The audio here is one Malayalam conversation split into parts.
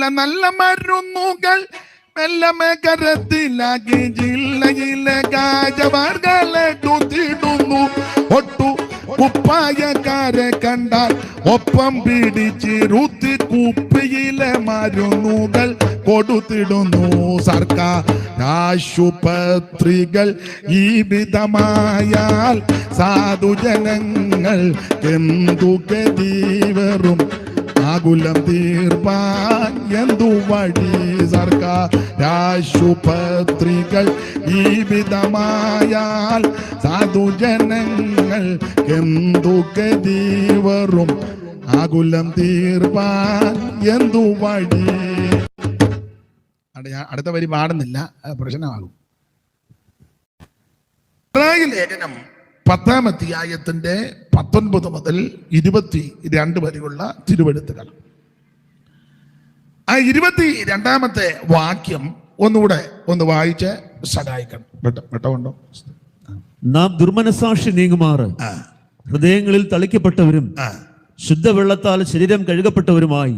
നല്ല നല്ല മരുന്നുകൾ മെല്ലമേ കരത്തിലാക്കി ജില്ലയിലെ ഗാജവർകളെ തുത്തിടുന്നു. ഒട്ടു കുപ്പായക്കാരെ കണ്ടാൽ ഒപ്പം പിടിച്ചിരുത്തി കുപ്പിയിലെ മരുന്നുകൾ കൊടുത്തിടുന്നു. സർക്കാർ ആശുപത്രികൾ ഈ വിധമായാൽ സാധുജനങ്ങൾ എന്തു ഗതിവറും ആകുലം തീർപ്പാൻ എന്തു വഴി. സർക്കാർ ആശുപത്രികൾ ഈ വിധമായാൽ സാധുജനങ്ങൾ എന്തു ഗതിവറും ആകുലം തീർപ്പാൻ എന്തു വഴി. അടുത്ത വരി പാടുന്നില്ല, പ്രശ്നമാകും. ലേഖനം 10-ാം അധ്യായത്തിന്റെ 19 മുതൽ 22 വരെയുള്ള തിരുവെഴുത്തുകൾ. ആ 22-ാമത്തെ വാക്യം ഒന്നുകൂടെ ഒന്ന് വായിച്ച് സഹായിക്കണം. പെട്ടമുണ്ടോ? നാം ദുർമനസാക്ഷി നീങ്ങുമാറ് ഹൃദയങ്ങളിൽ തളിക്കപ്പെട്ടവരും ശുദ്ധവെള്ളത്താൽ ശരീരം കഴുകപ്പെട്ടവരുമായി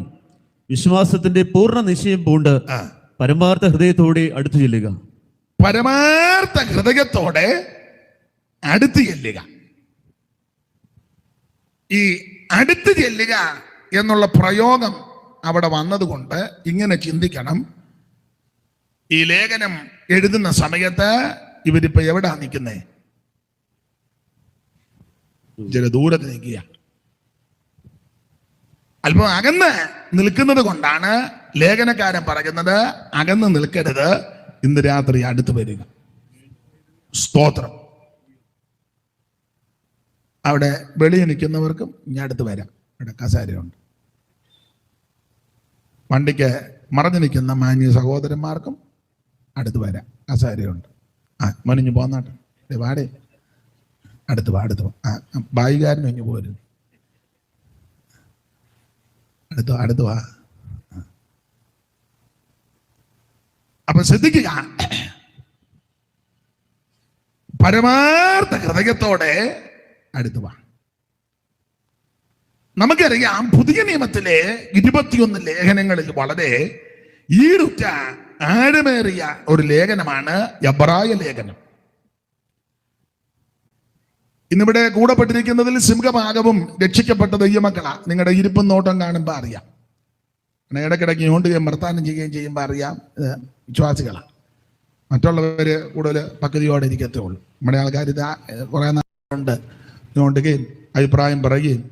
വിശ്വാസത്തിന്റെ പൂർണ്ണ നിശ്ചയം പൂണ്ട് പരമാർത്ഥ ഹൃദയത്തോടെ അടുത്തു ചെല്ലുക. പരമാർത്ഥ ഹൃദയത്തോടെ അടുത്ത് ചെല്ലുക. ഈ അടുത്ത് ചെല്ലുക എന്നുള്ള പ്രയോഗം അവിടെ വന്നതുകൊണ്ട് ഇങ്ങനെ ചിന്തിക്കണം. ഈ ലേഖനം എഴുതുന്ന സമയത്ത് ഇവരിപ്പോ എവിടാ നിൽക്കുന്നേ? ചില ദൂരത്ത് നിൽക്കുക. അല്പം അകന്ന് നിൽക്കുന്നത് കൊണ്ടാണ് ലേഖനക്കാരൻ പറയുന്നത് അകന്ന് നിൽക്കരുത്, ഇന്ന് രാത്രി അടുത്ത് വരിക. സ്തോത്രം. അവിടെ വെളിയിൽ നിൽക്കുന്നവർക്കും ഇനി അടുത്ത് വരാം. ഇവിടെ കസേരയുണ്ട്. വണ്ടിക്ക് മറഞ്ഞു നിൽക്കുന്ന മാന്യ സഹോദരന്മാർക്കും അടുത്ത് വരാം, കസേരയുണ്ട്. മനിഞ്ഞു പോന്നാട്ടെ, വാടേ, അടുത്ത് വാ, അടുത്ത് വാ. ബായികാരനും ഇഞ്ഞു പോരുന്നു, അടുത്ത് വാ. അപ്പൊ ശ്രദ്ധിക്കുക, പരമാർത്ഥ ഹൃദയത്തോടെ അടുത്ത് വാ. നമുക്കറിയാം, പുതിയ നിയമത്തിലെ 21 ലേഖനങ്ങളിൽ വളരെ ഈടുറ്റ ആഴമേറിയ ഒരു ലേഖനമാണ് എബ്രായ ലേഖനം. ഇന്നിവിടെ കൂടപ്പെട്ടിരിക്കുന്നതിൽ സിംഹഭാഗവും രക്ഷിക്കപ്പെട്ട ദൈവമക്കളാ. നിങ്ങളുടെ ഇരിപ്പും നോട്ടം കാണുമ്പോൾ അറിയാം. ഇടയ്ക്കിടയ്ക്ക് ഇങ്ങോട്ടുകയും വർത്താനം ചെയ്യുകയും ചെയ്യുമ്പോൾ അറിയാം വിശ്വാസികളാണ്. മറ്റുള്ളവര് കൂടുതൽ പക്വതയോടെ ഇരിക്കത്തേ ഉള്ളൂ. നമ്മുടെ ആൾക്കാർ ഇത് കുറെ നാളുണ്ട് ഇങ്ങോട്ടുകയും അഭിപ്രായം പറയുകയും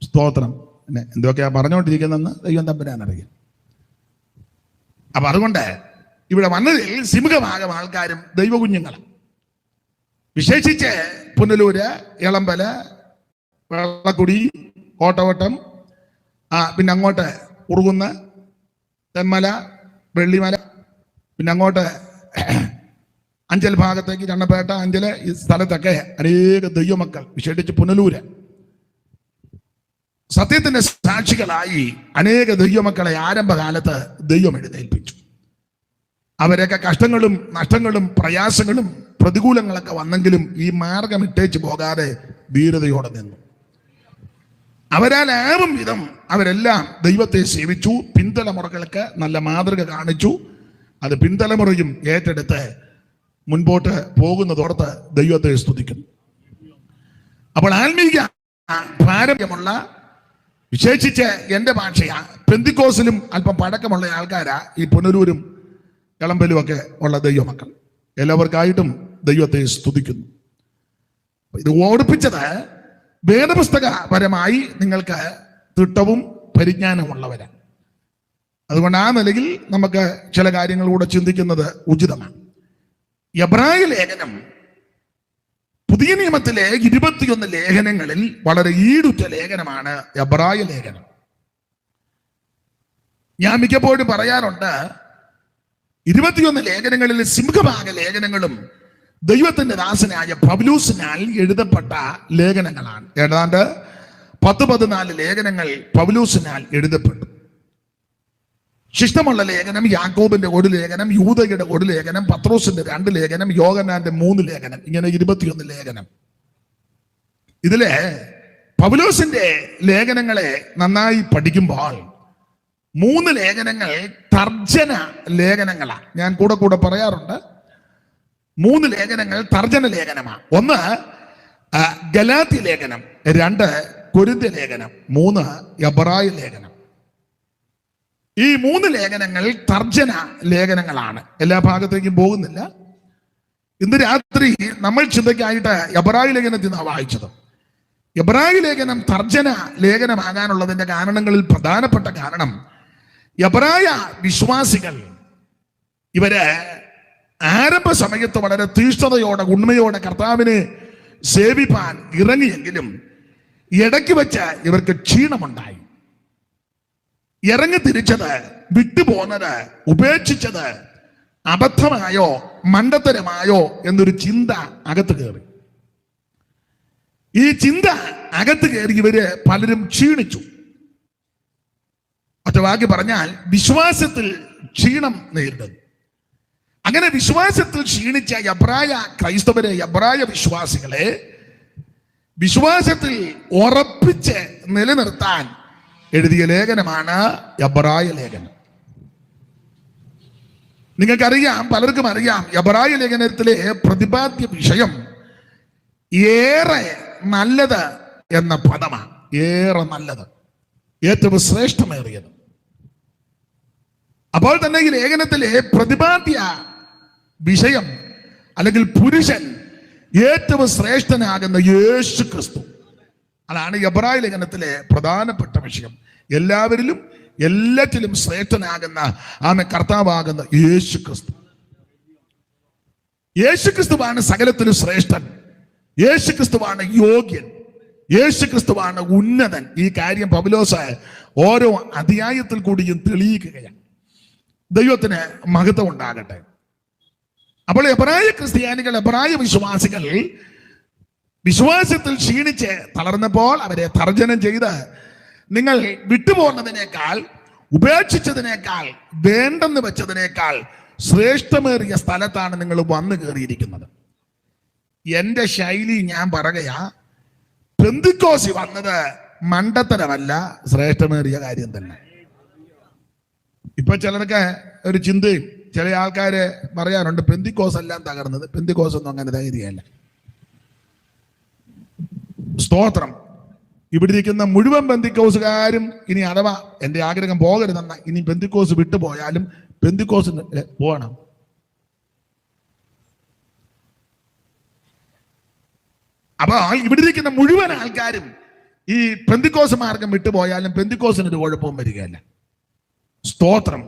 സ്തോത്രം പിന്നെ എന്തൊക്കെയാ പറഞ്ഞുകൊണ്ടിരിക്കുന്നതെന്ന് ദൈവം തമ്പുരാൻ അറിയാം. അപ്പൊ അതുകൊണ്ട് ഇവിടെ വന്നതിൽ സിംഹഭാഗം ആൾക്കാരും ദൈവകുഞ്ഞുങ്ങളാണ്. വിശേഷിച്ച് പുനലൂര്, എളമ്പല്, വെള്ളക്കുടി, കോട്ടവട്ടം, പിന്നെ അങ്ങോട്ട് ഉറുകുന്ന്, തെന്മല, വെള്ളിമല, പിന്നെ അങ്ങോട്ട് അഞ്ചൽ ഭാഗത്തേക്ക് ചണ്ണപ്പേട്ട, അഞ്ചല്, ഈ സ്ഥലത്തൊക്കെ അനേക ദൈവമക്കൾ, വിശേഷിച്ച് പുനലൂര് സത്യത്തിന്റെ സാക്ഷികളായി അനേക ദൈവമക്കളെ ആരംഭകാലത്ത് ദൈവം എഴുന്നേൽപ്പിച്ചു. അവരൊക്കെ കഷ്ടങ്ങളും നഷ്ടങ്ങളും പ്രയാസങ്ങളും പ്രതികൂലങ്ങളൊക്കെ വന്നെങ്കിലും ഈ മാർഗം ഇട്ടേച്ച് പോകാതെ ധീരതയോടെ നിന്നു. അവരാലാവും വിധം അവരെല്ലാം ദൈവത്തെ സേവിച്ചു. പിൻതലമുറകൾക്ക് നല്ല മാതൃക കാണിച്ചു. അത് പിൻതലമുറയും ഏറ്റെടുത്ത് മുൻപോട്ട് പോകുന്നതോർത്ത് ദൈവത്തെ സ്തുതിക്കുന്നു. അപ്പോൾ ആത്മീയ പാരമ്പര്യമുള്ള, വിശേഷിച്ച് എൻ്റെ ഭാഷയാ, പെന്തിക്കോസിലും അല്പം പഴക്കമുള്ള ആൾക്കാരാ ഈ പുനലൂരും എളമ്പലും ഒക്കെ ഉള്ള ദൈവമക്കൾ. എല്ലാവർക്കായിട്ടും ദൈവത്തെ സ്തുതിക്കുന്നു. ഇത് ഓടിപ്പിച്ചത് വേദപുസ്തകപരമായി നിങ്ങൾക്ക് തിട്ടവും പരിജ്ഞാനമുള്ളവരാണ്. അതുകൊണ്ട് ആ നിലയിൽ നമുക്ക് ചില കാര്യങ്ങളിലൂടെ ചിന്തിക്കുന്നത് ഉചിതമാണ്. എബ്രായ ലേഖനം പുതിയ നിയമത്തിലെ 21 ലേഖനങ്ങളിൽ വളരെ ഈടുറ്റ ലേഖനമാണ് എബ്രായ ലേഖനം. ഞാൻ മിക്കപ്പോഴും പറയാറുണ്ട്, 21 ലേഖനങ്ങളിൽ സിംഹഭാഗ ലേഖനങ്ങളും ദൈവത്തിന്റെ ദാസനായ പൗലോസിനാൽ എഴുതപ്പെട്ട ലേഖനങ്ങളാണ്. ഏതാണ്ട് 10-14 ലേഖനങ്ങൾ പൗലോസിനാൽ എഴുതപ്പെട്ടു. ശിഷ്ടമുള്ള ലേഖനം യാക്കോബിന്റെ ഒരു ലേഖനം, യൂദയുടെ ഒരു ലേഖനം, പത്രോസിന്റെ 2 ലേഖനം, യോഹന്നാന്റെ 3 ലേഖനം, ഇങ്ങനെ 21 ലേഖനം. ഇതിലെ പൗലോസിന്റെ ലേഖനങ്ങളെ നന്നായി പഠിക്കുമ്പോൾ 3 ലേഖനങ്ങൾ തർജ്ജന ലേഖനങ്ങളാണ്. ഞാൻ കൂടെ പറയാറുണ്ട്, 3 ലേഖനങ്ങൾ തർജ്ജന ലേഖനമാണ്. 1 ഗലാത്യ ലേഖനം, 2 കൊരിന്ത്യ ലേഖനം, 3 എബ്രായ ലേഖനം. ഈ 3 ലേഖനങ്ങൾ തർജ്ജന ലേഖനങ്ങളാണ്. എല്ലാ ഭാഗത്തേക്കും പോകുന്നില്ല. ഇന്ന് രാത്രി നമ്മൾ ചിന്തയ്ക്കായിട്ട് എബ്രായ ലേഖനത്തിൽ നിന്നാണ് വായിച്ചത്. എബ്രായ ലേഖനം തർജ്ജന ലേഖനമാകാനുള്ളതിന്റെ കാരണങ്ങളിൽ പ്രധാനപ്പെട്ട കാരണം, എബ്രായ വിശ്വാസികൾ ഇവര് ആരംഭ സമയത്ത് വളരെ തീഷ്ണതയോടെ ഉണ്മയോടെ കർത്താവിനെ സേവിപ്പാൻ ഇറങ്ങിയെങ്കിലും ഇടയ്ക്ക് വെച്ച് ഇവർക്ക് ക്ഷീണമുണ്ടായി. ഇറങ്ങി തിരിച്ചത്, വിട്ടുപോന്നത്, ഉപേക്ഷിച്ചത് അബദ്ധമായോ മണ്ടത്തരമായോ എന്നൊരു ചിന്ത അകത്ത് കയറി. ഈ ചിന്ത അകത്ത് കയറി ഇവര് പലരും ക്ഷീണിച്ചു. ഒറ്റ വാക്കി പറഞ്ഞാൽ വിശ്വാസത്തിൽ ക്ഷീണം നേരിടുന്നു. അങ്ങനെ വിശ്വാസത്തിൽ ക്ഷീണിച്ച എബ്രായ ക്രൈസ്തവരെ, എബ്രായ വിശ്വാസികളെ വിശ്വാസത്തിൽ ഉറപ്പിച്ച് നിലനിർത്താൻ എഴുതിയ ലേഖനമാണ് എബ്രായ ലേഖനം. നിങ്ങൾക്കറിയാം, പലർക്കും അറിയാം, എബ്രായ ലേഖനത്തിലെ പ്രതിപാദ്യ വിഷയം ഏറെ നല്ലത് എന്ന പദമാണ്. ഏറെ നല്ലത്, ഏറ്റവും ശ്രേഷ്ഠമേറിയത്. അപ്പോൾ തന്നെ ഈ ലേഖനത്തിലെ പ്രതിപാദ്യ വിഷയം അല്ലെങ്കിൽ പുരുഷൻ ഏറ്റവും ശ്രേഷ്ഠനാകുന്ന യേശു ക്രിസ്തു. അതാണ് എബ്രായ ലേഖനത്തിലെ പ്രധാനപ്പെട്ട വിഷയം. എല്ലാവരിലും എല്ലാറ്റിലും ശ്രേഷ്ഠനാകുന്ന ആമേ കർത്താവാകുന്ന യേശു ക്രിസ്തു. യേശു ക്രിസ്തുവാണ് സകലത്തിലും ശ്രേഷ്ഠൻ. യേശു ക്രിസ്തുവാണ് യോഗ്യൻ. യേശു ക്രിസ്തുവാണ് ഉന്നതൻ. ഈ കാര്യം പൗലോസ് ഓരോ അധ്യായത്തിൽ കൂടിയും തെളിയിക്കുകയാണ്. ദൈവത്തിന് മഹത്വം ഉണ്ടാകട്ടെ. അപ്പോൾ എബ്രായ ക്രിസ്ത്യാനികൾ, എബ്രായ വിശ്വാസികൾ വിശ്വാസത്തിൽ ക്ഷീണിച്ച് തളർന്നപ്പോൾ അവരെ തർജ്ജനം ചെയ്ത്, നിങ്ങൾ വിട്ടുപോകുന്നതിനേക്കാൾ, ഉപേക്ഷിച്ചതിനേക്കാൾ, വേണ്ടെന്ന് വെച്ചതിനേക്കാൾ ശ്രേഷ്ഠമേറിയ സ്ഥലത്താണ് നിങ്ങൾ വന്നു കയറിയിരിക്കുന്നത്. എന്റെ ശൈലി ഞാൻ പറയുകയാ, പെന്തിക്കോസി വന്നത് മണ്ടത്തരമല്ല, ശ്രേഷ്ഠമേറിയ കാര്യം തന്നെ. ഇപ്പൊ ചിലർക്ക് ഒരു ചിന്തയും, ചില ആൾക്കാര് പറയാറുണ്ട്, പെന്തിക്കോസ് എല്ലാം തകർന്നത്. പെന്തിക്കോസ് ഒന്നും അങ്ങനെ ധൈര്യമല്ല. സ്തോത്രം. ഇവിടെ ഇരിക്കുന്ന മുഴുവൻ പെന്തിക്കോസുകാരും ഇനി അഥവാ എന്റെ ആഗ്രഹം പോകരുതെന്ന, ഇനി പെന്തിക്കോസ് വിട്ടുപോയാലും പെന്തിക്കോസിന് പോകണം. അപ്പൊ ഇവിടെ ഇരിക്കുന്ന മുഴുവൻ ആൾക്കാരും ഈ പെന്തിക്കോസ് മാർഗം വിട്ടുപോയാലും പെന്തിക്കോസിനൊരു കുഴപ്പവും വരികയല്ല. സ്തോത്രം.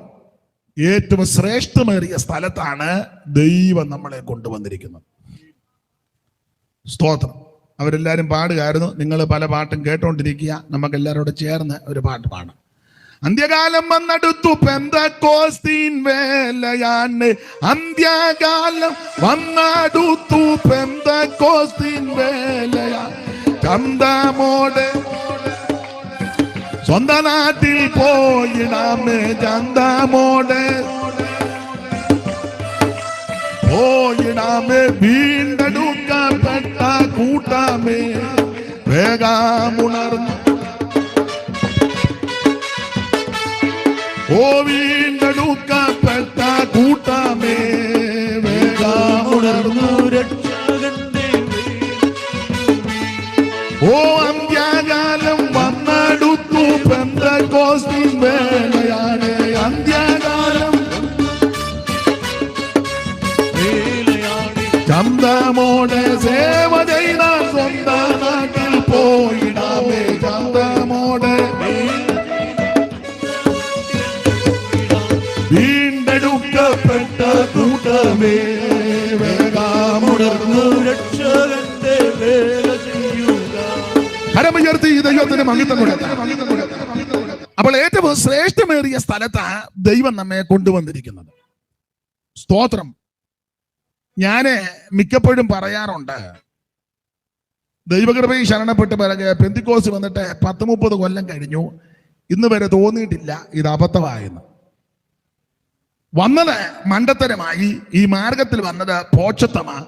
ഏറ്റവും ശ്രേഷ്ഠമേറിയ സ്ഥലത്താണ് ദൈവം നമ്മളെ കൊണ്ടുവന്നിരിക്കുന്നത്. സ്തോത്രം. അവരെല്ലാരും പാടുകയായിരുന്നു. നിങ്ങൾ പല പാട്ടും കേട്ടോണ്ടിരിക്കുക. നമുക്ക് എല്ലാവരോടും ചേർന്ന് ഒരു പാട്ട് പാടാം. അന്ത്യകാലം വന്നടുത്തു, പെന്തക്കോസ്തീൻ വേലയാണ്. അന്ത്യകാലം വന്നടുത്തു, പെന്തക്കോസ്തീൻ വേലയാണ്. ചന്തമോടെ സ്വന്ത നാട്ടിൽ പോയിടാമേ, ചന്തമോടെ പോയിടാമേ, വീണ്ടെടുക്കപ്പെട്ട കൂട്ടാമേ, വേഗമുണർന്നു ഓ വീണ്ടെടുക്കപ്പെട്ട കൂട്ടാമേ, വേഗമുണർന്നു രക്ഷകന്റെ. ഓ അന്ത്യകാലം വന്നടുത്തു, പെന്തക്കോസ്തീൻ വേലയാണ്. അന്ത്യകാലം ചന്തമോടെ സേവ ചെയ്ത സ്വന്തം നാട്ടിൽ പോയിടാമേ, ചന്തമോടെ വീണ്ടെടുക്കപ്പെട്ട കൂട്ടമേ, വേഗമുണർന്നു രക്ഷകന്റെ വേല ചെയ്യുക. കരമുയർത്തി ദൈവത്തിന് മഹത്വം കൊടുക്കാം. അപ്പോൾ ഏറ്റവും ശ്രേഷ്ഠമേറിയ സ്ഥലത്താണ് ദൈവം നമ്മെ കൊണ്ടുവന്നിരിക്കുന്നത്. സ്തോത്രം. ഞാന് മിക്കപ്പോഴും പറയാറുണ്ട്, ദൈവകൃപയിൽ ശരണപ്പെട്ട് പിറകെ പെന്തിക്കോസ് വന്നിട്ട് 10-30 കൊല്ലം കഴിഞ്ഞു, ഇന്ന് വരെ തോന്നിയിട്ടില്ല ഇത് അബദ്ധമായെന്ന്. വന്നത് മണ്ടത്തരമായി, ഈ മാർഗത്തിൽ വന്നത് പോച്ചത്തമാ,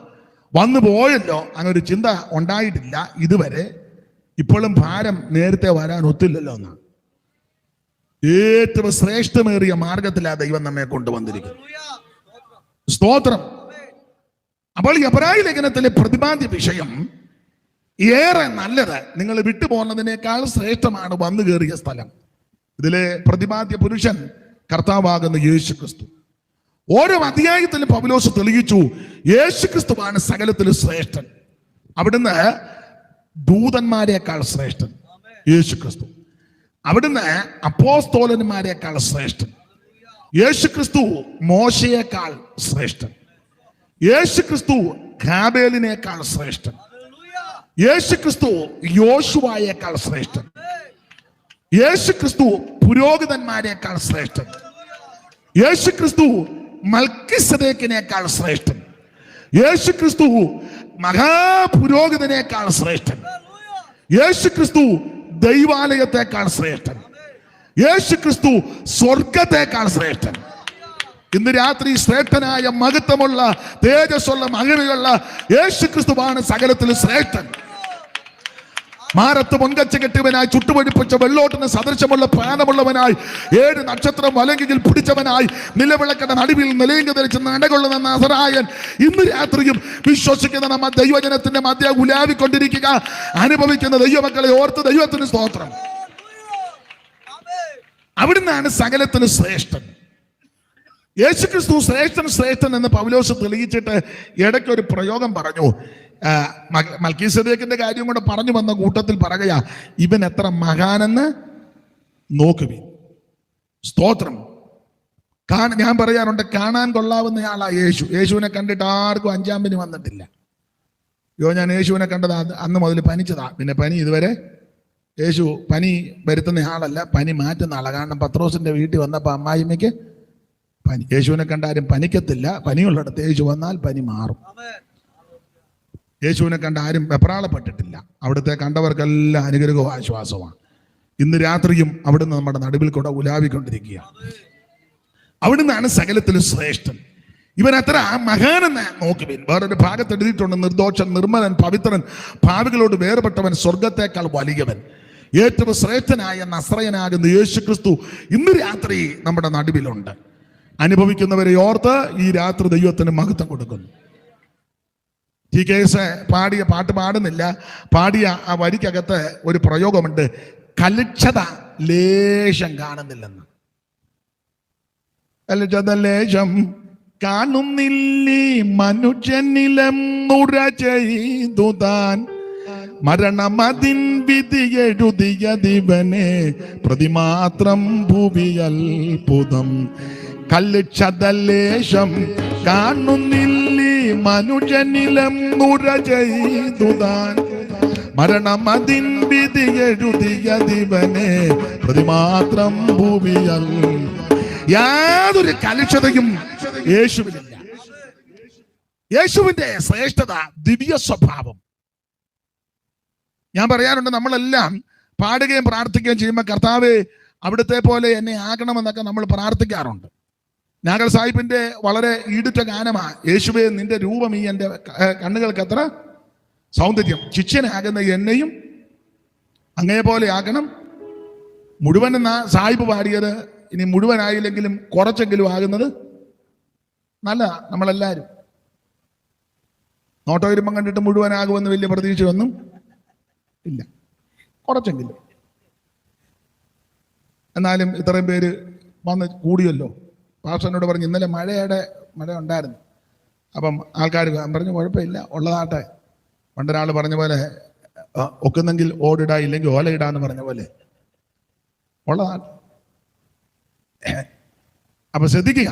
വന്നു പോയല്ലോ, അങ്ങനെ ഒരു ചിന്ത ഉണ്ടായിട്ടില്ല ഇതുവരെ. ഇപ്പോഴും ഭാരം നേരത്തെ വരാൻ ഒത്തില്ലല്ലോ എന്നാണ്. ഏറ്റവും ശ്രേഷ്ഠമേറിയ മാർഗത്തിലാ ദൈവം നമ്മെ കൊണ്ടുവന്നിരിക്കുന്നത്. സ്തോത്രം. അപ്പോൾ എബ്രായ ലേഖനത്തിലെ പ്രതിപാദ്യ വിഷയം ഏറെ നല്ലത്, നിങ്ങൾ വിട്ടുപോകുന്നതിനേക്കാൾ ശ്രേഷ്ഠമാണ് വന്നു കയറിയ സ്ഥലം. ഇതിലെ പ്രതിപാദ്യ പുരുഷൻ കർത്താവാകുന്ന യേശു ക്രിസ്തു. ഓരോ അധ്യായത്തിലും പൗലോസ് തെളിയിച്ചു യേശു ക്രിസ്തുവാണ് സകലത്തിലും ശ്രേഷ്ഠൻ. അവിടുന്ന് ദൂതന്മാരെക്കാൾ ശ്രേഷ്ഠൻ യേശു ക്രിസ്തു. അവിടുന്ന് അപ്പോസ്തോലന്മാരെക്കാൾ ശ്രേഷ്ഠൻ യേശു ക്രിസ്തു. മോശയേക്കാൾ ശ്രേഷ്ഠൻ യേശു ക്രിസ്തു. ഹാബേലിനേക്കാൾ ശ്രേഷ്ഠൻ യേശു ക്രിസ്തു. യോശുവായേക്കാൾ ശ്രേഷ്ഠൻ യേശു ക്രിസ്തു. പുരോഹിതന്മാരെക്കാൾ ശ്രേഷ്ഠൻ യേശു ക്രിസ്തു. മൽക്കിസദേക്കിനേക്കാൾ ശ്രേഷ്ഠൻ യേശു ക്രിസ്തു. മഹാപുരോഹിതനേക്കാൾ ശ്രേഷ്ഠൻ യേശു ക്രിസ്തു. ദൈവാലയത്തെക്കാൾ ശ്രേഷ്ഠൻ യേശു ക്രിസ്തു. സ്വർഗത്തെക്കാൾ ശ്രേഷ്ഠൻ. ഇന്ന് രാത്രി ശ്രേഷ്ഠനായ മഹത്വമുള്ള തേജസ്സുള്ള മഹിമയുള്ള യേശു ക്രിസ്തുവാണ് സകലത്തിലും ശ്രേഷ്ഠൻ. മാരത്ത് പൊങ്കച്ച കെട്ടിയവനായി, ചുട്ടുപൊഴിപ്പിച്ച വെള്ളോട്ടിന് സദൃശമുള്ള പ്രാണമുള്ളവനായി, 7 നക്ഷത്രം വലങ്കിൽ പിടിച്ചവനായി, നിലവിളക്കയുടെ നടുവിൽ നിലയങ്കി ധരിച്ച് നടകൊള്ളുന്ന നസറായൻ ഇന്ന് രാത്രിയും വിശ്വസിക്കുന്ന നമ്മ ദൈവജനത്തിന്റെ മധ്യ ഉലാവിക്കൊണ്ടിരിക്കുക. അനുഭവിക്കുന്ന ദൈവമക്കളെ ഓർത്ത് ദൈവത്തിന് സ്തോത്രം. അവിടുന്നാണ് സകലത്തിന് ശ്രേഷ്ഠൻ. യേശു ക്രിസ്തു ശ്രേഷ്ഠൻ ശ്രേഷ്ഠൻ എന്ന് പൗലോസ് തെളിയിച്ചിട്ട് ഇടയ്ക്കൊരു പ്രയോഗം പറഞ്ഞു. മൽക്കീസദേക്കിന്റെ കാര്യം കൂടെ പറഞ്ഞു വന്ന കൂട്ടത്തിൽ പറയുക, ഇവൻ എത്ര മഹാനെന്ന് നോക്കുവിൻ. സ്തോത്രം. ഞാൻ പറയാറുണ്ട്, കാണാൻ കൊള്ളാവുന്നയാളാ യേശു. യേശുവിനെ കണ്ടിട്ട് ആർക്കും 5-ാം പനി വന്നിട്ടില്ല. ഞാൻ യേശുവിനെ കണ്ടത് അന്ന് മുതൽ പനിച്ചതാ. പിന്നെ പനി ഇതുവരെ യേശു പനി വരുത്തുന്ന ആളല്ല, പനി മാറ്റുന്ന ആളാണ്. കാരണം പത്രോസിന്റെ വീട്ടിൽ വന്നപ്പോൾ അമ്മായിമ്മയ്ക്ക് പനി. യേശുവിനെ കണ്ടാരും പനിക്കത്തില്ല. പനിയുള്ളിടത്ത് യേശു വന്നാൽ പനി മാറും. യേശുവിനെ കണ്ട ആരും വെപ്രാളപ്പെട്ടിട്ടില്ല. അവിടുത്തെ കണ്ടവർക്കെല്ലാം അനുഗ്രഹവും ആശ്വാസമാണ്. ഇന്ന് രാത്രിയും അവിടുന്ന് നമ്മുടെ നടുവിൽ കൂടെ ഉലാവിക്കൊണ്ടിരിക്കുക. അവിടുന്നാണ് സകലത്തിലും ശ്രേഷ്ഠൻ. ഇവൻ അത്ര മഹാനെന്ന് നോക്കുവിൻ. വേറൊരു ഭാഗത്ത് എഴുതിയിട്ടുണ്ട്, നിർദോഷൻ, നിർമ്മലൻ, പവിത്രൻ, ഭാവികളോട് വേർപെട്ടവൻ, സ്വർഗത്തേക്കാൾ വലിയവൻ, ഏറ്റവും ശ്രേഷ്ഠനായ നസ്രയനാകുന്ന യേശു ക്രിസ്തു ഇന്ന് രാത്രി നമ്മുടെ നടുവിലുണ്ട്. അനുഭവിക്കുന്നവരെ ഓർത്ത് ഈ രാത്രി ദൈവത്തിന് മഹത്വം കൊടുക്കുന്നു. TKS പാടിയ പാട്ട് പാടുന്നില്ല, പാടിയ ആ വരിക്കകത്ത് ഒരു പ്രയോഗമുണ്ട്, കലുക്ഷത ലേശം കാണുന്നില്ലെന്ന്. കലുക്ഷത ലേശം കാണുന്നില്ലേ മനുഷ്യനിലം നുര ചെയ്തു താൻ, മരണമതിൻ വിധി എഴുതിയ ദിവനെ പ്രതിമാത്രം ഭൂവിയൽപുതം. കല്ലുക്ഷതലേശം കാണുന്നില്ലേ മനുഷ്യനിലം നുര ചെയ്തു താൻ, മരണമതിൻ വിധി എഴുതിയ ദിവനെ പ്രതിമാത്രം ഭൂവിയൽ. യാതൊരു കലുഷതയും യേശുവിനില്ല. യേശുവിന്റെ ശ്രേഷ്ഠത ദിവ്യ സ്വഭാവം. ഞാൻ പറയാറുണ്ട്, നമ്മളെല്ലാം പാടുകയും പ്രാർത്ഥിക്കുകയും ചെയ്യുമ്പോൾ കർത്താവേ അവിടുത്തെ പോലെ എന്നെ ആകണമെന്നൊക്കെ നമ്മൾ പ്രാർത്ഥിക്കാറുണ്ട്. നാഗൽ സാഹിബിന്റെ വളരെ ഈടുറ്റ ഗാനമാ, യേശുവേ നിന്റെ രൂപം ഈ എൻ്റെ കണ്ണുകൾക്ക് അത്ര സൗന്ദര്യം, ശിഷ്യനാകുന്ന എന്നെയും അങ്ങേ പോലെ ആകണം. മുഴുവൻ സാഹിബ് പാടിയത്, ഇനി മുഴുവനായില്ലെങ്കിലും കുറച്ചെങ്കിലും ആകുന്നത് നല്ല. നമ്മളെല്ലാവരും നോട്ട വരുമ്പം കണ്ടിട്ട് മുഴുവനാകുമെന്ന് വലിയ പ്രതീക്ഷയൊന്നും ഇല്ല, കുറച്ചെങ്കിലും. എന്നാലും ഇത്രയും പേര് വന്ന് കൂടിയല്ലോ. പാസ്റ്ററിനോട് പറഞ്ഞു, ഇന്നലെ മഴ ഉണ്ടായിരുന്നു. അപ്പം ആൾക്കാർ പറഞ്ഞു കുഴപ്പമില്ല, ഉള്ളതാട്ടെ. പണ്ടൊരാൾ പറഞ്ഞ പോലെ ഒക്കുന്നെങ്കിൽ ഓടിടാ, ഇല്ലെങ്കിൽ ഓലയിടാന്ന് പറഞ്ഞ പോലെ ഉള്ളതാട്ടെ. അപ്പൊ ശ്രദ്ധിക്കുക,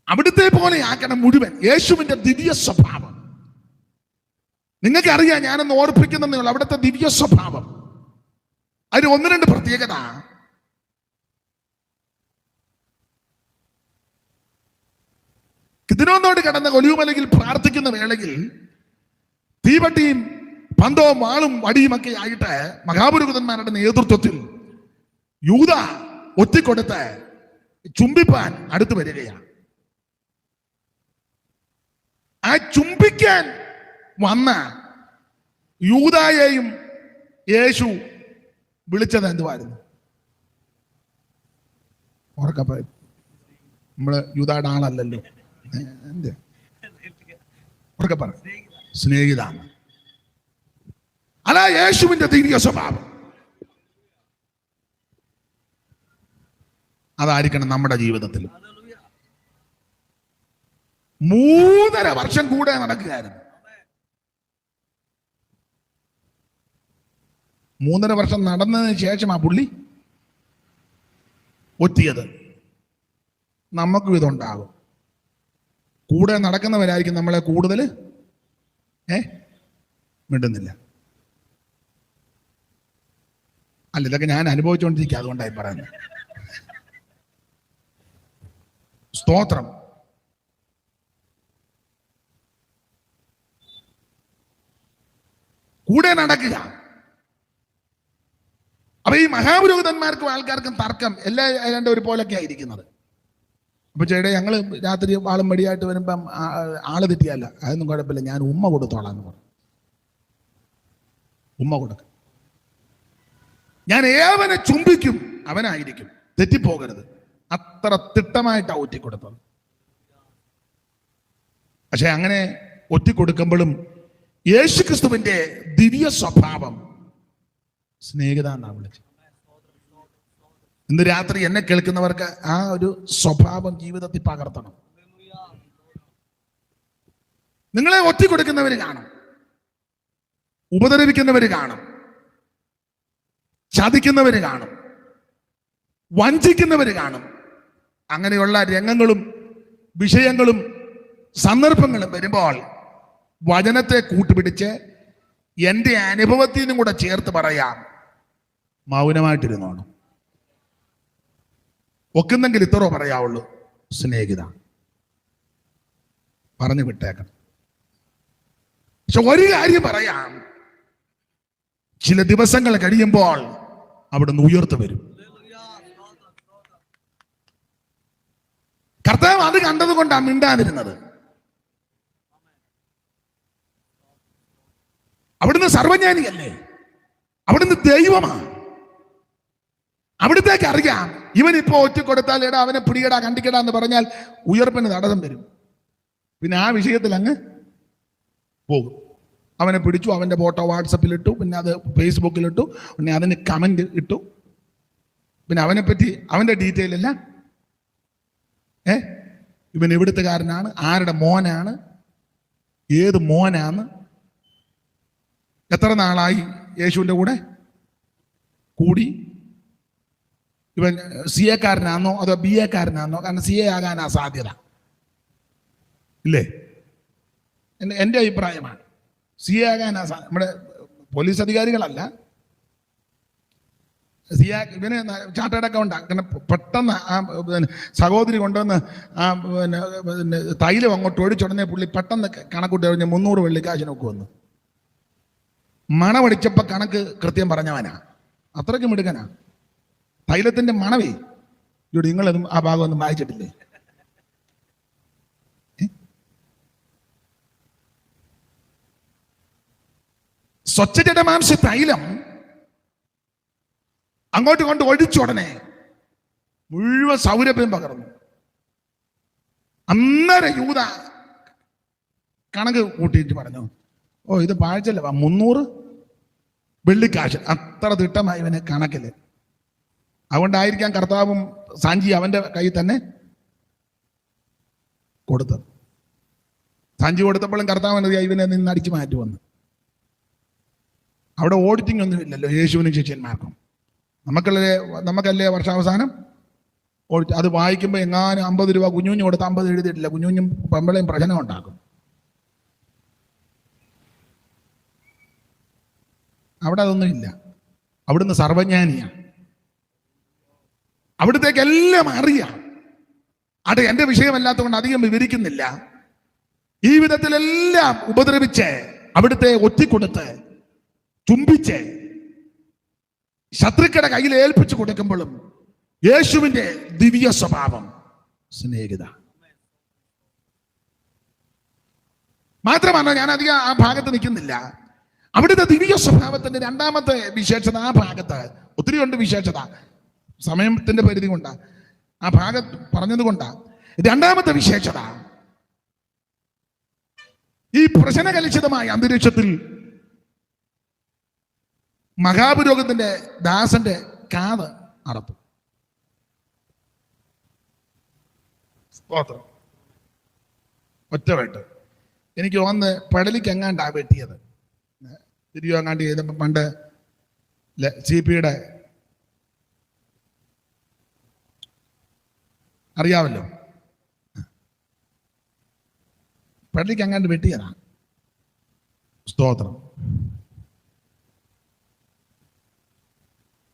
അവിടുത്തെ പോലെ ആക്കണം മുഴുവൻ. യേശുവിന്റെ ദിവ്യ സ്വഭാവം നിങ്ങൾക്കറിയാം. ഞാനൊന്ന് ഓർപ്പിക്കുന്നതേ ഉള്ളൂ. അവിടുത്തെ ദിവ്യ സ്വഭാവം, അതിന് 1-2 പ്രത്യേകത. കിദ്രോനോട് കടന്ന ഒലിവുമലയിൽ പ്രാർത്ഥിക്കുന്ന വേളയിൽ തീവട്ടിയും പന്തവും വാളും വടിയുമൊക്കെ ആയിട്ട് മഹാപുരോഹിതന്മാരുടെ നേതൃത്വത്തിൽ യൂദ ഒറ്റിക്കൊടുത്ത് ചുംബിപ്പാൻ അടുത്തു വരികയാണ്. ആ ചുംബിക്കാൻ വന്ന യൂദായെയും യേശു വിളിച്ചത് എന്തുവായിരുന്നു? ഉറക്കപ്പ നമ്മള് യൂദായുടെ ആളല്ലല്ലോ. എന്ത് ഉറക്കപ്പ സ്നേഹിതാണ്. അല്ല, യേശുവിന്റെ ദിവ്യ സ്വഭാവം അതായിരിക്കണം നമ്മുടെ ജീവിതത്തിൽ. 3.5 വർഷം കൂടെ നടക്കുകയായിരുന്നു. 3.5 വർഷം നടന്നതിന് ശേഷം ആ പുള്ളി ഒറ്റിയത്. നമുക്കും ഇതുണ്ടാകും. കൂടെ നടക്കുന്നവരായിരിക്കും നമ്മളെ കൂടുതൽ മിണ്ടുന്നില്ല. അല്ല, ഇതൊക്കെ ഞാൻ അനുഭവിച്ചുകൊണ്ടിരിക്കുക, അതുകൊണ്ടായി പറയുന്നത്. സ്തോത്രം. കൂടെ നടക്കുക. അപ്പൊ ഈ മഹാപുരോഹിതന്മാർക്കും ആൾക്കാർക്കും തർക്കം എല്ലാം ഒരു പോലൊക്കെ ആയിരിക്കുന്നത്. അപ്പൊ ചേട്ടാ, ഞങ്ങള് രാത്രി ആളും മടിയായിട്ട് വരുമ്പം ആള് തെറ്റിയല്ല, അതൊന്നും കുഴപ്പമില്ല, ഞാൻ ഉമ്മ കൊടുത്തോളാം എന്ന് പറഞ്ഞു. ഉമ്മ കൊടുക്ക. ഞാൻ ഏവനെ ചുംബിക്കും അവനായിരിക്കും, തെറ്റിപ്പോകരുത്. അത്ര തിട്ടമായിട്ടാണ് ഒറ്റിക്കൊടുത്തത്. പക്ഷെ അങ്ങനെ ഒറ്റിക്കൊടുക്കുമ്പോഴും യേശുക്രിസ്തുവിന്റെ ദിവ്യ സ്വഭാവം സ്നേഹിത എന്നാണ് വിളിച്ചത്. ഇന്ന് രാത്രി എന്നെ കേൾക്കുന്നവർക്ക് ആ ഒരു സ്വഭാവം ജീവിതത്തിൽ പകർത്തണം. നിങ്ങളെ ഒറ്റിക്കൊടുക്കുന്നവര് കാണും, ഉപദ്രവിക്കുന്നവര് കാണും, ചതിക്കുന്നവര് കാണും, വഞ്ചിക്കുന്നവര് കാണും. അങ്ങനെയുള്ള രംഗങ്ങളും വിഷയങ്ങളും സന്ദർഭങ്ങളും വരുമ്പോൾ വചനത്തെ കൂട്ടുപിടിച്ച് എൻ്റെ അനുഭവത്തിൽ നിന്നും കൂടെ ചേർത്ത് പറയാം, മൗനമായിട്ടിരുന്നോണം. ഒക്കുന്നെങ്കിൽ ഇത്രോ പറയാവുള്ളൂ, സ്നേഹിത പറഞ്ഞു വിട്ടേക്കണം. പക്ഷെ ഒരു കാര്യം പറയാം, ചില ദിവസങ്ങൾ കഴിയുമ്പോൾ അവിടുന്ന് ഉയർത്തു വരും. കർത്താവ് അത് കണ്ടതുകൊണ്ടാണ് മിണ്ടാതിരുന്നത്. അവിടുന്ന് സർവജ്ഞാനിയല്ലേ, അവിടുന്ന് ദൈവമാണ്. അവിടുത്തേക്ക് അറിയാം, ഇവനിപ്പോ ഒറ്റക്കൊടുത്താൽ എടാ അവനെ പിടികടാ കണ്ടിക്കടാ എന്ന് പറഞ്ഞാൽ ഉയർപ്പിന് തടസ്സം വരും. പിന്നെ ആ വിഷയത്തിൽ അങ്ങ് പോകും. അവനെ പിടിച്ചു, അവന്റെ ഫോട്ടോ വാട്സപ്പിലിട്ടു, പിന്നെ അത് ഫേസ്ബുക്കിലിട്ടു, പിന്നെ അതിന് കമന്റ് ഇട്ടു, പിന്നെ അവനെ പറ്റി അവന്റെ ഡീറ്റെയിൽ എല്ലാം ഇവൻ എവിടുത്തുകാരനാണ്, ആരുടെ മോനാണ്, ഏത് മോനാണ്, എത്ര നാളായി യേശുവിൻ്റെ കൂടെ കൂടി, ഇവൻ സി എക്കാരനാണോ അതോ ബി എക്കാരനാണോ? കാരണം സി എ ആകാനാ സാധ്യത ഇല്ലേ? എൻ്റെ അഭിപ്രായമാണ്. സി എ ആകാനാ നമ്മുടെ പോലീസ് അധികാരികളല്ല, ഇവന് ചാർട്ടേഡ് അക്കൗണ്ടാണ്. കാരണം പെട്ടെന്ന് ആ സഹോദരി കൊണ്ടുവന്ന് ആ പിന്നെ തൈലം അങ്ങോട്ട് ഒഴിച്ചുടനെ പുള്ളി പെട്ടെന്ന് കണക്കൂട്ടി കഴിഞ്ഞ് 300 വെള്ളിക്കാശിനൊക്കെ വന്നു. മണമടിച്ചപ്പോൾ കണക്ക് കൃത്യം പറഞ്ഞവനാ, അത്രയ്ക്കും എടുക്കാനാ. തൈലത്തിന്റെ മണവേ ഇവിടെ നിങ്ങളതും ആ ഭാഗം ഒന്നും വായിച്ചിട്ടില്ലേ? സ്വച്ഛജടമാംസ തൈലം അങ്ങോട്ട് കൊണ്ട് ഒഴിച്ചുടനെ മുഴുവൻ സൗരഭ്യം പകർന്നു. അന്നേരം യൂദ കണക്ക് കൂട്ടിയിട്ട് പറഞ്ഞു, ഓ ഇത് പാഴ്ചല്ല, 300 വെള്ളിക്കാശ്. അത്ര തിട്ടമായി ഇവന് കണക്കില്. അതുകൊണ്ടായിരിക്കാം കർത്താവും സാഞ്ചി അവന്റെ കയ്യിൽ തന്നെ കൊടുത്തത്. സാഞ്ചി കൊടുത്തപ്പോഴും കർത്താവിന് ഇവനെ നിന്ന് അടിച്ചു മാറ്റി വന്നു. അവിടെ ഓഡിറ്റിംഗ് ഒന്നും ഇല്ലല്ലോ യേശുവിനും ശിഷ്യന്മാർക്കും. നമുക്കല്ലേ വർഷാവസാനം അത് വായിക്കുമ്പോൾ എങ്ങാനും 50 രൂപ കുഞ്ഞുഞ്ഞു കൊടുത്ത് 50 എഴുതിയിട്ടില്ല, കുഞ്ഞുഞ്ഞും പെമ്പളയും പ്രശ്നം ഉണ്ടാക്കും. അവിടെ അതൊന്നും ഇല്ല. അവിടുന്ന് സർവജ്ഞാനിയാണ്, അവിടുത്തേക്ക് എല്ലാം അറിയാം. അത് എൻ്റെ വിഷയമല്ലാത്തതുകൊണ്ട് അധികം വിവരിക്കുന്നില്ല. ഈ വിധത്തിലെല്ലാം ഉപദ്രവിച്ച് അവിടുത്തെ ഒറ്റിക്കൊടുത്ത് ചുംബിച്ച് ശത്രുക്കളുടെ കയ്യിൽ ഏൽപ്പിച്ചു കൊടുക്കുമ്പോഴും യേശുവിന്റെ ദിവ്യ സ്വഭാവം സ്നേഹിത. മാത്രമല്ല, ഞാൻ അധികം ആ ഭാഗത്ത് നിൽക്കുന്നില്ല. അവിടുത്തെ ദിവ്യ സ്വഭാവത്തിന്റെ രണ്ടാമത്തെ വിശേഷത, ആ ഭാഗത്ത് ഒത്തിരി ഉണ്ട് വിശേഷത, സമയത്തിന്റെ പരിധി കൊണ്ടാണ്. ആ ഭാഗത്ത് പറഞ്ഞതുകൊണ്ടാ. രണ്ടാമത്തെ വിശേഷത, ഈ പ്രശ്നകലുഷിതമായ അന്തരീക്ഷത്തിൽ മഹാപുരോഹിതന്റെ ദാസന്റെ കാത് അറത്തു. സ്തോത്രം. ഒറ്റവെട്ട്. എനിക്ക് തോന്നുന്നു പടലിക്ക് എങ്ങാണ്ടാ വെട്ടിയത്. തിരിയോ എങ്ങാണ്ട് ചെയ്തപ്പോൾ പണ്ട് CP-യുടെ അറിയാമല്ലോ, പടലിക്ക് എങ്ങാണ്ട് വെട്ടിയതാ. സ്തോത്രം.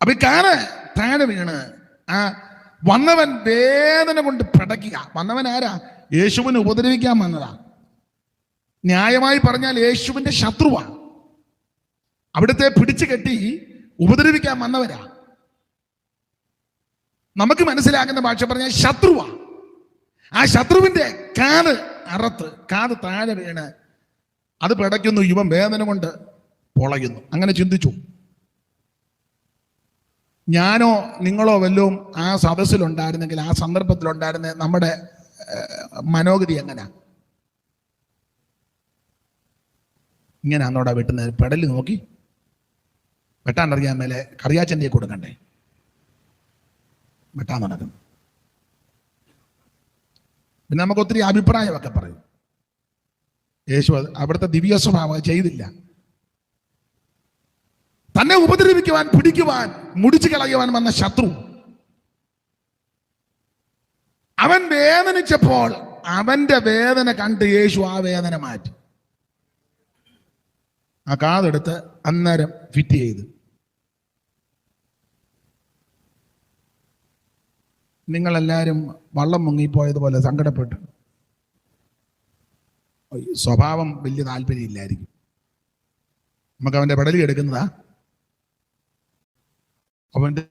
അപ്പൊ ഈ കാറ് താഴെ വീണ് ആ വന്നവൻ വേദന കൊണ്ട് പിടയ്ക്കുക. വന്നവൻ ആരാ? യേശുവിനെ ഉപദ്രവിക്കാൻ വന്നതാ. ന്യായമായി പറഞ്ഞാൽ യേശുവിന്റെ ശത്രുവാ. അവിടുത്തെ പിടിച്ചു കെട്ടി ഉപദ്രവിക്കാൻ വന്നവരാ. നമുക്ക് മനസ്സിലാകുന്ന ഭാഷ പറഞ്ഞാൽ ശത്രുവാ. ആ ശത്രുവിന്റെ കാത് അറത്ത് കാത് താഴെ വീണ് അത് പിടയ്ക്കുന്നു. ഇവൻ വേദന കൊണ്ട് പൊളയുന്നു. അങ്ങനെ ചിന്തിച്ചു. ഞാനോ നിങ്ങളോ വല്ലതും ആ സദസ്സിലുണ്ടായിരുന്നെങ്കിൽ, ആ സന്ദർഭത്തിലുണ്ടായിരുന്ന നമ്മുടെ മനോഗതി എങ്ങനെയാ? ഇങ്ങനെയാന്നോടാ വെട്ടുന്നത്? പെടല് നോക്കി വെട്ടാണ്ടറിയാൻ മേലെ കറിയാച്ചൻ്റെ കൊടുക്കണ്ടേ? വെട്ടാൻ നടക്കും. പിന്നെ നമുക്ക് ഒത്തിരി അഭിപ്രായമൊക്കെ പറയും. യേശു അവിടുത്തെ ദിവ്യ സ്വഭാവം ചെയ്തില്ല. തന്നെ ഉപദ്രവിക്കുവാൻ, പിടിക്കുവാൻ, മുടിച്ചു കളയുവാൻ വന്ന ശത്രു അവൻ വേദനിച്ചപ്പോൾ അവന്റെ വേദന കണ്ട് യേശു ആ വേദന മാറ്റി. ആ കാതെടുത്ത് അന്നേരം ഫിറ്റ് ചെയ്ത്. നിങ്ങളെല്ലാവരും വള്ളം മുങ്ങിപ്പോയതുപോലെ സങ്കടപ്പെട്ടു. സ്വഭാവം വലിയ താല്പര്യമില്ലായിരിക്കും. നമുക്ക് അവന്റെ പെടലി എടുക്കുന്നതാ, അവന്റെ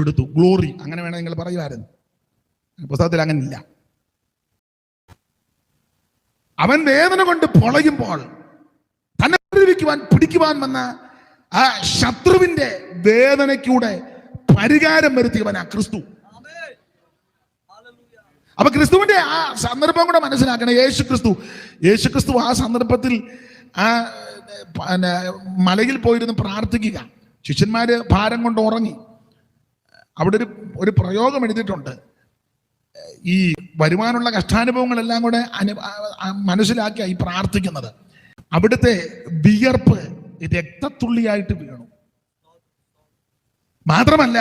എടുത്തു ഗ്ലോറി, അങ്ങനെ വേണം നിങ്ങൾ പറയുമായിരുന്നു. പുസ്തകത്തിൽ അങ്ങനെ ഇല്ല. അവൻ വേദന കൊണ്ട് പൊളയുമ്പോൾ തന്നെ ഉപദ്രവിക്കുവാൻ, പിടിക്കുവാൻ വന്ന ആ ശത്രുവിന്റെ വേദനയ്ക്കൂടെ പരിഹാരം വരുത്തിയവനാ ക്രിസ്തു. അപ്പൊ ക്രിസ്തുവിന്റെ ആ സന്ദർഭം കൂടെ മനസ്സിലാക്കണം. യേശു ക്രിസ്തു ആ സന്ദർഭത്തിൽ ആ മലയിൽ പോയിരുന്ന് പ്രാർത്ഥിക്കുക. ശിഷ്യന്മാര് ഭാരം കൊണ്ട് ഉറങ്ങി. അവിടെ ഒരു പ്രയോഗം എഴുതിയിട്ടുണ്ട്. ഈ വരുവാനുള്ള കഷ്ടാനുഭവങ്ങളെല്ലാം കൂടെ മനസ്സിലാക്കിയ ഈ പ്രാർത്ഥിക്കുന്നത്. അവിടുത്തെ വിയർപ്പ് രക്തത്തുള്ളിയായിട്ട് വീണു. മാത്രമല്ല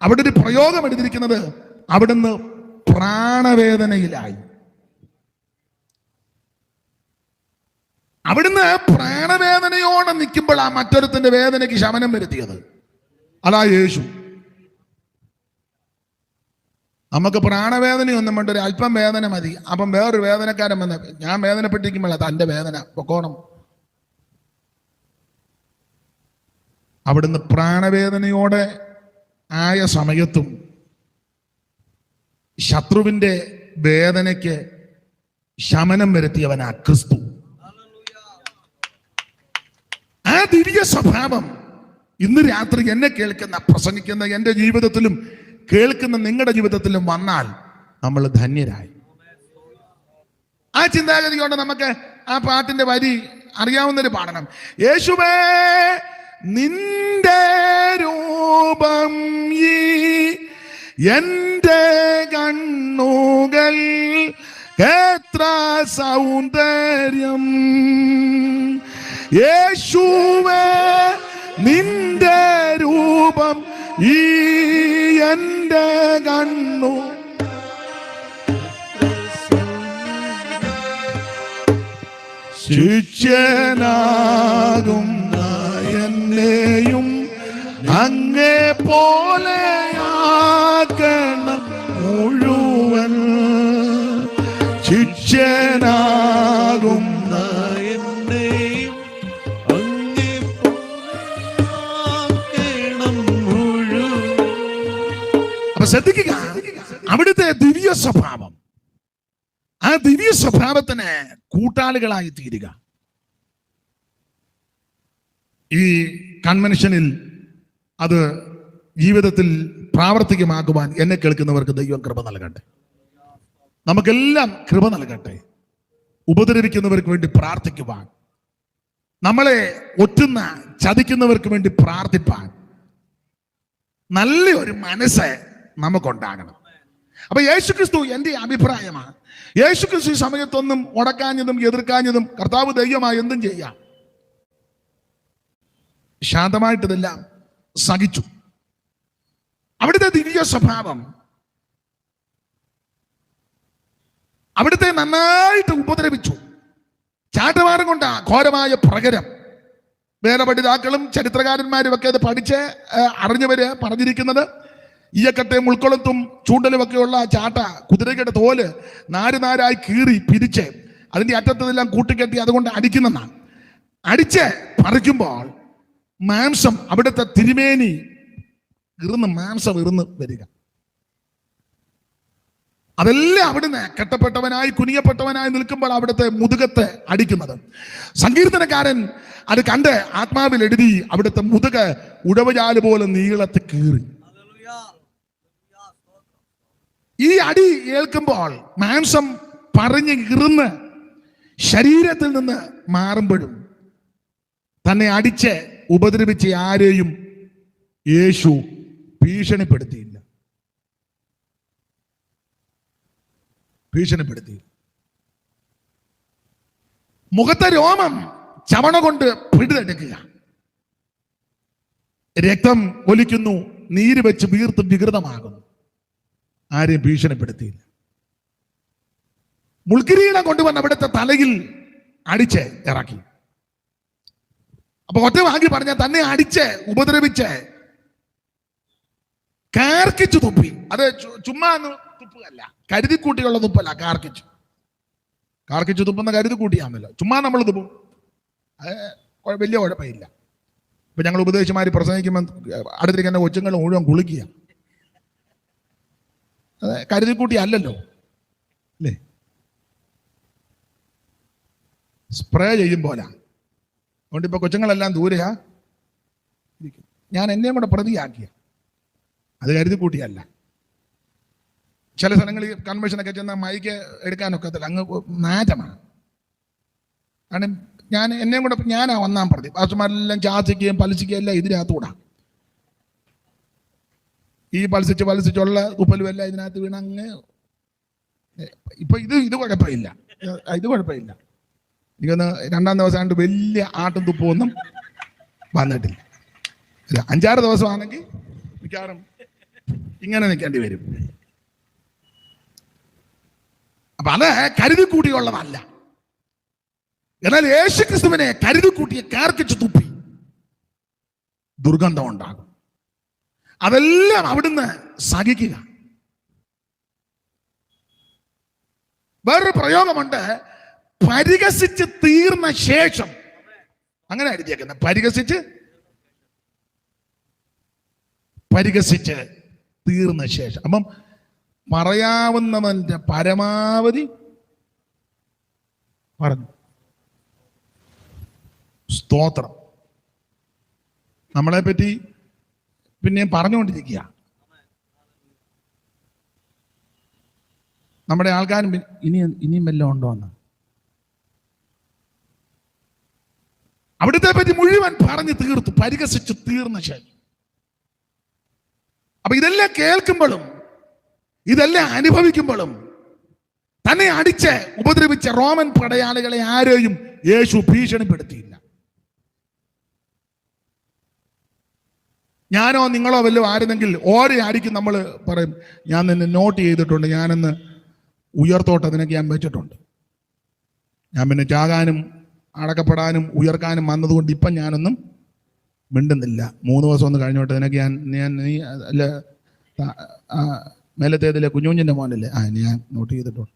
അവിടെ ഒരു പ്രയോഗം എടുത്തിരിക്കുന്നത്, അവിടുന്ന് പ്രാണവേദനയിലായി. അവിടുന്ന് പ്രാണവേദനയോടെ നിൽക്കുമ്പോൾ ആ മറ്റൊരുത്തിന്റെ വേദനയ്ക്ക് ശമനം വരുത്തിയത് അതാ യേശു. നമുക്ക് പ്രാണവേദനയൊന്നും വേണ്ട, ഒരു അല്പം വേദന മതി. അപ്പം വേറൊരു വേദനക്കാരൻ വന്ന് ഞാൻ വേദനപ്പെട്ടിരിക്കുമ്പോൾ തൻ്റെ വേദന പൊക്കോണം. അവിടുന്ന് പ്രാണവേദനയോടെ ആയ സമയത്തും ശത്രുവിന്റെ വേദനയ്ക്ക് ശമനം വരുത്തിയവനാ ക്രിസ്തു. ആ ദിവ്യ സ്വഭാവം ഇന്ന് രാത്രി എന്നെ കേൾക്കുന്ന, പ്രസംഗിക്കുന്ന എൻ്റെ ജീവിതത്തിലും കേൾക്കുന്ന നിങ്ങളുടെ ജീവിതത്തിലും വന്നാൽ നമ്മൾ ധന്യരായി. ആ ചിന്താഗതിയോടെ നമുക്ക് ആ പാട്ടിന്റെ വരി അറിയാവുന്നൊരു പാടണം. യേശുവേ നിന്റെ രൂപം ഈ എന്റെ കണ്ണുകൾ എത്ര സൗന്ദര്യം, യേശുവേ നിന്റെ രൂപം ഈ എന്റെ കണ്ണു ശിഷ്യനാകും എന്നെയും അങ്ങേ പോലെയാക്കണം മുഴുവൻ. ശിഷ്യനാകും എന്നെയും അങ്ങേ പോലെയാക്കണം മുഴുവൻ. അപ്പൊ ശ്രദ്ധിക്കുക, അവിടുത്തെ ദിവ്യ സ്വഭാവം, ആ ദിവ്യ സ്വഭാവത്തിന് കൂട്ടാളികളായി തീരുക. ഈ കൺവെൻഷനിൽ അത് ജീവിതത്തിൽ പ്രാവർത്തികമാക്കുവാൻ എന്നെ കേൾക്കുന്നവർക്ക് ദൈവം കൃപ നൽകട്ടെ. നമുക്കെല്ലാം കൃപ നൽകട്ടെ. ഉപദ്രവിക്കുന്നവർക്ക് വേണ്ടി പ്രാർത്ഥിക്കുവാൻ, നമ്മളെ ഒറ്റുന്ന ചതിക്കുന്നവർക്ക് വേണ്ടി പ്രാർത്ഥിപ്പാൻ നല്ലൊരു മനസ്സ് നമുക്കുണ്ടാകണം. അപ്പൊ യേശുക്രിസ്തു, എൻ്റെ അഭിപ്രായമാണ്, യേശുക്രിസ്തു സമയത്തൊന്നും ഉടക്കാഞ്ഞതും എതിർക്കാഞ്ഞതും കർത്താവ് ദൈവമായി എന്തും ചെയ്യാം. ശാന്തമായിട്ടിതെല്ലാം സഹിച്ചു. അവിടുത്തെ ദിവ്യ സ്വഭാവം, അവിടുത്തെ നന്നായിട്ട് ഉപദ്രവിച്ചു. ചാട്ടവാരം കൊണ്ട ഘോരമായ പ്രകരം. വേദപണ്ഡിതാക്കളും ചരിത്രകാരന്മാരും ഒക്കെ അത് പഠിച്ച് അറിഞ്ഞവര് പറഞ്ഞിരിക്കുന്നത്, ഈയക്കട്ടയും ഉൾക്കൊളത്തും ചൂണ്ടലും ഒക്കെയുള്ള ചാട്ട കുതിരയുടെ തോല് നാരായി കീറി പിരിച്ച് അതിന്റെ അറ്റത്തെല്ലാം കൂട്ടിക്കെട്ടി അതുകൊണ്ട് അടിക്കുന്നതാണ്. അടിച്ച് പറിക്കുമ്പോൾ മാംസം, അവിടുത്തെ തിരുമേനി മാംസം ഇറുന്ന് വരിക. അതെല്ലാം അവിടുന്ന് കെട്ടപ്പെട്ടവനായി കുനിയപ്പെട്ടവനായി നിൽക്കുമ്പോൾ അവിടുത്തെ മുതുകത്തെ അടിക്കുന്നത്. സങ്കീർത്തനക്കാരൻ അത് കണ്ട് ആത്മാവിൽ എഴുതി, അവിടുത്തെ മുതുക ഉടവചാല് പോലെ നീളത്ത് കീറി. ഈ അടി ഏൽക്കുമ്പോൾ മാംസം പറഞ്ഞ് ഇറുന്ന് ശരീരത്തിൽ നിന്ന് മാറുമ്പോഴും തന്നെ അടിച്ച് ഉപദ്രവിച്ച ആരെയും യേശു ഭീഷണിപ്പെടുത്തിയില്ല. മുഖത്തെ രോമം ചവണ കൊണ്ട് പിടിതെടുക്കുക. രക്തം ഒലിക്കുന്നു, നീര് വെച്ച് വീർത്ത് വികൃതമാകുന്നു. ആരെയും ഭീഷണിപ്പെടുത്തിയില്ല. മുൾക്കിരീടം കൊണ്ടുവന്ന് അവിടുത്തെ തലയിൽ അടിച്ച് ഇറക്കി. അപ്പൊ ഒറ്റ വാങ്ങി പറഞ്ഞ തന്നെ അടിച്ച് ഉപദ്രവിച്ച് കാർക്കിച്ചു തുപ്പി. അത് ചുമ്മാ തുപ്പല്ല, കരുതിക്കൂട്ടിയുള്ള തുപ്പല്ല, കാർക്കിച്ചു തുപ്പുന്ന കരുതിക്കൂട്ടിയാണല്ലോ. ചുമ്മാ നമ്മൾ തുപ്പും, അത് വലിയ കുഴപ്പമില്ല. ഇപ്പൊ ഞങ്ങൾ ഉപദേശിമാര് പ്രസംഗിക്കുമ്പോൾ അടുത്തിരിക്കുന്ന കൊച്ചുങ്ങൾ മുഴുവൻ കുളിക്കുക. അത് കരുതിക്കൂട്ടി അല്ലല്ലോ അല്ലേ? സ്പ്രേ ചെയ്യും പോലെ. അതുകൊണ്ട് ഇപ്പൊ കൊച്ചുങ്ങളെല്ലാം ദൂരെയാ ഇരിക്കും. ഞാൻ എന്നെയും കൂടെ പ്രതിയാക്കിയ, അത് കരുതിക്കൂട്ടിയല്ല. ചില സ്ഥലങ്ങളിൽ കൺവെൻഷനൊക്കെ ചെന്നാൽ മൈക്ക് എടുക്കാനൊക്കത്തില്ല, അങ്ങ് നാറ്റമാണ്. കാരണം എന്നെയും കൂടെ ഞാനാ ഒന്നാം പ്രതി. പാസ്റ്റർമാരെല്ലാം ചാസിക്കുകയും പലിശിക്കുകയും എല്ലാം ഇതിനകത്തൂടാ. ഈ പലിശിച്ചുള്ള തുപ്പലും എല്ലാം ഇതിനകത്ത് വീണ അങ്ങ്. ഇപ്പൊ ഇത് കുഴപ്പമില്ല, എനിക്കൊന്ന് രണ്ടാം ദിവസം ആണ്ട് വലിയ ആട്ടും തുപ്പൊന്നും വന്നിട്ടില്ല. 5-6 ദിവസമാണെങ്കിൽ മിക്കവാറും ഇങ്ങനെ നിൽക്കേണ്ടി വരും. അപ്പൊ അത് കരുതിക്കൂട്ടിയുള്ളതല്ല. എന്നാൽ യേശുക്രിസ്തുവിനെ കരുതിക്കൂട്ടിയെ കാർക്കിച്ചു തുപ്പി ദുർഗന്ധം ഉണ്ടാകും. അതെല്ലാം അവിടുന്ന് സഹിക്കുക. വേറൊരു പ്രയോഗമുണ്ട്, പരിഹസിച്ച് തീർന്ന ശേഷം. അങ്ങനെ എഴുതിയേക്കുന്നത്, പരിഹസിച്ച് തീർന്ന ശേഷം. അപ്പം പറയാവുന്നവന്റെ പരമാവധി പറഞ്ഞു. സ്തോത്രം. നമ്മളെ പറ്റി പിന്നെയും പറഞ്ഞുകൊണ്ടിരിക്കുക. നമ്മുടെ ആൾക്കാരും ഇനിയും വല്ലതും ഉണ്ടോ എന്ന് അവിടുത്തെ പറ്റി മുഴുവൻ പറഞ്ഞു തീർത്തു, പരിഹസിച്ച് തീർന്ന ശേഷം. അപ്പൊ ഇതെല്ലാം കേൾക്കുമ്പോഴും ഇതെല്ലാം അനുഭവിക്കുമ്പോഴും തന്നെ അടിച്ച് ഉപദ്രവിച്ച റോമൻ പടയാളികളെ ആരെയും യേശു ഭീഷണിപ്പെടുത്തിയില്ല. ഞാനോ നിങ്ങളോ വല്ലതും ആയിരുന്നെങ്കിൽ ഓരോ അടിക്കും നമ്മൾ പറയും, ഞാൻ നിന്നെ നോട്ട് ചെയ്തിട്ടുണ്ട്, ഞാനെന്ന് ഉയർത്തോട്ട് അതിനൊക്കെ ഞാൻ വെച്ചിട്ടുണ്ട്. ഞാൻ പിന്നെ ചാകാനും അടക്കപ്പെടാനും ഉയർക്കാനും വന്നതുകൊണ്ട് ഇപ്പം ഞാനൊന്നും മിണ്ടുന്നില്ല. 3 ദിവസം ഒന്ന് കഴിഞ്ഞോട്ടെ, നിനക്ക് നീ അല്ല മേലത്തേതിലെ കുഞ്ഞുഞ്ഞിൻ്റെ മോനല്ലേ, ഞാൻ നോട്ട് ചെയ്തിട്ടുണ്ട്.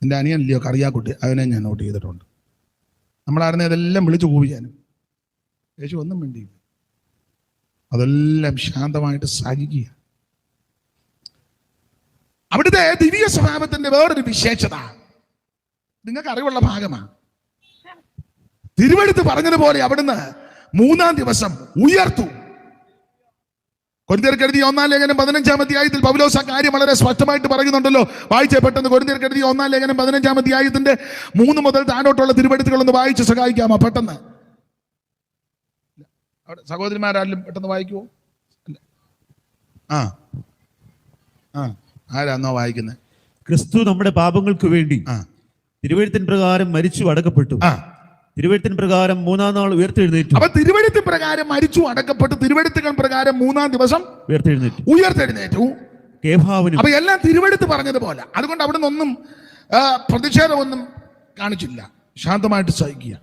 എൻ്റെ അനിയനല്ലയോ കറിയാക്കുട്ടി, അവനെ ഞാൻ നോട്ട് ചെയ്തിട്ടുണ്ട്. നമ്മളായിരുന്നു ഇതെല്ലാം വിളിച്ചു കൂവിയാനും. യേശു ഒന്നും വേണ്ടിയില്ല, അതെല്ലാം ശാന്തമായിട്ട് സഹിക്കുക. അവിടുത്തെ ദിവ്യ സ്വഭാവത്തിന്റെ വേറൊരു വിശേഷത നിങ്ങൾക്ക് അറിവുള്ള ഭാഗമാണ്. തിരുവെടുത്ത് പറഞ്ഞതുപോലെ അവിടുന്ന് മൂന്നാം ദിവസം ഉയർത്തു. കൊരിന്ത്യർക്ക് എഴുതിയ 1-ാം ലേഖനം 15-ാം അധ്യായത്തിൽ പൗലോസ് ആ കാര്യം വളരെ സ്പഷ്ടമായിട്ട് പറയുന്നുണ്ടല്ലോ. വായിച്ചേ പെട്ടെന്ന്. കൊരിന്ത്യർക്ക് എഴുതിയ 1-ാം ലേഖനം 15-ാം അധ്യായത്തിന്റെ 3 മുതൽ താഴോട്ടുള്ള തിരുവെഴുത്തുകളൊന്ന് വായിച്ച് സഹായിക്കാമോ പെട്ടെന്ന്? സഹോദരിമാരാരും പെട്ടെന്ന് വായിക്കുവോ? ആരാന്നോ വായിക്കുന്നത്? ക്രിസ്തു നമ്മുടെ പാപങ്ങൾക്ക് വേണ്ടി തിരുവെഴുത്തിൻ പ്രകാരം മരിച്ചു അടക്കപ്പെട്ടു. തിരുവെഴുത്തിൻ പ്രകാരം 3-ാം നാൾ ഉയർത്തെഴുന്നേറ്റു. അപ്പൊ തിരുവെഴുത്തിൻ പ്രകാരം മരിച്ചു അടക്കപ്പെട്ടു, തിരുവെഴുത്തുകൾ പ്രകാരം 3-ാം ദിവസം ഉയർത്തെഴുന്നേറ്റു. കേഫാവിനും. അപ്പൊ എല്ലാം തിരുവെഴുത്ത് പറഞ്ഞതുപോലെ. അതുകൊണ്ട് അവിടുന്ന് ഒന്നും പ്രതിഷേധമൊന്നും കാണിച്ചില്ല, ശാന്തമായിട്ട് സഹിക്കുക.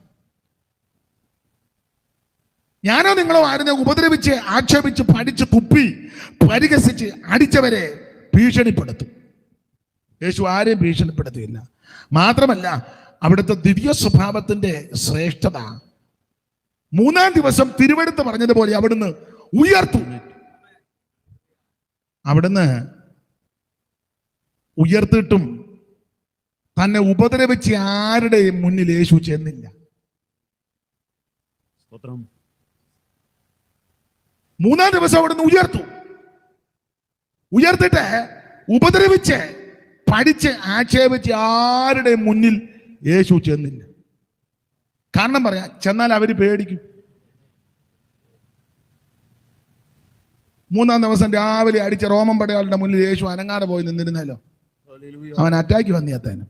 ഞാനോ നിങ്ങളോ ആരെയും ഉപദ്രവിച്ച് ആക്ഷേപിച്ച് പഠിച്ച് തുപ്പി പരിഹസിച്ച് അടിച്ചവരെ ഭീഷണിപ്പെടുത്തും. യേശു ആരെയും ഭീഷണിപ്പെടുത്തിയില്ല. മാത്രമല്ല അവിടുത്തെ ദിവ്യ സ്വഭാവത്തിന്റെ ശ്രേഷ്ഠത 3-ാം ദിവസം തിരുവെടുത്ത് പറഞ്ഞതുപോലെ അവിടുന്ന് ഉയർത്തു. അവിടുന്ന് ഉയർത്തിട്ടും തന്നെ ഉപദ്രവിച്ച് ആരുടെയും മുന്നിൽ യേശു ചെന്നില്ല. 3-ാം ദിവസം അവിടുന്ന് ഉയർത്തിട്ട് ഉപദ്രവിച്ച് പഠിച്ച് ആക്ഷേപിച്ച് ആരുടെയും മുന്നിൽ യേശു ചെന്നില്ല. കാരണം പറയാം, ചെന്നാൽ അവര് പേടിക്കും. 3-ാം ദിവസം രാവിലെ അടിച്ച റോമൻ പടയാളുടെ മുന്നിൽ യേശു അനങ്ങാതെ പോയി നിന്നിരുന്നല്ലോ, അവൻ അറ്റാക്ക് വന്നിയത്തേന്.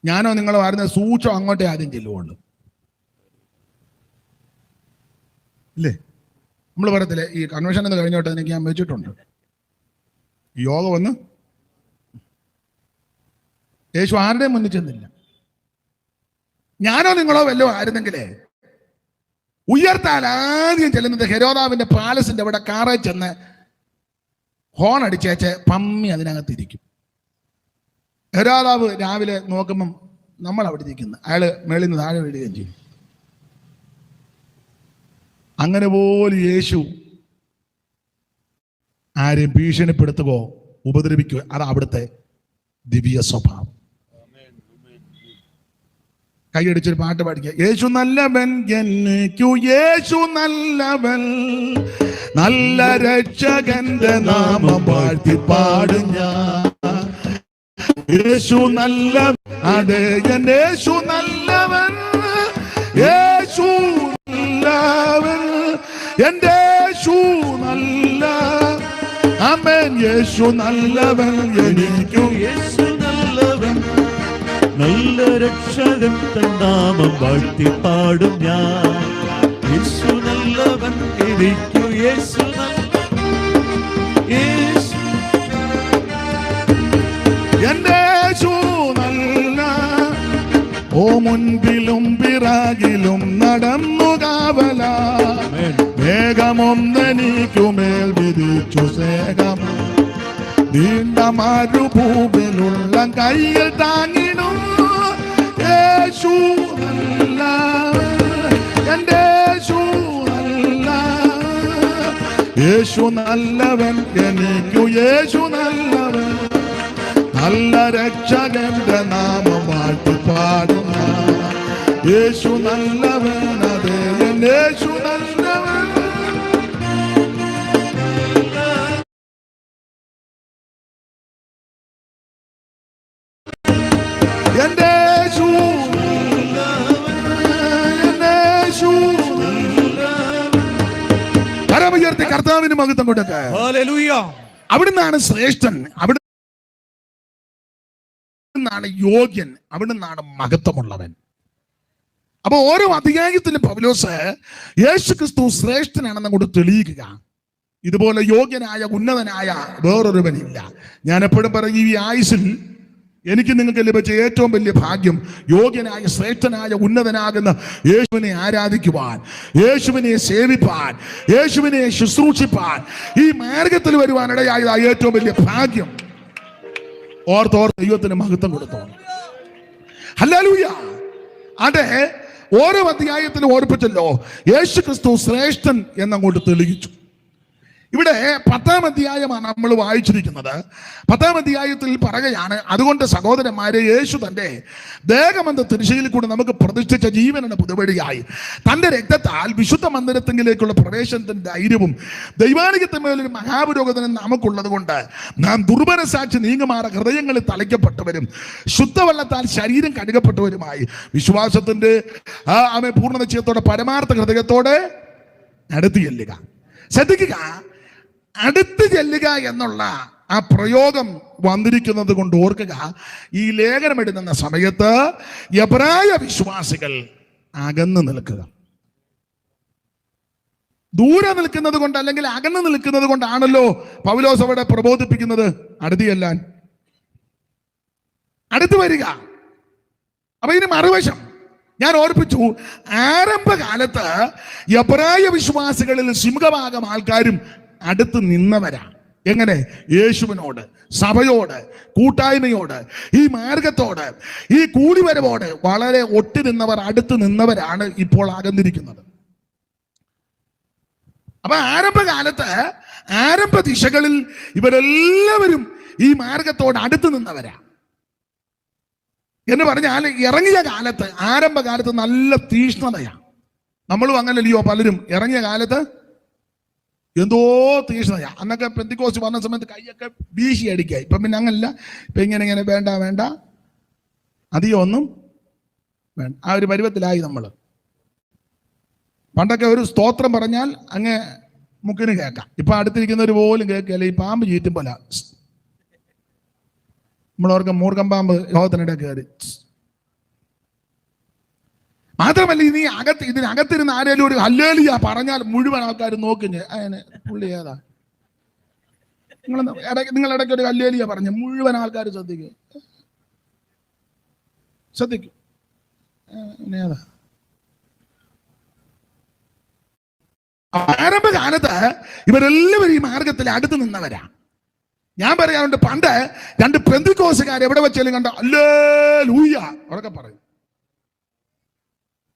ഞാനോ നിങ്ങളോ ആരുന്ന സൂക്ഷം അങ്ങോട്ടേ ആദ്യം ചെല്ലുവുള്ളൂ, ഇല്ലേ? നമ്മൾ പറയത്തില്ലേ, ഈ കൺവെൻഷൻ എന്ന് കഴിഞ്ഞോട്ട് എനിക്ക് ഞാൻ വെച്ചിട്ടുണ്ട്, യോഗ വന്ന് യേശു ആരുടെയും മുന്നിൽ ചെന്നില്ല. ഞാനോ നിങ്ങളോ വല്ലോ ആയിരുന്നെങ്കിലേ ഉയർത്താൽ ആദ്യം ചെല്ലുന്നത് ഹെരോദാവിന്റെ പാലസിന്റെ അവിടെ കാറേ ചെന്ന് ഹോൺ അടിച്ചേച്ച് പമ്മി അതിനകത്തിരിക്കും. ഹെരോദാവ് രാവിലെ നോക്കുമ്പം നമ്മൾ അവിടെ ഇരിക്കുന്നു, അയാള് മേളിൽ നിന്ന് താഴെ വീഴുകയും ചെയ്യും. അങ്ങനെ പോലും യേശു ആരെയും ഭീഷണിപ്പെടുത്തുകയോ ഉപദ്രവിക്കുകയോ, അത് അവിടുത്തെ ദിവ്യ സ്വഭാവം. കൈയടിച്ചൊരു പാട്ട് പാടിക്കുക. യേശു നല്ലവൻ, യേശു നല്ലവൻ, നല്ല രക്ഷകന്റെ നാമം വാഴ്ത്തി പാടും ഞാൻ. യേശു നല്ലവൻ, അതെ യേശു നല്ലവൻ, യേശു നല്ലവൻ, എന്റെ യേശു നല്ല, ആമേൻ. യേശു നല്ലവൻ, എനിക്കു യേശു നല്ലവൻ, നല്ല രക്ഷകൻ തൻ നാമം വാഴ്ത്തി പാടും ഞാൻ. യേശു നല്ലവൻ, എനിക്കു യേശു എന്റെ യേശു നല്ല. ഓ മുൻപിലും പിറകിലും നടന്നു കാവല, മേഘമൊന്നെനിക്കുമേൽ വിധിച്ചു സ്നേഹം, നീണ്ട മരുഭൂമിയിലുള്ള കയ്യിൽ താങ്ങിടും. യേശു നല്ല, എന്റെ യേശു നല്ല, യേശു നല്ലവൻ, എനിക്കു യേശു നല്ലവൻ, നല്ല രക്ഷകന്റെ നാമം വാഴ്ത്തി പാടുന്ന. യേശു നല്ലവൻ, അതേ യേശു നല്ലവൻ. എന്റെ യേശു കരമുയർത്തി കർത്താവിന് മഹത്വം കൊടുക്കുക. അവിടുന്നാണ് ശ്രേഷ്ഠൻ, അവിടുന്നാണ് യോഗ്യൻ, അവിടുന്നാണ് മഹത്വമുള്ളവൻ. അപ്പൊ ഓരോ അധ്യായത്തിലും പൗലോസ് യേശു ക്രിസ്തു ശ്രേഷ്ഠനാണെന്ന് കൊണ്ട് തെളിയിക്കുക. ഇതുപോലെ യോഗ്യനായ ഉന്നതനായ വേറൊരുവനില്ല. ഞാൻ എപ്പോഴും പറയും, ഈ ആയുസ്സിൽ എനിക്ക് നിങ്ങൾക്ക് ലഭിച്ച ഏറ്റവും വലിയ ഭാഗ്യം യോഗ്യനായ ശ്രേഷ്ഠനായ ഉന്നതനാകുന്ന യേശുവിനെ ആരാധിക്കുവാൻ, യേശുവിനെ സേവിപ്പാൻ, യേശുവിനെ ശുശ്രൂഷിപ്പാൻ, ഈ മാർഗത്തിൽ വരുവാനിടയായ ഏറ്റവും വലിയ ഭാഗ്യം. ഓർത്തോർത്ത് ദൈവത്തിന് മഹത്വം കൊടുത്തോ. ഹല്ലേലൂയ. അതെ, ഓരോ അധ്യായത്തിലും ഓർപ്പിച്ചല്ലോ യേശു ക്രിസ്തു ശ്രേഷ്ഠൻ എന്നങ്ങോട്ട് തെളിയിച്ചു. ഇവിടെ 10-ാം അധ്യായമാണ് നമ്മൾ വായിച്ചിരിക്കുന്നത്. 10-ാം അധ്യായത്തിൽ പറയുകയാണ്, അതുകൊണ്ട് സഹോദരന്മാരെ, യേശു തന്റെ ദേഹമെന്ന തിരുശയിൽ കൂടെ നമുക്ക് പ്രതിഷ്ഠിച്ച ജീവനുള്ള പുതുവഴിയായി തന്റെ രക്തത്താൽ വിശുദ്ധ മന്ദിരത്തിലേക്കുള്ള പ്രവേശനത്തിന്റെ ധൈര്യവും ദൈവാനുഗത്യമായ മഹാപുരോഗതനും നമുക്കുള്ളത് കൊണ്ട് നാം ദുർബലസാക്ഷി നീങ്ങുമാറ ഹൃദയങ്ങളിൽ തളിക്കപ്പെട്ടവരും ശുദ്ധവെള്ളത്താൽ ശരീരം കഴുകപ്പെട്ടവരുമായി വിശ്വാസത്തിന്റെ പൂർണ്ണ നിശ്ചയത്തോടെ പരമാർത്ഥ ഹൃദയത്തോടെ അടുത്ത് ചെല്ലുക. ശ്രദ്ധിക്കുക, അടുത്ത് ചെല്ലുക എന്നുള്ള ആ പ്രയോഗം വന്നിരിക്കുന്നത് കൊണ്ട് ഓർക്കുക, ഈ ലേഖനം എഴുതുന്ന സമയത്ത് എബ്രായ വിശ്വാസികൾ അകന്നു നിൽക്കുക. ദൂരെ നിൽക്കുന്നത് കൊണ്ട് അല്ലെങ്കിൽ അകന്നു നിൽക്കുന്നത് കൊണ്ടാണല്ലോ പൗലോസ് അവിടെ പ്രബോധിപ്പിക്കുന്നത് അടുത്ത് ചെല്ലാൻ, അടുത്ത് വരിക. അപ്പൊ ഇതിന് മറുവശം ഞാൻ ഓർപ്പിച്ചു, ആരംഭകാലത്ത് എബ്രായ വിശ്വാസികളിൽ സിംഹഭാഗം ആൾക്കാരും അടുത്ത് നിന്നവരാ. എങ്ങനെ? യേശുവിനോട്, സഭയോട്, കൂട്ടായ്മയോട്, ഈ മാർഗത്തോട്, ഈ കൂടിവരവോട് വളരെ ഒട്ടി നിന്നവർ, അടുത്ത് നിന്നവരാണ് ഇപ്പോൾ അകന്നിരിക്കുന്നത്. അപ്പൊ ആരംഭകാലത്ത് ആരംഭ ദിശകളിൽ ഇവരെല്ലാവരും ഈ മാർഗത്തോട് അടുത്ത് നിന്നവരാ എന്ന് പറഞ്ഞാൽ ഇറങ്ങിയ കാലത്ത്, ആരംഭകാലത്ത് നല്ല തീഷ്ണതയാണ്. നമ്മളും അങ്ങനല്ലയോ, പലരും ഇറങ്ങിയ കാലത്ത് എന്തോ തീഷ്ണതയാ. അന്നൊക്കെ പെന്തിക്കോസ്ത് വന്ന സമയത്ത് കൈയൊക്കെ വീശി അടിക്കുക. ഇപ്പം പിന്നെ അങ്ങനല്ല. ഇപ്പം ഇങ്ങനെ വേണ്ട വേണ്ട അധികം ഒന്നും വേണ്ട, ആ ഒരു പരുവത്തിലായി നമ്മൾ. പണ്ടൊക്കെ ഒരു സ്തോത്രം പറഞ്ഞാൽ അങ്ങ് മുക്കിന് കേൾക്കാം. ഇപ്പം അടുത്തിരിക്കുന്നവർ പോലും കേൾക്കുകയല്ല. ഈ പാമ്പ് ചീറ്റും പോലെ നമ്മളോർക്ക് മൂർഖം പാമ്പ് ലോകത്തിനിടെ കയറി. മാത്രമല്ല, ഇതിനകത്തിരുന്ന് ആരെങ്കിലും ഒരു ഹല്ലേലൂയ പറഞ്ഞാൽ മുഴുവൻ ആൾക്കാർ നോക്കിഞ്ഞ് അതിന് പുള്ളി ഏതാ. നിങ്ങൾ ഇടയ്ക്ക് ഒരു ഹല്ലേലൂയ പറഞ്ഞ മുഴുവൻ ആൾക്കാർ ശ്രദ്ധിക്കും. ഏതാ? ആരംഭകാലത്ത് ഇവരെല്ലാവരും ഈ മാർഗത്തിൽ അടുത്ത് നിന്നവരാ. ഞാൻ പറയാറുണ്ട്, പണ്ട് 2 പെന്തിക്കോസുകാർ എവിടെ വെച്ചാലും കണ്ട ഹല്ലേലൂയ അവരൊക്കെ പറയും.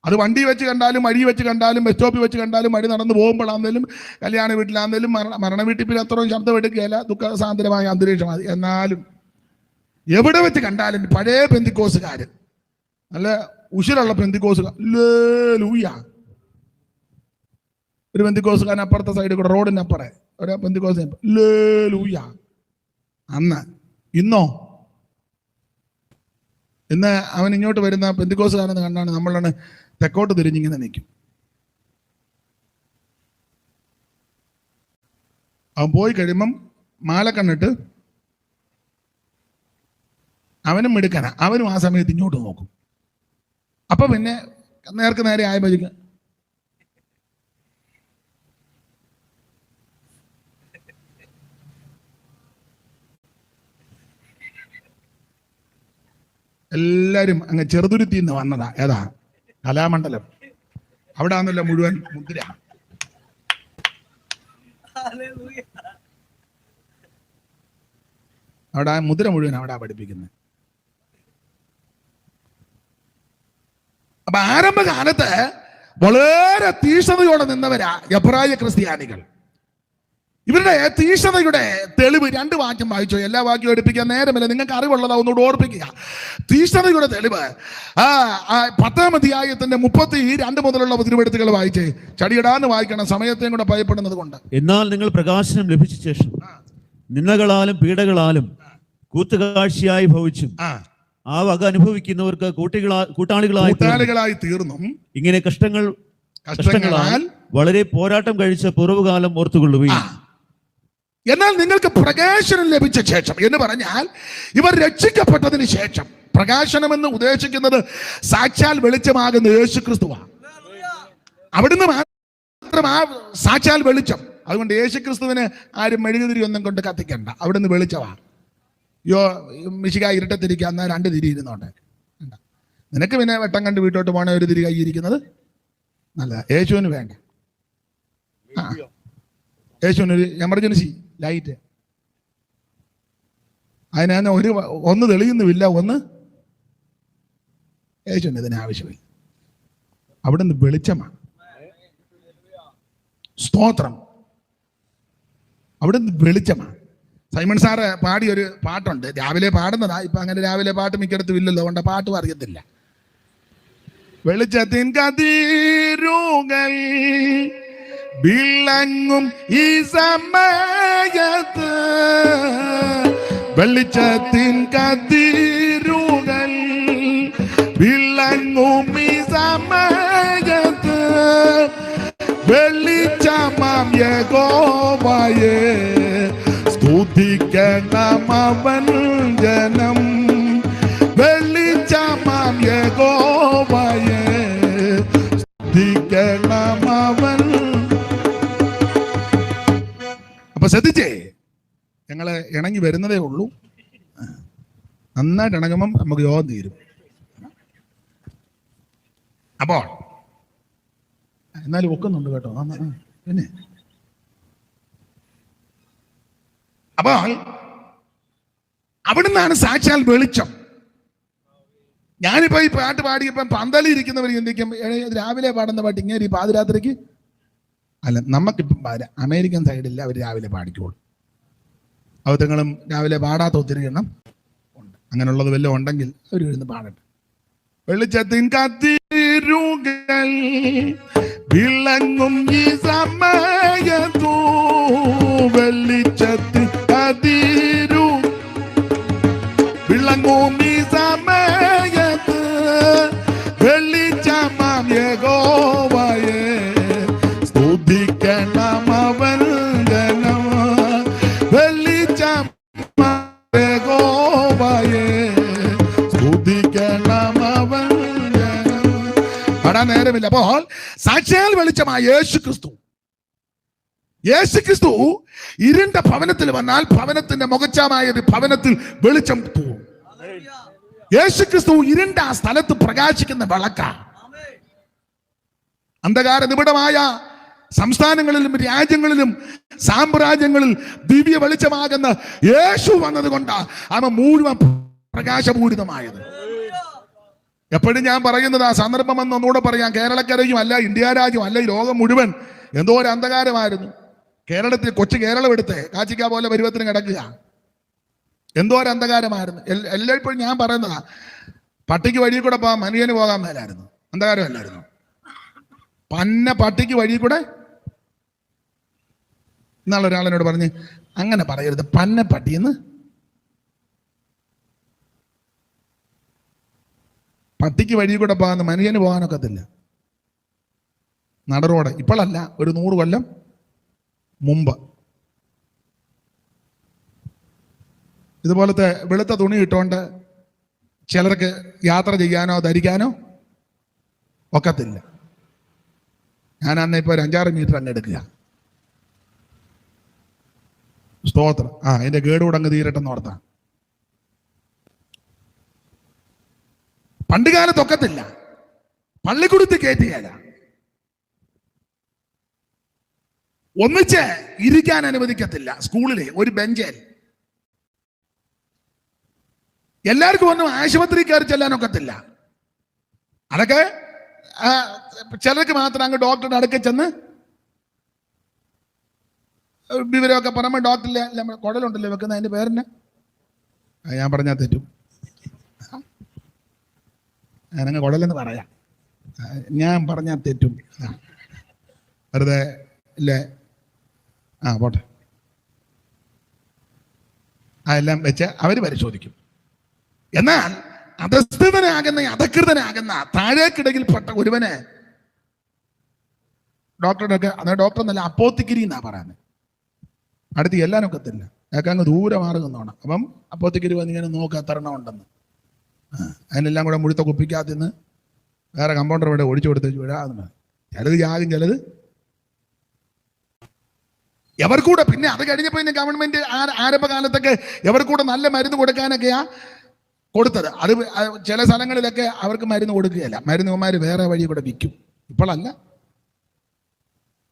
അത് വണ്ടി വെച്ച് കണ്ടാലും, വഴി വെച്ച് കണ്ടാലും, ബസ് സ്റ്റോപ്പിൽ വെച്ച് കണ്ടാലും, വഴി നടന്നു പോകുമ്പോഴാണെങ്കിലും, കല്യാണ വീട്ടിലാണെങ്കിലും, മരണ വീട്ടിൽ പിന്നെ അത്രയും ശബ്ദം എടുക്കുകയില്ല, ദുഃഖസാന്ദ്രമായ അന്തരീക്ഷമാണ്. എന്നാലും എവിടെ വെച്ച് കണ്ടാലും പഴയ പെന്തിക്കോസുകാർ, നല്ല ഉശിരുള്ള പെന്തിക്കോസുകാർ, ഹല്ലേലൂയ. ഒരു പെന്തിക്കോസുകാരൻ അപ്പുറത്തെ സൈഡിൽ കൂടെ, റോഡിന് അപ്പുറേ ഒരു പെന്തിക്കോസ്, ഹല്ലേലൂയ. അന്ന് ഇന്നോ? ഇന്ന് അവൻ ഇങ്ങോട്ട് വരുന്ന പെന്തിക്കോസുകാരെന്ന് കണ്ടാണ് നമ്മളാണ് തെക്കോട്ട് തിരിഞ്ഞിങ്ങനെ നിൽക്കും. അവൻ പോയി കഴിയുമ്പം മാലക്കണ്ണിട്ട് അവനും മിടുക്കന, അവനും ആ സമയത്ത് ഇങ്ങോട്ട് നോക്കും. അപ്പൊ പിന്നെ നേർക്ക് നേരെ ആയപ്പോഴേക്ക് എല്ലാരും അങ്ങ് ചെറുതുരുത്തി നിന്ന് വന്നതാ. ഏതാ? കലാമണ്ഡലം. അവിടെ ആണല്ലോ മുഴുവൻ മുദ്ര. അവിടെ മുദ്ര മുഴുവൻ അവിടെ പഠിപ്പിക്കുന്നത്. അപ്പൊ ആരംഭകാലത്ത് വളരെ തീഷ്ണതയോടെ നിന്നവരാ എബ്രായ ക്രിസ്ത്യാനികൾ. ഇവരുടെ തീഷ്ണതയുടെ തെളിവ് 2 വാക്യം വായിച്ചോ. എല്ലാ വാക്യവും എടുപ്പിക്കാൻ നേരമില്ല, നിങ്ങൾക്ക് അറിവുള്ളതാ, ഒന്നുകൂടെ ഓർപ്പിക്കുക. തീഷ്ണതയുടെ തെളിവ് 10-ാം അധ്യായത്തിന്റെ 32 മുതലുള്ള തിരുവെഴുത്തുകൾ വായിച്ചേ. ചടിയിടാന്ന് വായിക്കണം, സമയത്തെയും കൂടെ ഭയപ്പെടുന്നത് കൊണ്ട്. എന്നാൽ നിങ്ങൾ പ്രകാശനം ലഭിച്ച ശേഷം നിന്ദകളാലും പീഡകളാലും കൂത്തുകാഴ്ചയായി ഭവിച്ചും ആ വക അനുഭവിക്കുന്നവർക്ക് കൂട്ടാളികളായി തീർന്നും ഇങ്ങനെ കഷ്ടങ്ങളാൽ വളരെ പോരാട്ടം കഴിച്ച പൂർവ്വകാലം ഓർത്തുകൊള്ളുകയും. എന്നാൽ നിങ്ങൾക്ക് പ്രകാശനം ലഭിച്ച ശേഷം എന്ന് പറഞ്ഞാൽ ഇവർ രക്ഷിക്കപ്പെട്ടതിന് ശേഷം, പ്രകാശനം എന്ന് ഉദ്ദേശിക്കുന്നത് സാക്ഷാൽ വെളിച്ചമാകുന്ന യേശുക്രിസ്തുവാണ്. അവിടുന്ന് മാത്രം ആ സാക്ഷാൽ വെളിച്ചം. അതുകൊണ്ട് യേശുക്രിസ്തുവിന് ആരും മെഴുകുതിരി ഒന്നും കൊണ്ട് കത്തിക്കണ്ട, അവിടുന്ന് വെളിച്ചമാണ്. മിശിക ഇരുട്ടത്തിരിക്കുക, എന്നാൽ 2 തിരി ഇരുന്നോട്ടെ. നിനക്ക് പിന്നെ വെട്ടം കണ്ട് വീട്ടോട്ട് പോകണ ഒരു തിരി കൈയിരിക്കുന്നത് നല്ല. യേശുവിന് വേണ്ട. യേശുവിനൊരു എമർജൻസി ലൈറ്റ്, അതിന് ഒന്ന് തെളിയുന്നുമില്ല, ഒന്ന് യേശുവിന് ഇതിന് ആവശ്യമില്ല. അവിടുന്ന് വെളിച്ചമാണ്. സ്തോത്രം. അവിടെ വെളിച്ചമാണ്. സൈമൺ സാറ് പാടിയൊരു പാട്ടുണ്ട്, രാവിലെ പാടുന്നതാ. ഇപ്പൊ അങ്ങനെ രാവിലെ പാട്ട് മിക്കടത്തും ഇല്ലല്ലോ, അതുകൊണ്ട് പാട്ടും അറിയത്തില്ല. വെളിച്ചത്തിൻ കതിരുകൾ വിളങ്ങും ഈ സമയത്ത്, വെളിച്ചത്തിൻ കതിരുകൾ വിളങ്ങും ഈ സമയത്ത്, വെളിച്ചമാം യഹോവയെ സ്തുതിക്കണം അവൻ ജനം. വെളിച്ചമാം യഹോവയെ സ്തുതിക്കണം അവൻ. അപ്പൊ ശ്രദ്ധിച്ചേ, ഞങ്ങള് ഇണങ്ങി വരുന്നതേ ഉള്ളൂ. നന്നായിട്ട് ഇണങ്ങുമ്പം നമുക്ക് യോഗം തീരും. അപ്പോൾ എന്നാലും ഒക്കുന്നുണ്ട് കേട്ടോ. പിന്നെ അപ്പോൾ അവിടുന്നാണ് സാക്ഷാൽ വെളിച്ചം. ഞാനിപ്പോ ഈ പാട്ട് പാടിയപ്പം പന്തലിൽ ഇരിക്കുന്നവർ ചിന്തിക്കും, രാവിലെ പാടുന്ന പാട്ട് ഇങ്ങനെ ഈ പാതിരാത്രിക്ക് അല്ല. നമുക്കിപ്പം അമേരിക്കൻ സൈഡിൽ അവർ രാവിലെ പാടിക്കോളും. അവതങ്ങളും രാവിലെ പാടാത്ത ഒത്തിരി എണ്ണം ഉണ്ട്. അങ്ങനെയുള്ളത് വല്ലതും ഉണ്ടെങ്കിൽ അവർ ഇരുന്ന് പാടട്ടെ. വെളിച്ചത്തിൻ കതിരുകൾ വിളങ്ങും ഈ സമയത്തു, വെളിച്ചത്തിൻ കതിരു വിളങ്ങും ഈ സമയത്ത്, വെളിച്ചമാം യഹോവയെ സ്തുതിക്കണം അവൻ ജനം. വെളിച്ചമാം യഹോവയെ സ്തുതിക്കണം അവൻ ജനം. പാടാൻ നേരമില്ല. അപ്പോൾ സാക്ഷാൽ വെളിച്ചമായ യേശുക്രിസ്തു ഇരുണ്ട ഭവനത്തിൽ വന്നാൽ ഭവനത്തിന്റെ മുഖച്ഛമായ ഭവനത്തിൽ വെളിച്ചം പോവും. യേശുക്രിസ്തു ഇരുണ്ട ആ സ്ഥലത്ത് പ്രകാശിക്കുന്ന വിളക്കാണ്. അന്ധകാര നിബിഡമായ സംസ്ഥാനങ്ങളിലും രാജ്യങ്ങളിലും സാമ്രാജ്യങ്ങളിൽ ദിവ്യ വെളിച്ചമാകുന്ന യേശു വന്നത് കൊണ്ടാണ് അവ മുഴുവൻ പ്രകാശപൂരിതമായത്. എപ്പോഴും ഞാൻ പറയുന്നത്, ആ സന്ദർഭം എന്ന് ഒന്നുകൂടെ പറയാം, കേരളക്കരയും അല്ല ഇന്ത്യ രാജ്യം അല്ല ഈ ലോകം മുഴുവൻ എന്തോ ഒരു അന്ധകാരമായിരുന്നു. കേരളത്തിൽ കൊച്ചു കേരളം എടുത്ത് കാച്ചിക്ക പോലെ പരുവത്തിന് കിടക്കുക, എന്തോ ഒരു അന്ധകാരമായിരുന്നു. എല്ലായ്പ്പോഴും ഞാൻ പറയുന്നതാ, പട്ടിക്ക് വഴി കൂടെ പോകാൻ മനുഷ്യന് പോകാൻ മേലായിരുന്നു, അന്ധകാരമല്ലായിരുന്നു. പട്ടിക്ക് വഴി കൂടെ. ഇന്നാളെ ഒരാളിനോട് പറഞ്ഞ്, അങ്ങനെ പറയരുത്, പട്ടിയെന്ന്. പട്ടിക്ക് വഴി കൂടെ പോകാൻ മനുഷ്യന് പോകാനൊക്കത്തില്ല. നടറോടെ. ഇപ്പോഴല്ല, ഒരു 100 കൊല്ലം മുമ്പ് ഇതുപോലത്തെ വെളുത്ത തുണി ഇട്ടുകൊണ്ട് ചിലർക്ക് യാത്ര ചെയ്യാനോ ധരിക്കാനോ ഒക്കത്തില്ല. ഞാൻ അന്ന് ഇപ്പോൾ ഒരു 5-6 മീറ്റർ അങ്ങ് എടുക്കുക. സ്തോത്രം. അതിന്റെ കേട് കൂടെ അങ്ങ് തീരട്ടെന്ന് ഓർത്താ. പണ്ട് കാലത്ത് ഒക്കത്തില്ല, പള്ളിക്കൂടത്തിൽ കയറ്റുകയല്ല, ഒന്നിച്ച് ഇരിക്കാൻ അനുവദിക്കത്തില്ല. സ്കൂളിലെ ഒരു ബെഞ്ചിൽ എല്ലാവർക്കും ഒന്നും ആശുപത്രി കയറി ചെല്ലാനൊക്കത്തില്ല. അതൊക്കെ ചിലർക്ക് മാത്രം അങ്ങ് ഡോക്ടറുടെ അടുക്ക ചെന്ന് വിവരമൊക്കെ പറയുമ്പോൾ ഡോക്ടറിലെ കുടലുണ്ടല്ലോ വെക്കുന്ന, അതിന്റെ പേരെന്നെ ഞാൻ പറഞ്ഞാൽ തെറ്റും, ഞാനങ്ങ് കുടലെന്ന് പറയാം, ഞാൻ പറഞ്ഞാൽ തെറ്റും, വെറുതെ ഇല്ലേ. പോട്ടെ. എല്ലാം വെച്ച് അവർ പരിശോധിക്കും. എന്നാൽ അധകൃതനാകുന്ന താഴേക്കിടയിൽപ്പെട്ട ഒരുവന് ഡോക്ടറുടെ ഒക്കെ, അത് ഡോക്ടർ എന്നല്ല, അപ്പോത്തിക്കിരി എന്നാ പറയുന്നത്, അടുത്ത് എല്ലാനൊക്കത്തില്ല, അതൊക്കെ അങ്ങ് ദൂരെ മാറുന്നതാണ്. അപ്പം അപ്പോത്തിക്കിരി വന്നിങ്ങനെ നോക്കുക എത്ര എണ്ണം ഉണ്ടെന്ന്. അതിനെല്ലാം കൂടെ മുഴുത്ത കുപ്പിക്കാത്തിന്ന് വേറെ കമ്പൗണ്ടർ ഇവിടെ ഒഴിച്ചു കൊടുത്ത് വിടാതെ, ചിലത് ജാകും, ചിലത് എവർക്കൂടെ. പിന്നെ അത് കഴിഞ്ഞപ്പോൾ പിന്നെ ഗവൺമെന്റ് ആരംഭകാലത്തൊക്കെ എവർക്കൂടെ നല്ല മരുന്ന് കൊടുക്കാനൊക്കെയാ കൊടുത്തത്. അത് ചില സ്ഥലങ്ങളിലൊക്കെ അവർക്ക് മരുന്ന് കൊടുക്കുകയല്ല, മരുന്നുമാർ വേറെ വഴി കൂടെ വിൽക്കും. ഇപ്പോഴല്ല.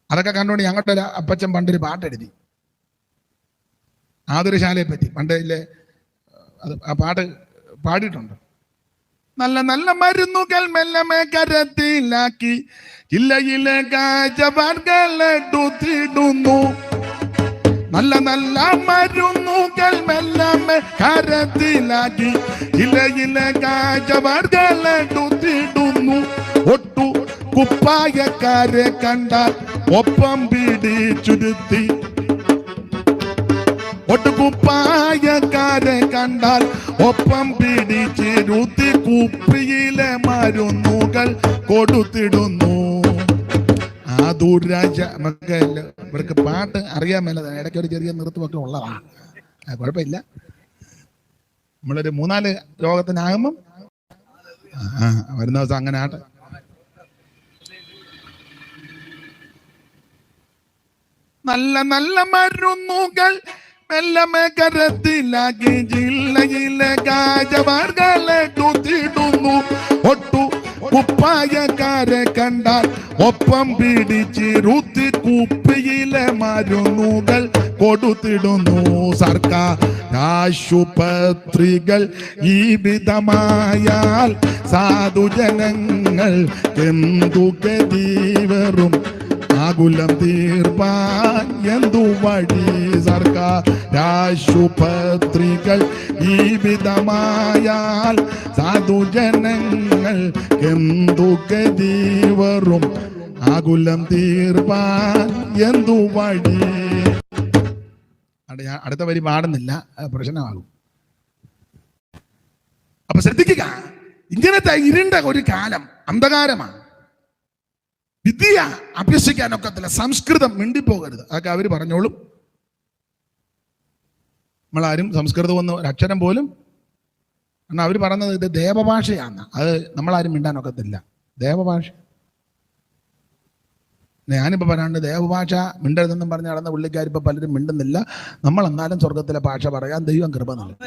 അതൊക്കെ കണ്ടുകൊണ്ട് ഞങ്ങളുടെ ഒരു അപ്പച്ചൻ പണ്ടൊരു പാട്ടെഴുതി, ആതുരശാലയെ പറ്റി. പണ്ട് ഇല്ലേ, അത് ആ പാട്ട് പാടിയിട്ടുണ്ട്. നല്ല നല്ല മരുന്നുകൾ മെല്ലമേ ജില്ലയിലെ കാഴ്ചപ്പാടുകളെടുത്തിടുന്നു, നല്ല നല്ല മരുന്നുകൾ മെല്ലമ്മെ കരത്തിലാക്കി ഇലയിലെ കാഴ്ചവർഗലെടുത്തിടുന്നു. ഒട്ടു കുപ്പായക്കാരെ കണ്ടാൽ ഒപ്പം പിടിച്ചുരുത്തി. ഒട്ടുകുപ്പായക്കാരെ കണ്ടാൽ ഒപ്പം പിടിച്ചിരുത്തി കുപ്പിയിലെ മരുന്നുകൾ കൊടുത്തിടുന്നു. ആ ദൂരാജ നമുക്ക് ഇവർക്ക് പാട്ട് അറിയാൻ മേല, ഇടയ്ക്ക് ഒരു ചെറിയ നൃത്തമൊക്കെ ഉള്ളതാണ്, കുഴപ്പമില്ല. നമ്മളൊരു 3-4 രോഗത്തിനാകുമ്പം വരുന്ന ദിവസം അങ്ങനെ ആട്ടെ. നല്ല നല്ല മരുന്നുകൾ മെല്ലമേ കരത്തിലാക്കി ജില്ലയിലെ കാഴ്ചവർഗലെ കുത്തിടുന്നു. ഒട്ടു കുപ്പായക്കാരെ കണ്ടാൽ ഒപ്പം പിടിച്ചിരുത്തി കുപ്പിയിലെ മരുന്നുകൾ കൊടുത്തിടുന്നു. സർക്കാർ ആശുപത്രികൾ ഈ വിധമായാൽ സാധുജനങ്ങൾ എന്തു ഗതിവറും ആകുലം തീർപ്പാൻ എന്തു വഴി. സർക്കാർ ആശുപത്രികൾ ഈ വിധമായാൽ സാധുജനങ്ങൾ എന്തു ഗതിവറും ആകുലം തീർപ്പാൻ എന്തു വഴി. അടുത്ത വരി പാടുന്നില്ല, പ്രശ്നമാകും. അപ്പൊ ശ്രദ്ധിക്കുക, ഇങ്ങനത്തെ ഇരുണ്ട ഒരു കാലം അന്ധകാരമാണ്. വിദ്യ അഭ്യസിക്കാനൊക്കത്തില്ല, സംസ്കൃതം മിണ്ടിപ്പോകരുത്, അതൊക്കെ അവര് പറഞ്ഞോളും. നമ്മളാരും സംസ്കൃതം ഒന്നും ഒരു അക്ഷരം പോലും, കാരണം അവർ പറഞ്ഞത് ഇത് ദേവഭാഷയാണ്, അത് നമ്മളാരും മിണ്ടാനൊക്കത്തില്ല. ദേവഭാഷ ഞാനിപ്പോൾ പറയാണ്ട് ദേവഭാഷ മിണ്ടരുതെന്നും പറഞ്ഞ് നടന്ന പുള്ളിക്കാരിപ്പോൾ പലരും മിണ്ടുന്നില്ല. നമ്മൾ എന്നാലും സ്വർഗത്തിലെ ഭാഷ പറയാൻ ദൈവം കൃപ നൽകും.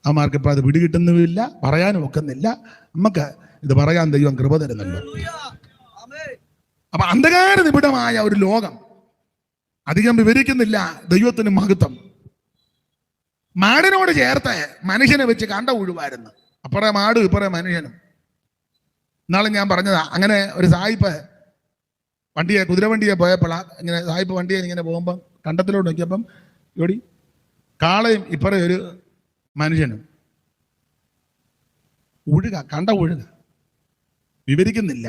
അമാർക്കിപ്പോൾ അത് പിടികിട്ടുന്നുമില്ല, പറയാനും ഒക്കുന്നില്ല. നമുക്ക് ഇത് പറയാൻ ദൈവം കൃപ തരുന്നുണ്ട്. അപ്പൊ അന്ധകാര നിബിഡമായ ഒരു ലോകം, അധികം വിവരിക്കുന്നില്ല. ദൈവത്തിന് മഹത്വം. മാടിനോട് ചേർത്ത് മനുഷ്യനെ വെച്ച് കണ്ട ഒഴിവായിരുന്നു. അപ്പുറേ മാടും ഇപ്പുറേ മനുഷ്യനും. എന്നാലും ഞാൻ പറഞ്ഞതാ, അങ്ങനെ ഒരു സായിപ്പ് വണ്ടിയെ കുതിരവണ്ടിയെ പോയപ്പോഴാ ഇങ്ങനെ സായിപ്പ് വണ്ടിയെ ഇങ്ങനെ പോകുമ്പം കണ്ടത്തിലോട്ട് നോക്കിയപ്പം ഇവിടെ കാളയും ഇപ്പുറേ ഒരു മനുഷ്യനും ഒഴുക, കണ്ട ഒഴുക, വിവരിക്കുന്നില്ല.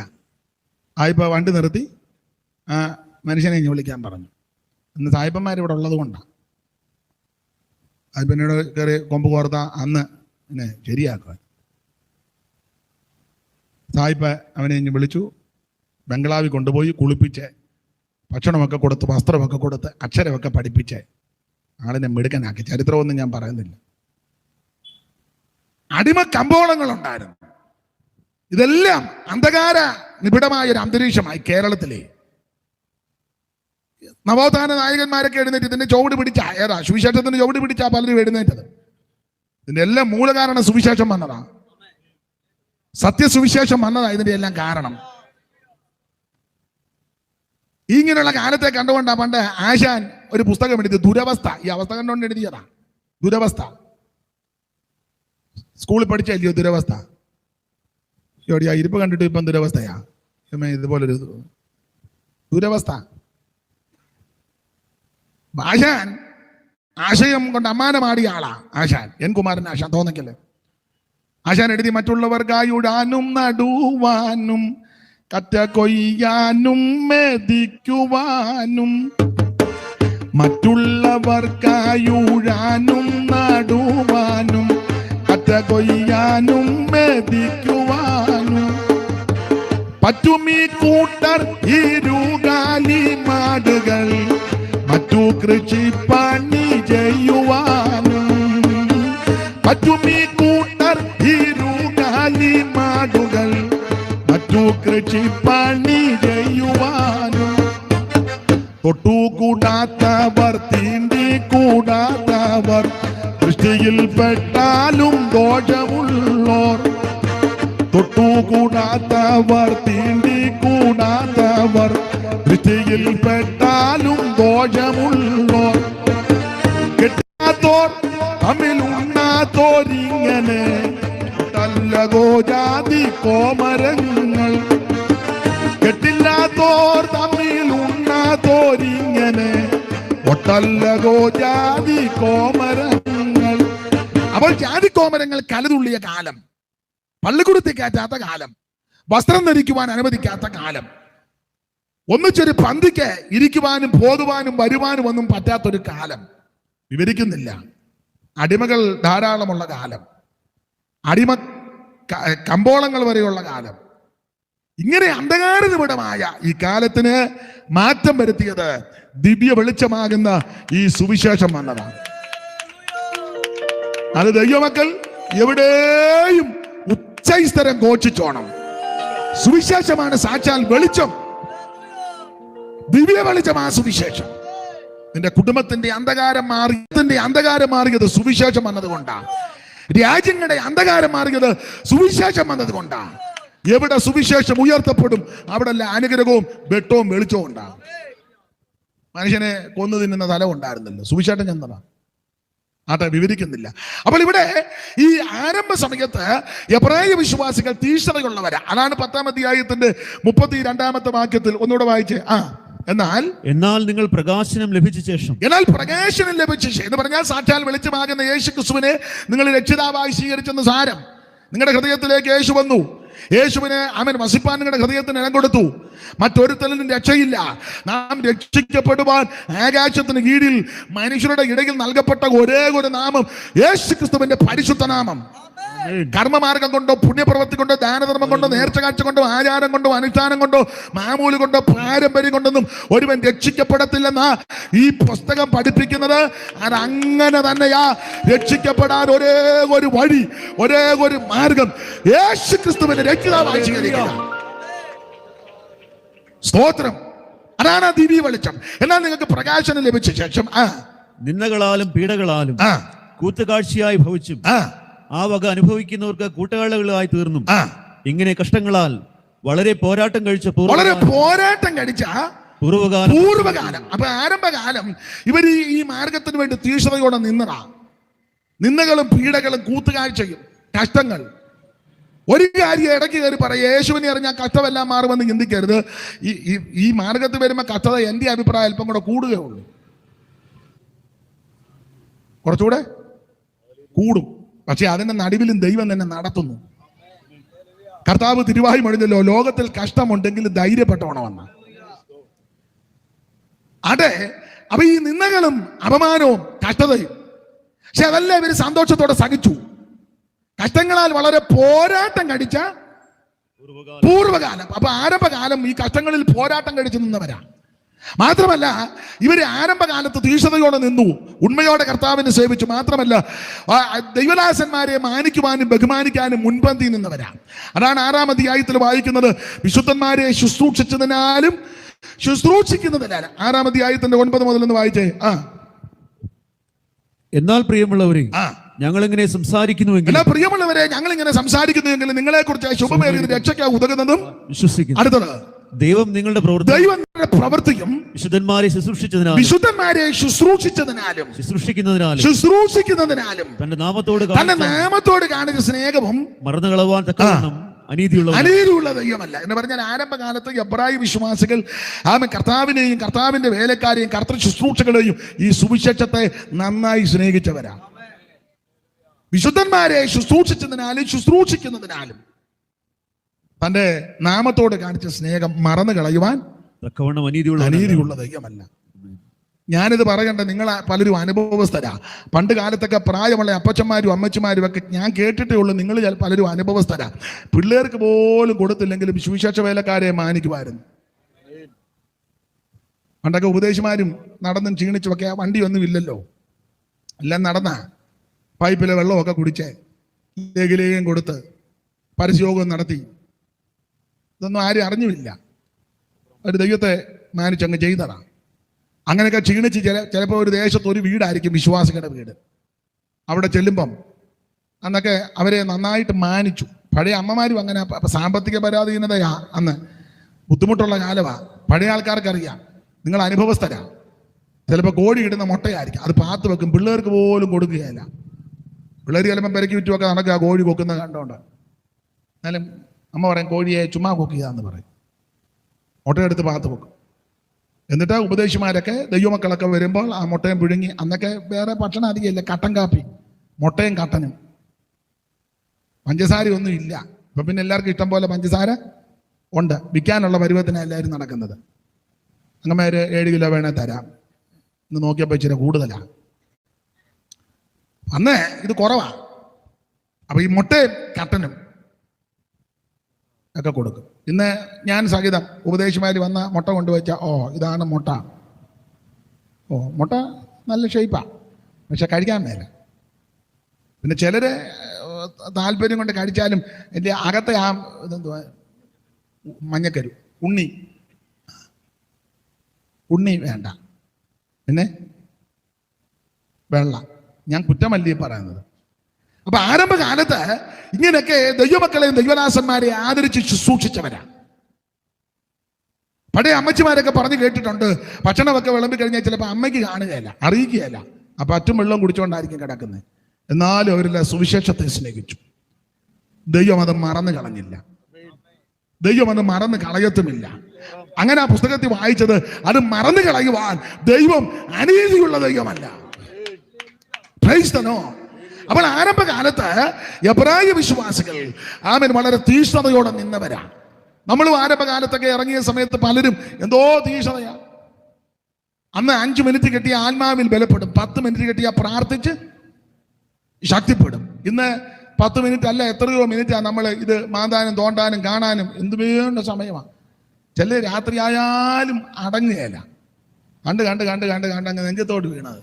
സായിപ്പ് വണ്ടി നിർത്തി ആ മനുഷ്യനെ ഇനി വിളിക്കാൻ പറഞ്ഞു. ഇന്ന് സായിപ്പന്മാരിവിടെ ഉള്ളത് കൊണ്ടാണ്. സായിപ്പനോട് കയറി കൊമ്പ് കോർത്ത അന്ന് പിന്നെ ശരിയാക്കുക. സായിപ്പ് അവനെ ഇനി വിളിച്ചു, ബംഗ്ലാവിൽ കൊണ്ടുപോയി കുളിപ്പിച്ച് ഭക്ഷണമൊക്കെ കൊടുത്ത് വസ്ത്രമൊക്കെ കൊടുത്ത് അക്ഷരമൊക്കെ പഠിപ്പിച്ച് ആളിനെ മിടുക്കനാക്കി. ചരിത്രമൊന്നും ഞാൻ പറയുന്നില്ല. അടിമ കമ്പോളങ്ങളുണ്ടായിരുന്നു. ഇതെല്ലാം അന്ധകാര നിബിഡമായ ഒരു അന്തരീക്ഷമായി കേരളത്തിലെ. നവോത്ഥാന നായകന്മാരൊക്കെ എഴുന്നേറ്റ് ഇതിന്റെ ചുവട് പിടിച്ച ഏതാ സുവിശേഷത്തിന്റെ ചുവട് പിടിച്ചാ പലരും എഴുന്നേറ്റത്. ഇതിന്റെ എല്ലാം മൂലകാരണം സുവിശേഷം വന്നതാ, സത്യസുവിശേഷം വന്നതാ ഇതിന്റെ എല്ലാം കാരണം. ഇങ്ങനെയുള്ള കാലത്തെ കണ്ടുകൊണ്ടാ പണ്ട് ആശാൻ ഒരു പുസ്തകം എഴുതി, ദുരവസ്ഥ. ഈ അവസ്ഥ കണ്ടുകൊണ്ട് എഴുതിയതാ ദുരവസ്ഥ. സ്കൂളിൽ പഠിച്ചല്ലയോ ദുരവസ്ഥ. ആ ഇരിപ്പ് കണ്ടിട്ട് ഇപ്പം ദുരവസ്ഥയാ. ഇതുപോലൊരു ദുരവസ്ഥ. ആശാൻ ആശയം കൊണ്ട് അമ്മാനമാടിയ ആളാ ആശാൻ. എൻ കുമാരൻ ആശാൻ തോന്നിക്കല്ലേ. ആശാൻ എഴുതി, മറ്റുള്ളവർക്കായി ഉടാനും നടുവാനും കറ്റ കൊയ്യാനും മെതിക്കുവാനും, മറ്റുള്ളവർക്കായി ഉഴാനും നടുവാനും കറ്റ കൊയ്യാനും മെതിക്കുവാനും പറ്റുമീ കൂട്ടർ ഇരുകാലി മാടുകൾ മറ്റു കൃഷി പണി ചെയ്യുവാനും. പറ്റുമീ കൂട്ടർ ഇരുകാലി മാടുകൾ മറ്റു കൃഷി പണി ചെയ്യുവാനും. തൊട്ടുകൂടാത്തവർ തീണ്ടി കൂടാത്തവർ ദൃഷ്ടിയിൽ പെട്ടാലും ദോഷമുള്ളോർ. തൊട്ടുകൂടാത്തവർ തീണ്ടി കൂടാത്തവർ ദൃഷ്ടിയിൽ പെട്ടാലും ദോഷമുള്ളോർ. കെട്ടാത്തോർ തമ്മിലുണ്ണാത്തോരിങ്ങനെ തല്ലകോ ജാതി കോമരങ്ങൾ. കെട്ടില്ലാത്തോർ തമ്മിലുണ്ണാത്തോരി തല്ലകോ ജാതി കോമരങ്ങൾ. അപ്പോൾ ജാതി കോമരങ്ങൾ കലതുള്ളിയ കാലം, പള്ളിക്കുടത്തിൽ കയറ്റാത്ത കാലം, വസ്ത്രം ധരിക്കുവാൻ അനുവദിക്കാത്ത കാലം, ഒന്നിച്ചൊരു പന്തിക്ക് ഇരിക്കുവാനും പോകുവാനും വരുവാനും ഒന്നും പറ്റാത്തൊരു കാലം വിവരിക്കുന്നില്ല. അടിമകൾ ധാരാളമുള്ള കാലം, അടിമ കമ്പോളങ്ങൾ വരെയുള്ള കാലം. ഇങ്ങനെ അന്ധകാര നിബിഡമായ ഈ കാലത്തിന് മാറ്റം വരുത്തിയത് ദിവ്യ വെളിച്ചമാകുന്ന ഈ സുവിശേഷം വന്നതാണ്. അത് ദൈവമക്കൾ എവിടെയും ഉച്ചസ്ഥരം ഘോഷിച്ചോണം. സുവിശേഷമാണ് സാക്ഷാൽ വെളിച്ചം, ദിവ്യ വെളിച്ചമാ സുവിശേഷം. നിന്റെ കുടുംബത്തിന്റെ അന്ധകാരം മാറിയത് സുവിശേഷം വന്നതുകൊണ്ടാണ്. രാജ്യങ്ങളുടെ അന്ധകാരം മാറിയത് സുവിശേഷം വന്നതുകൊണ്ടാണ്. എവിടെ സുവിശേഷം ഉയർത്തപ്പെടും അവിടെ അനുഗ്രഹവും വെട്ടവും വെളിച്ചവും ഉണ്ടാകും. മനുഷ്യനെ കൊന്നു തിന്നുന്ന തലം ഉണ്ടായിരുന്നല്ലോ, സുവിശേഷം ചെന്നതാ. ആട്ടെ, വിവരിക്കുന്നില്ല. അപ്പോൾ ഇവിടെ ഈ ആരംഭ സമയത്ത് എബ്രായ വിശ്വാസികൾ തീഷ്ണതയുള്ളവരാ. അതാണ് 10-ാം അധ്യായത്തിന്റെ 32-ാമത്തെ വാക്യത്തിൽ ഒന്നുകൂടെ വായിച്ചേ. എന്നാൽ നിങ്ങൾ പ്രകാശനം ലഭിച്ച ശേഷം എന്ന് പറഞ്ഞാൽ സാക്ഷാൽ വെളിച്ചമാകുന്ന യേശു ക്രിസ്തുവിനെ നിങ്ങൾ രക്ഷിതാവായി സ്വീകരിച്ചെന്ന് സാരം. നിങ്ങളുടെ ഹൃദയത്തിലേക്ക് യേശു വന്നു. യേശുവിനെ അവൻ വസിപ്പാൻ നിങ്ങളുടെ ഹൃദയത്തിന് ഇടം കൊടുത്തു. മറ്റൊരുത്തനും രക്ഷയില്ല. നാം രക്ഷിക്കപ്പെടുവാൻ ആകാശത്തിന് കീഴിൽ മനുഷ്യരുടെ ഇടയിൽ നൽകപ്പെട്ട ഒരേ ഒരു നാമം യേശു ക്രിസ്തുവിന്റെ പരിശുദ്ധ നാമം. കർമ്മമാർഗം കൊണ്ടോ പുണ്യപ്രവൃത്തി കൊണ്ടോ ദാനധർമ്മം കൊണ്ടോ നേർച്ച കാഴ്ച കൊണ്ടോ ആചാരം കൊണ്ടോ അനുഷ്ഠാനം കൊണ്ടോ മാമൂല് കൊണ്ടോ പാരമ്പര്യം കൊണ്ടൊന്നും ഒരുവൻ രക്ഷിക്കപ്പെടത്തില്ലെന്നാ ഈ പുസ്തകം പഠിപ്പിക്കുന്നത്. അതങ്ങനെ തന്നെയാ. രക്ഷിക്കപ്പെടാൻ ഒരേ ഒരു വഴി, ഒരേ ഒരു മാർഗം യേശു ക്രിസ്തുവിനെ രക്ഷിതാവായി സ്വീകരിക്കുക. സ്തോത്രം. അതാണ് ദിവ്യ വെളിച്ചം. എന്നാൽ നിങ്ങൾക്ക് പ്രകാശനം ലഭിച്ച ശേഷം നിന്ദകളാലും പീഡകളാലും കൂത്തുകാഴ്ചയായി ഭവിച്ചും ആ വക അനുഭവിക്കുന്നവർക്ക് കൂട്ടുകാളുകളായി തീർന്നും ഇങ്ങനെ കഷ്ടങ്ങളാൽ വളരെ പോരാട്ടം കഴിച്ച പൂർവ്വകാലം. അപ്പൊ ആരംഭകാലം ഇവർ ഈ മാർഗത്തിന് വേണ്ടി തീഷ്ണതയോടെ നിന്നതാ. നിന്ദകളും പീഡകളും കൂത്തുകാഴ്ചയും കഷ്ടങ്ങൾ. ഒരു കാര്യം ഇടയ്ക്ക് കയറി പറയാം, യേശുവിനെ അറിഞ്ഞാൽ കഷ്ടമെല്ലാം മാറുമെന്ന് ചിന്തിക്കരുത്. ഈ മാർഗത്തിൽ വരുമ്പോൾ കഷ്ടത എന്റെ അഭിപ്രായം അല്പം കൂടെ കൂടുകയുള്ളൂ, കുറച്ചുകൂടെ കൂടും. പക്ഷെ അതിന്റെ നടുവിലും ദൈവം തന്നെ നടത്തുന്നു. കർത്താവ് തിരുവായി മൊഴിഞ്ഞല്ലോ, ലോകത്തിൽ കഷ്ടമുണ്ടെങ്കിൽ ധൈര്യപ്പെട്ടോണമെന്ന്. അതെ, അപ്പൊ ഈ നിന്ദകളും അപമാനവും കഷ്ടതയും, പക്ഷെ അതെല്ലാം ഇവര് സന്തോഷത്തോടെ സഹിച്ചു. കഷ്ടങ്ങളാൽ വളരെ പോരാട്ടം കഴിച്ച പൂർവ്വകാലം. അപ്പൊ ആരംഭകാലം ഈ കഷ്ടങ്ങളിൽ പോരാട്ടം കഴിച്ചു നിന്നവരാ. മാത്രമല്ല ഇവര് ആരംഭകാലത്ത് തീഷ്ണതയോടെ നിന്നു, ഉണ്മയോടെ കർത്താവിനെ സേവിച്ചു. മാത്രമല്ല ദൈവദാസന്മാരെ മാനിക്കുവാനും ബഹുമാനിക്കാനും മുൻപന്തി നിന്നവരാ. അതാണ് 6-ാം അധ്യായത്തിൽ വായിക്കുന്നത്. വിശുദ്ധന്മാരെ ശുശ്രൂഷിച്ചതിനാലും ശുശ്രൂഷിക്കുന്നതിനാലും. 6-ാം അധ്യായത്തിന്റെ 9 മുതൽ ഒന്ന് വായിച്ചേ. എന്നാൽ പ്രിയമുള്ളവരെ, ഞങ്ങൾ ഇങ്ങനെ സംസാരിക്കുന്നുവെങ്കിൽ നിങ്ങളെ കുറിച്ച് ശുഭമേറിയ രക്ഷയ്ക്ക് ഉതകുന്നതും വിശ്വസിക്കുന്നു. അടുത്തത്, ദൈവം നിങ്ങളുടെ പ്രവൃത്തിയും വിശുദ്ധന്മാരെ ശുശ്രൂഷിക്കുന്നതിനാലും തന്റെ നാമത്തോട് കാണിച്ച സ്നേഹവും മറന്നു കളവാൻ തക്കവണ്ണം അനീതിയുള്ള ദൈവമല്ല എന്ന് പറഞ്ഞാൽ ആരംഭകാലത്ത് എബ്രായ വിശ്വാസികൾ കർത്താവിനെയും കർത്താവിന്റെ വേലക്കാരെയും കർത്തൃ ശുശ്രൂഷകളെയും ഈ സുവിശേഷത്തെ നന്നായി സ്നേഹിച്ചവരാ. വിശുദ്ധന്മാരെ ശുശ്രൂഷിക്കുന്നതിനാലും തന്റെ നാമത്തോട് കാണിച്ച സ്നേഹം മറന്നു കളയുവാൻ തക്കവണ്ണം അനീതിയുള്ള ദൈവമല്ല. ഞാനിത് പറയണ്ട, നിങ്ങൾ പലരും അനുഭവസ്ഥരാ. പണ്ട് കാലത്തൊക്കെ പ്രായമുള്ള അപ്പച്ചന്മാരും അമ്മച്ചിമാരും ഒക്കെ ഞാൻ കേട്ടിട്ടേ ഉള്ളൂ. നിങ്ങൾ പലരും അനുഭവസ്ഥരാ. പിള്ളേർക്ക് പോലും കൊടുത്തില്ലെങ്കിലും സുവിശേഷ വേലക്കാരെ മാനിക്കുമായിരുന്നു. പണ്ടൊക്കെ ഉപദേശിമാരും നടന്നും ക്ഷീണിച്ചുമൊക്കെ ആ വണ്ടിയൊന്നും ഇല്ലല്ലോ, എല്ലാം നടന്ന പൈപ്പിലെ വെള്ളമൊക്കെ കുടിച്ച് ലേഖലേഖം കൊടുത്ത് പരസ്യയോഗം നടത്തി. ഇതൊന്നും ആരും അറിഞ്ഞുമില്ല. ഒരു ദൈവത്തെ മാനിച്ചങ്ങ് ചെയ്തതാണ്. അങ്ങനെയൊക്കെ ക്ഷീണിച്ച് ചിലപ്പോൾ ഒരു ദേശത്ത് ഒരു വീടായിരിക്കും വിശ്വാസികളുടെ വീട്. അവിടെ ചെല്ലുമ്പം അന്നൊക്കെ അവരെ നന്നായിട്ട് മാനിച്ചു. പഴയ അമ്മമാരും അങ്ങനെ. സാമ്പത്തിക പരാധീനതയാ അന്ന്, ബുദ്ധിമുട്ടുള്ള കാലമാ. പഴയ ആൾക്കാർക്കറിയാം, നിങ്ങൾ അനുഭവസ്ഥരാ. ചിലപ്പോൾ കോഴി ഇടുന്ന മുട്ടയായിരിക്കും, അത് പാത്ത് വെക്കും, പിള്ളേർക്ക് പോലും കൊടുക്കുകയല്ല. പിള്ളേർ ചിലപ്പം പെരക്കി വിറ്റുമൊക്കെ നടക്കുക കോഴി കൊക്കുന്ന കണ്ടോണ്ട്. എന്നാലും അമ്മ പറയും കോഴിയെ ചുമ്മാ കൊക്കുക എന്ന് പറയും. മുട്ടയെടുത്ത് പാത്ത് വെക്കും. എന്നിട്ട് ഉപദേശിമാരൊക്കെ ദൈവമക്കളൊക്കെ വരുമ്പോൾ ആ മുട്ടയും പുഴുങ്ങി, അന്നൊക്കെ വേറെ ഭക്ഷണം അധികമില്ല, കട്ടൻ കാപ്പി, മുട്ടയും കട്ടനും, പഞ്ചസാര ഒന്നും ഇല്ല. ഇപ്പൊ പിന്നെ എല്ലാവർക്കും ഇഷ്ടം പോലെ പഞ്ചസാര ഉണ്ട്, വിൽക്കാനുള്ള പരുവത്തിനാണ് എല്ലാവരും നടക്കുന്നത്. അങ്ങന്മാര് 7 കിലോ വേണേ തരാം, ഇന്ന് നോക്കിയപ്പോൾ ഇച്ചിരി കൂടുതലാണ്. അന്ന് ഇത് കുറവാ. അപ്പൊ ഈ മുട്ടയും കട്ടനും ഒക്കെ കൊടുക്കും. ഇന്ന് ഞാൻ സഹിതം ഉപദേശിമാര് വന്ന മുട്ട കൊണ്ടുവച്ച, ഓ ഇതാണ് മുട്ട, ഓ മുട്ട നല്ല ഷേപ്പാ, പക്ഷെ കഴിക്കാൻ മേല. പിന്നെ ചിലര് താല്പര്യം കൊണ്ട് കഴിച്ചാലും എൻ്റെ അകത്തെ ആ ഇതെന്തുവാ, മഞ്ഞക്കരു, ഉണ്ണി വേണ്ട, പിന്നെ വെള്ള. ഞാൻ കുറ്റമല്ലി പറയുന്നത്. അപ്പൊ ആരംഭകാലത്ത് ഇങ്ങനെയൊക്കെ ദൈവമക്കളെയും ദൈവദാസന്മാരെ ആദരിച്ച് ശുശ്രൂഷിച്ചവരാ. പഴയ അമ്മച്ചിമാരൊക്കെ പറഞ്ഞു കേട്ടിട്ടുണ്ട്, ഭക്ഷണമൊക്കെ വിളമ്പി കഴിഞ്ഞാൽ ചിലപ്പോൾ അമ്മയ്ക്ക് കാണുകയില്ല, അറിയിക്കുകയില്ല, അപ്പൊ അറ്റും വെള്ളം കുടിച്ചുകൊണ്ടായിരിക്കും കിടക്കുന്നത്. എന്നാലും അവരെല്ലാം സുവിശേഷത്തെ സ്നേഹിച്ചു. ദൈവം അത് മറന്നു കളഞ്ഞില്ല, ദൈവം അത് മറന്നു കളയത്തുമില്ല. അങ്ങനെ ആ പുസ്തകത്തിൽ വായിച്ചത്, അത് മറന്നു കളയുവാൻ ദൈവം അനീതിയുള്ള ദൈവമല്ല. Praise the Lord. അപ്പോൾ ആരംഭകാലത്ത് എബ്രായ വിശ്വാസികൾ ആമേൻ വളരെ തീഷ്ണതയോടെ നിന്നവരാ. നമ്മളും ആരംഭകാലത്തൊക്കെ ഇറങ്ങിയ സമയത്ത് പലരും എന്തോ തീഷ്ണതയാ. അന്ന് 5 മിനിറ്റ് കിട്ടിയ ആത്മാവിൽ ബലപ്പെടും, 10 മിനിറ്റ് കിട്ടിയ പ്രാർത്ഥിച്ച് ശക്തിപ്പെടും. ഇന്ന് 10 മിനിറ്റ് അല്ല, എത്രയോ മിനിറ്റാണ് നമ്മൾ ഇത് മാന്താനും തോണ്ടാനും കാണാനും എന്ത് വേണ്ട സമയമാണ്. ചില രാത്രി ആയാലും അടങ്ങുകയില്ല, കണ്ട് കണ്ട് കണ്ട് കണ്ട് കണ്ട് അങ്ങ് നെഞ്ചത്തോട്ട് വീണത്.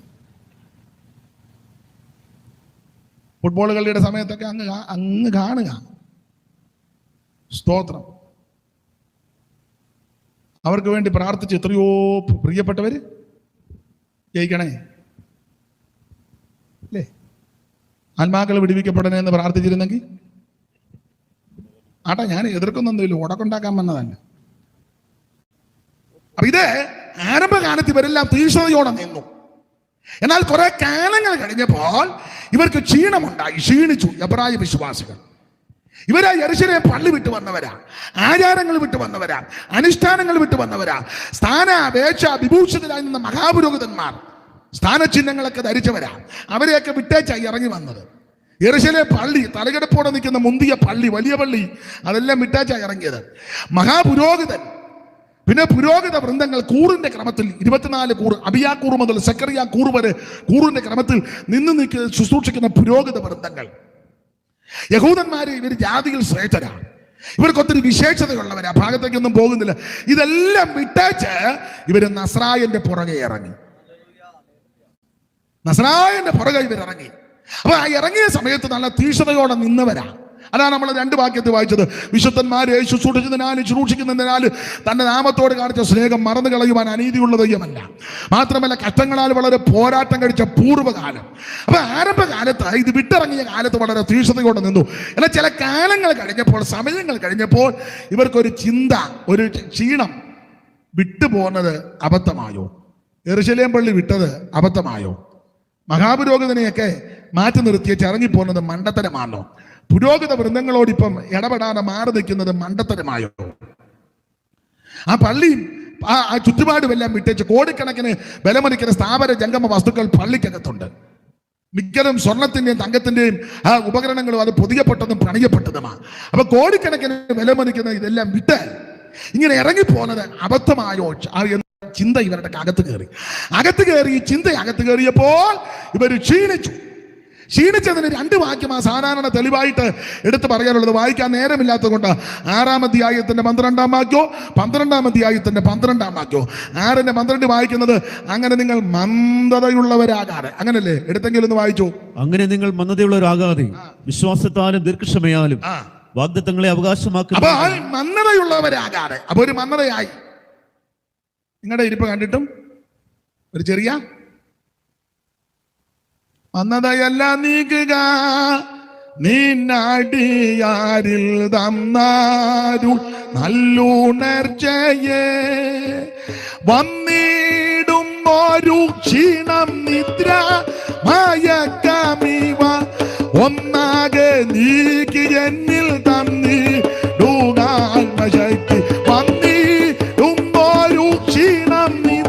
ഫുട്ബോൾ കളിയുടെ സമയത്തൊക്കെ അങ്ങ് കാണുക. സ്തോത്രം. അവർക്ക് വേണ്ടി പ്രാർത്ഥിച്ച് എത്രയോ പ്രിയപ്പെട്ടവര് ജയിക്കണേ അല്ലേ, ആത്മാക്കൾ വിടുവിക്കപ്പെടണേ എന്ന് പ്രാർത്ഥിച്ചിരുന്നെങ്കിൽ. ആട്ടാ, ഞാൻ എതിർക്കുന്നൊന്നുമില്ല, ഉടക്കുണ്ടാക്കാൻ വന്നതല്ല. അപ്പൊ ഇത് ആരംഭകാലത്ത് ഇവരെല്ലാം തീഷ്ണതയോടെ നിന്നു. എന്നാൽ കുറെ കാലങ്ങൾ കഴിഞ്ഞപ്പോൾ ഇവർക്ക് ക്ഷീണമുണ്ടായി, ക്ഷീണിച്ചു എബ്രായ വിശ്വാസികൾ. ഇവരാ യെരൂശലേം പള്ളി വിട്ടു വന്നവരാ, ആചാരങ്ങൾ വിട്ടു വന്നവരാ, അനുഷ്ഠാനങ്ങൾ വിട്ടു വന്നവരാ. സ്ഥാനാപേക്ഷ വിഭൂഷിതരായി നിന്ന മഹാപുരോഹിതന്മാർ സ്ഥാനചിഹ്നങ്ങളൊക്കെ ധരിച്ചവരാ. അവരെയൊക്കെ വിട്ടേച്ചായി ഇറങ്ങി വന്നത്. യെരൂശലേം പള്ളി, തലകെടുപ്പോടെ നിൽക്കുന്ന മുന്തിയ പള്ളി, വലിയ പള്ളി, അതെല്ലാം വിട്ടേച്ചായി ഇറങ്ങിയത്. മഹാപുരോഹിതൻ, പിന്നെ പുരോഹിത വൃന്ദങ്ങൾ കൂറിന്റെ ക്രമത്തിൽ 24 കൂറ്, അബിയാക്കൂർ മുതൽ സക്കറിയ കൂർ വരെ കൂറിന്റെ ക്രമത്തിൽ നിന്ന് ശുശ്രൂഷിക്കുന്ന പുരോഹിത വൃന്ദങ്ങൾ. യഹൂദന്മാര് ഇവർ ജാതിയിൽ ശ്രേഷ്ഠരാണ്, ഇവർക്ക് ഒത്തിരി വിശേഷതയുള്ളവരാ. ഭാഗത്തേക്കൊന്നും പോകുന്നില്ല. ഇതെല്ലാം വിട്ടേച്ച് ഇവര് നസ്രായന്റെ പുറകെ ഇറങ്ങി. നസ്രായന്റെ പുറകെ ഇവരിറങ്ങി. അപ്പൊ ആ ഇറങ്ങിയ സമയത്ത് നല്ല തീഷ്ണതയോടെ നിന്നവരാ. അതാണ് നമ്മൾ 2 വാക്യത്തിൽ വായിച്ചത്. വിശുദ്ധന്മാരെ ശുശ്രൂഷിക്കുന്നതിനാൽ തന്റെ നാമത്തോട് കാണിച്ച സ്നേഹം മറന്നു കളയുവാൻ അനീതിയുള്ള ദൈവമല്ല, മാത്രമല്ല കഷ്ടങ്ങളാൽ വളരെ പോരാട്ടം കഴിച്ച പൂർവ്വകാലം. അപ്പൊ ആരംഭകാലത്ത് ഇത് വിട്ടിറങ്ങിയ കാലത്ത് വളരെ തീഷ്ണതയോടെ നിന്നു. എന്നാൽ ചില കാലങ്ങൾ കഴിഞ്ഞപ്പോൾ, സമയങ്ങൾ കഴിഞ്ഞപ്പോൾ ഇവർക്കൊരു ചിന്ത, ഒരു ക്ഷീണം. വിട്ടുപോകുന്നത് അബദ്ധമായോ? യെരൂശലേം പള്ളി വിട്ടത് അബദ്ധമായോ? മഹാപുരോഹിതനെയൊക്കെ മാറ്റി നിർത്തിയ ഇറങ്ങിപ്പോകുന്നത് മണ്ടത്തരമാണോ? പുരോഹിത വൃന്ദങ്ങളോടിപ്പം ഇടപെടാതെ മാറി നിൽക്കുന്നത് മണ്ടത്തരമായോ? ആ പള്ളിയും ആ ചുറ്റുപാടുമെല്ലാം വിട്ടേച്ച് കോടിക്കണക്കിന് ബലമണിക്കുന്ന സ്ഥാപന ജംഗമ വസ്തുക്കൾ പള്ളിക്കകത്തുണ്ട്. മിക്കതും സ്വർണത്തിന്റെയും തങ്കത്തിന്റെയും ആ ഉപകരണങ്ങളും അത് പൊതിയപ്പെട്ടതും പണിയപ്പെട്ടതുമാണ്. അപ്പൊ കോടിക്കണക്കിന് ബലമണിക്കുന്ന ഇതെല്ലാം വിട്ട് ഇങ്ങനെ ഇറങ്ങിപ്പോകുന്നത് അബദ്ധമായോ എന്ന ചിന്ത ഇവരുടെ അകത്ത് കയറി. ഈ ചിന്ത അകത്ത് കയറിയപ്പോൾ ഇവർ ക്ഷീണിച്ചതിന് 2 വാക്യമാണ് സാധാരണ തെളിവായിട്ട് എടുത്ത് പറയാനുള്ളത്. വായിക്കാൻ നേരമില്ലാത്തത് കൊണ്ട് 6-ാം അധ്യായത്തിന്റെ 12-ാം വാക്യോ 12-ാം അധ്യായത്തിന്റെ 12-ാം വാക്യോ 6-ന്റെ 12 വായിക്കുന്നത്, അങ്ങനെ നിങ്ങൾ മന്ദതയുള്ളവരാകാതെ. അങ്ങനല്ലേ? എടുത്തെങ്കിലും ഒന്ന് വായിച്ചു. അങ്ങനെ നിങ്ങൾ മന്ദതയുള്ളവരാകാതെ വിശ്വാസത്താലും ദീർഘക്ഷമയാലും വാഗ്ദത്തങ്ങളെ അവകാശമാക്കുക. അപ്പൊ മന്ദതയുള്ളവരാകാതെ. അപ്പൊ ഒരു മന്ദതയായി. നിങ്ങളുടെ ഇരിപ്പ് കണ്ടിട്ടും ഒരു ചെറിയ മന്ദതയല്ല നീക്കുക, നിന്നടിയാരിൽ തന്നാരുൾ നല്ലുണർച്ചയെ വന്നിടും ഒരു ക്ഷീണം നിദ്ര മയക്കമിവ ഒന്നാകെ നീക്കി എന്നിൽ തന്നിടുക ആത്മശക്തി. വന്നിടും ഒരു ക്ഷീണം നിദ്ര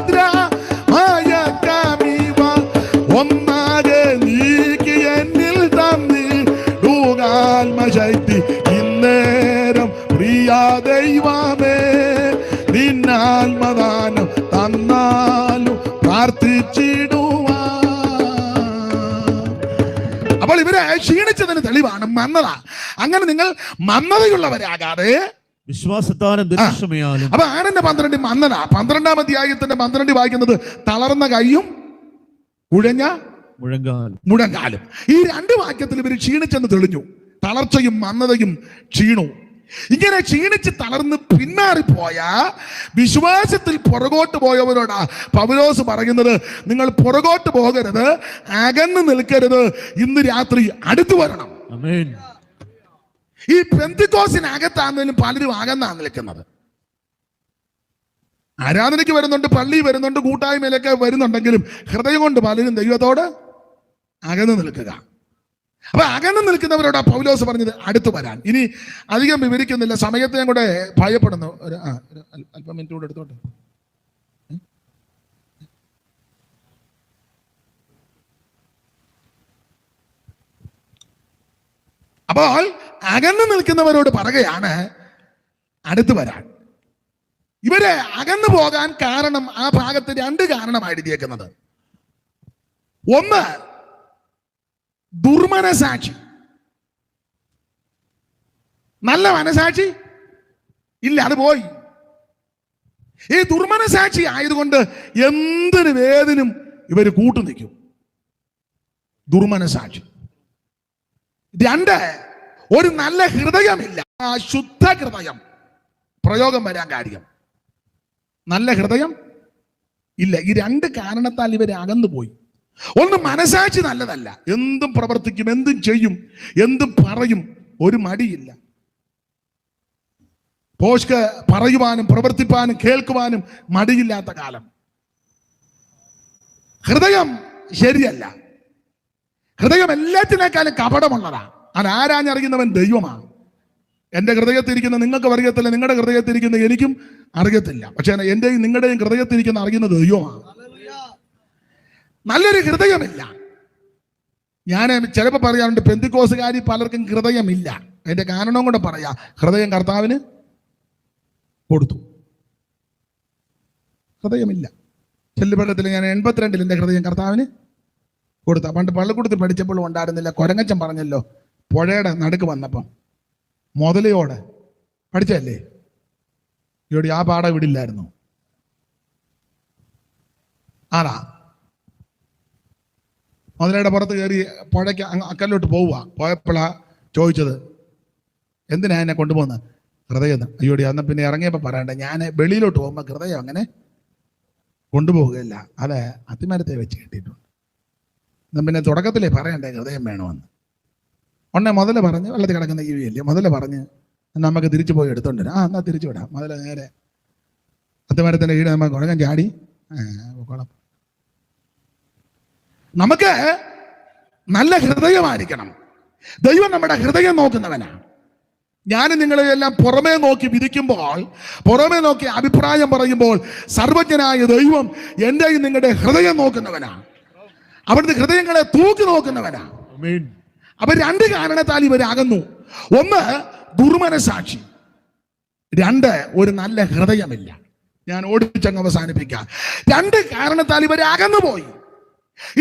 സമാധാനം തന്നാലും പ്രാർത്ഥിച്ചിടുവാ. അപ്പോൾ ഇവരെ ക്ഷീണിച്ചതിന് തെളിവാണ് മന്ദത. അങ്ങനെ നിങ്ങൾ മന്ദതയുള്ളവരാകാതെ വിശ്വാസത്താലും ദീർഘക്ഷമയാലും. അപ്പൊ 6:12 മന്ദത. 12-ാം അധ്യായത്തിന്റെ 12 വായിക്കുന്നത് തളർന്ന കൈയും കുഴഞ്ഞ മുഴങ്കാലും. ഈ 2 വാക്യത്തിൽ ഇവർ ക്ഷീണിച്ചെന്ന് തെളിഞ്ഞു. തളർച്ചയും മന്ദതയും ക്ഷീണവും. ഇങ്ങനെ ക്ഷീണിച്ച് തളർന്ന് പിന്മാറിപ്പോയ വിശ്വാസത്തിൽ പുറകോട്ട് പോയവരോടാ പൗലോസ് പറയുന്നത്, നിങ്ങൾ പുറകോട്ട് പോകരുത്, അകന്ന് നിൽക്കരുത്, ഇന്ന് രാത്രി അടുത്തു വരണം. ആമേൻ. ഈ പെന്തിക്കോസിനകത്താണെങ്കിലും പലരും അകന്നാണ് നിൽക്കുന്നത്. ആരാധനയ്ക്ക് വരുന്നുണ്ട്, പള്ളി വരുന്നുണ്ട്, കൂട്ടായ്മയിലൊക്കെ വരുന്നുണ്ടെങ്കിലും ഹൃദയം കൊണ്ട് പലരും ദൈവത്തോട് അകന്ന് നിൽക്കുക. അപ്പൊ അകന്ന് നിൽക്കുന്നവരോടാ പൗലോസ് പറഞ്ഞത് അടുത്തു വരാൻ. ഇനി അധികം വിവരിക്കുന്നില്ല, സമയത്തെ ഞാൻ കൂടെ ഭയപ്പെടുന്നു. അല്പം മിനിറ്റ് കൂടെ എടുത്തോട്ടെ. അപ്പോൾ അകന്ന് നിൽക്കുന്നവരോട് പറയുകയാണ് അടുത്തു വരാൻ. ഇവരെ അകന്നു പോകാൻ കാരണം ആ ഭാഗത്ത് 2 കാരണമാണ് എഴുതിയേക്കുന്നത്. ഒന്ന്, ദുർമനസാക്ഷി. നല്ല മനസാക്ഷി ഇല്ല, അത് പോയി. ഈ ദുർമനസാക്ഷി ആയതുകൊണ്ട് എന്തൊരു വേദനും ഇവർ കൂട്ടു നിൽക്കും. ദുർമനസാക്ഷി. 2, ഒരു നല്ല ഹൃദയമില്ല. ആ ശുദ്ധ ഹൃദയം പ്രയോഗം വരാൻ കാര്യം നല്ല ഹൃദയം ഇല്ല. ഈ 2 കാരണത്താൽ ഇവർ അകന്നു പോയി. ഒന്ന്, മനസാക്ഷി നല്ലതല്ല, എന്തും പ്രവർത്തിക്കും, എന്തും ചെയ്യും, എന്തും പറയും, ഒരു മടിയില്ല. പോഷ്ക്ക് പറയുവാനും പ്രവർത്തിപ്പാനും കേൾക്കുവാനും മടിയില്ലാത്ത കാലം. ഹൃദയം ശരിയല്ല. ഹൃദയം എല്ലാത്തിനേക്കാളും കപടമുള്ളതാ. അത് ആരാഞ്ഞറിയുന്നവൻ ദൈവമാണ്. എൻ്റെ ഹൃദയത്തിരിക്കുന്ന നിങ്ങൾക്ക് അറിയത്തില്ല, നിങ്ങളുടെ ഹൃദയത്തിരിക്കുന്ന എനിക്കും അറിയത്തില്ല. പക്ഷെ എൻ്റെയും നിങ്ങളുടെയും ഹൃദയത്തിരിക്കുന്ന അറിയുന്നത് ദൈവമാണ്. നല്ലൊരു ഹൃദയമില്ല. ഞാൻ ചിലപ്പോൾ പറയാറുണ്ട്, പെന്തിക്കോസുകാരി പലർക്കും ഹൃദയമില്ല. അതിന്റെ കാരണം കൂടെ പറയാ. ഹൃദയം കർത്താവിന് കൊടുത്തു, ഹൃദയമില്ല. ചെല്ലുപള്ളത്തിൽ ഞാൻ 82-ൽ എൻ്റെ ഹൃദയം കർത്താവിന് കൊടുത്ത. പണ്ട് പള്ളിക്കൂടത്തിൽ പഠിച്ചപ്പോഴും ഉണ്ടായിരുന്നില്ല, കൊരങ്ങച്ചൻ പറഞ്ഞല്ലോ, പുഴയുടെ നടുക്ക് വന്നപ്പം മുതലയോട് പഠിച്ചല്ലേ, ഇവിടെ ആ പാഠം ഇവിടെ ഇല്ലായിരുന്നു. ആടാ മുതലയുടെ പുറത്ത് കയറി പുഴയ്ക്ക് അക്കല്ലോട്ട് പോയപ്പോഴാ ചോദിച്ചത്, എന്തിനാ എന്നെ കൊണ്ടുപോകുന്നത്? ഹൃദയം. അയ്യോടി, അന്ന് പിന്നെ ഇറങ്ങിയപ്പോൾ പറയണ്ട, ഞാൻ വെളിയിലോട്ട് പോകുമ്പോൾ ഹൃദയം അങ്ങനെ കൊണ്ടുപോകുകയില്ല, അത് അത്തിമരത്തെ വെച്ച് കിട്ടിയിട്ടുണ്ട്. പിന്നെ തുടക്കത്തിലേ പറയണ്ടേ ഹൃദയം വേണമെന്ന്. ഉടനെ മുതല പറഞ്ഞ്, വെള്ളത്തിൽ കിടക്കുന്ന ജീവിയല്ലേ, മുതല പറഞ്ഞ് നമുക്ക് തിരിച്ചു പോയി എടുത്തോണ്ട് വരാം. എന്നാൽ തിരിച്ചു വിടാം. മുതല നേരെ അത്തിമരത്തിൻ്റെ കീഴിൽ നമ്മൾ കുഴങ്ങൻ ചാടി കുളം. നമുക്ക് നല്ല ഹൃദയമായിരിക്കണം. ദൈവം നമ്മുടെ ഹൃദയം നോക്കുന്നവനാണ്. ഞാനും നിങ്ങളെയെല്ലാം പുറമേ നോക്കി വിധിക്കുമ്പോൾ, പുറമേ നോക്കി അഭിപ്രായം പറയുമ്പോൾ, സർവജ്ഞനായ ദൈവം എൻ്റെയും നിങ്ങളുടെ ഹൃദയം നോക്കുന്നവനാണ്. അവിടുത്തെ ഹൃദയങ്ങളെ തൂക്കി നോക്കുന്നവനാണ്. അപ്പൊ 2 കാരണത്താൽ ഇവരാകുന്നു. ഒന്ന്, ദുർമനസാക്ഷി. 2, ഒരു നല്ല ഹൃദയമില്ല. ഞാൻ ഓടിച്ചങ്ങ് അവസാനിപ്പിക്കാം. 2 കാരണത്താൽ ഇവരകന്നു പോയി.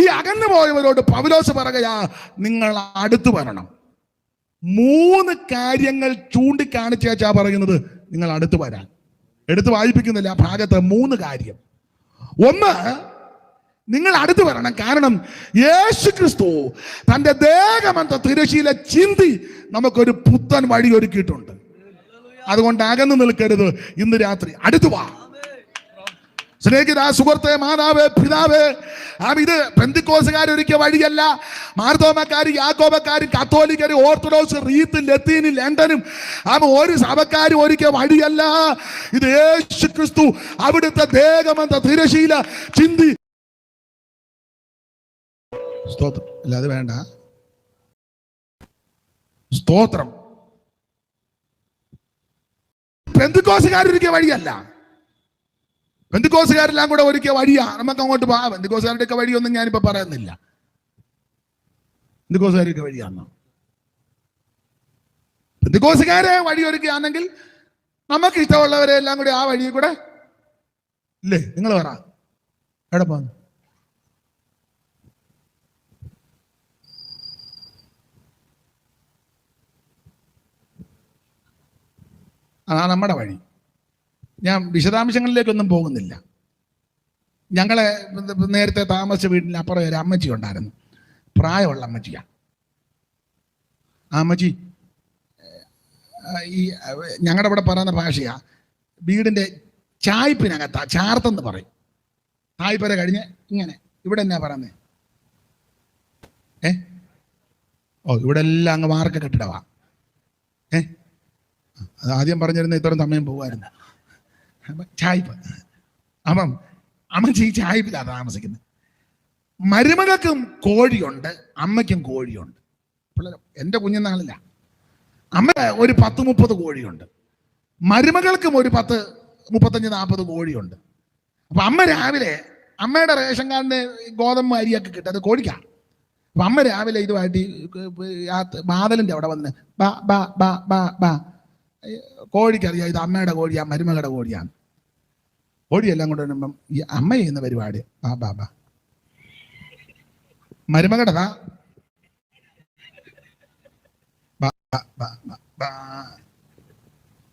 ഈ അകന്നു പോയവരോട് പൗലോസ് പറയുകയാ, നിങ്ങൾ അടുത്തു വരണം. 3 കാര്യങ്ങൾ ചൂണ്ടിക്കാണിച്ചാ പറയുന്നത് നിങ്ങൾ അടുത്തു വരാൻ. എടുത്ത് വായിപ്പിക്കുന്നില്ല ആ ഭാഗത്ത്. 3 കാര്യം. ഒന്ന്, നിങ്ങൾ അടുത്തു വരണം. കാരണം യേശു ക്രിസ്തു തന്റെ ദേഹമെന്ന തിരശ്ശീല ചിന്തി നമുക്കൊരു പുത്തൻ വഴി ഒരുക്കിയിട്ടുണ്ട്. അതുകൊണ്ട് അകന്നു നിൽക്കരുത്, ഇന്ന് രാത്രി അടുത്തു വാ. സ്നേഹിത സുഹൃത്തെ, മാതാവ്, പിതാവ്, ഇത് പെന്തിക്കോസുകാരൊരുക്കിയ വഴിയല്ല. മാർത്തോമക്കാര്, യാക്കോബക്കാരും, കത്തോലിക്കരും, ഓർത്തഡോക്സ്, റീത്ത്, ലത്തീനും, ലണ്ടനും ഒരു സഭക്കാരും ഒരുക്കിയ വഴിയല്ല. ഇത് യേശു ക്രിസ്തു അവിടുത്തെ ദേഹമെന്ന തിരശ്ശീല ചിന്തി. സ്തോത്രം. അല്ല, അത് വേണ്ട. സ്തോത്രം. പെന്തിക്കോസുകാരൊരുക്കിയ വഴിയല്ല. പെന്തിക്കോസുകാരെല്ലാം കൂടെ ഒരുക്കിയ വഴിയാ. നമുക്ക് അങ്ങോട്ട് പോകാം. പെന്തിക്കോസുകാരുടെ ഒക്കെ വഴിയൊന്നും ഞാനിപ്പോ പറയുന്നില്ല. പെന്തിക്കോസുകാരൊക്കെ വഴിയാണോ? പെന്തിക്കോസുകാരെ വഴി ഒരുക്കുകയാണെങ്കിൽ നമുക്ക് ഇഷ്ടമുള്ളവരെ എല്ലാം കൂടി ആ വഴിയിൽ കൂടെ ഇല്ലേ? നിങ്ങൾ പറ, എവിടെ പോന്നു? നമ്മുടെ വഴി. ഞാൻ വിശദാംശങ്ങളിലേക്കൊന്നും പോകുന്നില്ല. ഞങ്ങളെ നേരത്തെ താമസിച്ച വീട്ടിൽ അപ്പുറം ഒരു അമ്മച്ചി ഉണ്ടായിരുന്നു, പ്രായമുള്ള അമ്മച്ചിയാണ്. ആ അമ്മച്ചി ഈ ഞങ്ങളുടെ ഇവിടെ പറയുന്ന ഭാഷയാ, വീടിൻ്റെ ചായ്പിനകത്താ, ചാർത്തെന്ന് പറയും. തായ്പര കഴിഞ്ഞ് ഇങ്ങനെ ഇവിടെ എന്നാ പറയുന്നത്? ഇവിടെ എല്ലാം അങ്ങ് വാർക്ക കെട്ടിടവാ. അത് ആദ്യം പറഞ്ഞിരുന്ന ഇത്രയും സമയം പോകുമായിരുന്നു. ചായ്പ്. അപ്പം അമ്മച്ചി ചായ്പിലാണ് താമസിക്കുന്നത്. മരുമകൾക്കും കോഴിയുണ്ട്, അമ്മയ്ക്കും കോഴിയുണ്ട്. എൻ്റെ കുഞ്ഞുനാളില്ല. അമ്മ ഒരു 10-30 കോഴിയുണ്ട്, മരുമകൾക്കും ഒരു 10-35-40 കോഴിയുണ്ട്. അപ്പൊ അമ്മ രാവിലെ, അമ്മയുടെ റേഷൻ കാർഡിന് ഗോതമ്പ് അരിയൊക്കെ കിട്ടും, അത് കോഴിക്കാ. അപ്പൊ അമ്മ രാവിലെ ഇതുമായിട്ട് ബാദലിന്റെ അവിടെ വന്ന് ബാ ബാ ബാ ബാ ബാ, കോഴിക്കറിയാം ഇത് അമ്മയുടെ കോഴിയാ മരുമകളുടെ കോഴിയാണ്. കോഴിയെല്ലാം കൊണ്ട് വരുമ്പം ഈ അമ്മ ചെയ്യുന്ന പരിപാടി ബാ ബാ ബാ, മരുമകളുടെ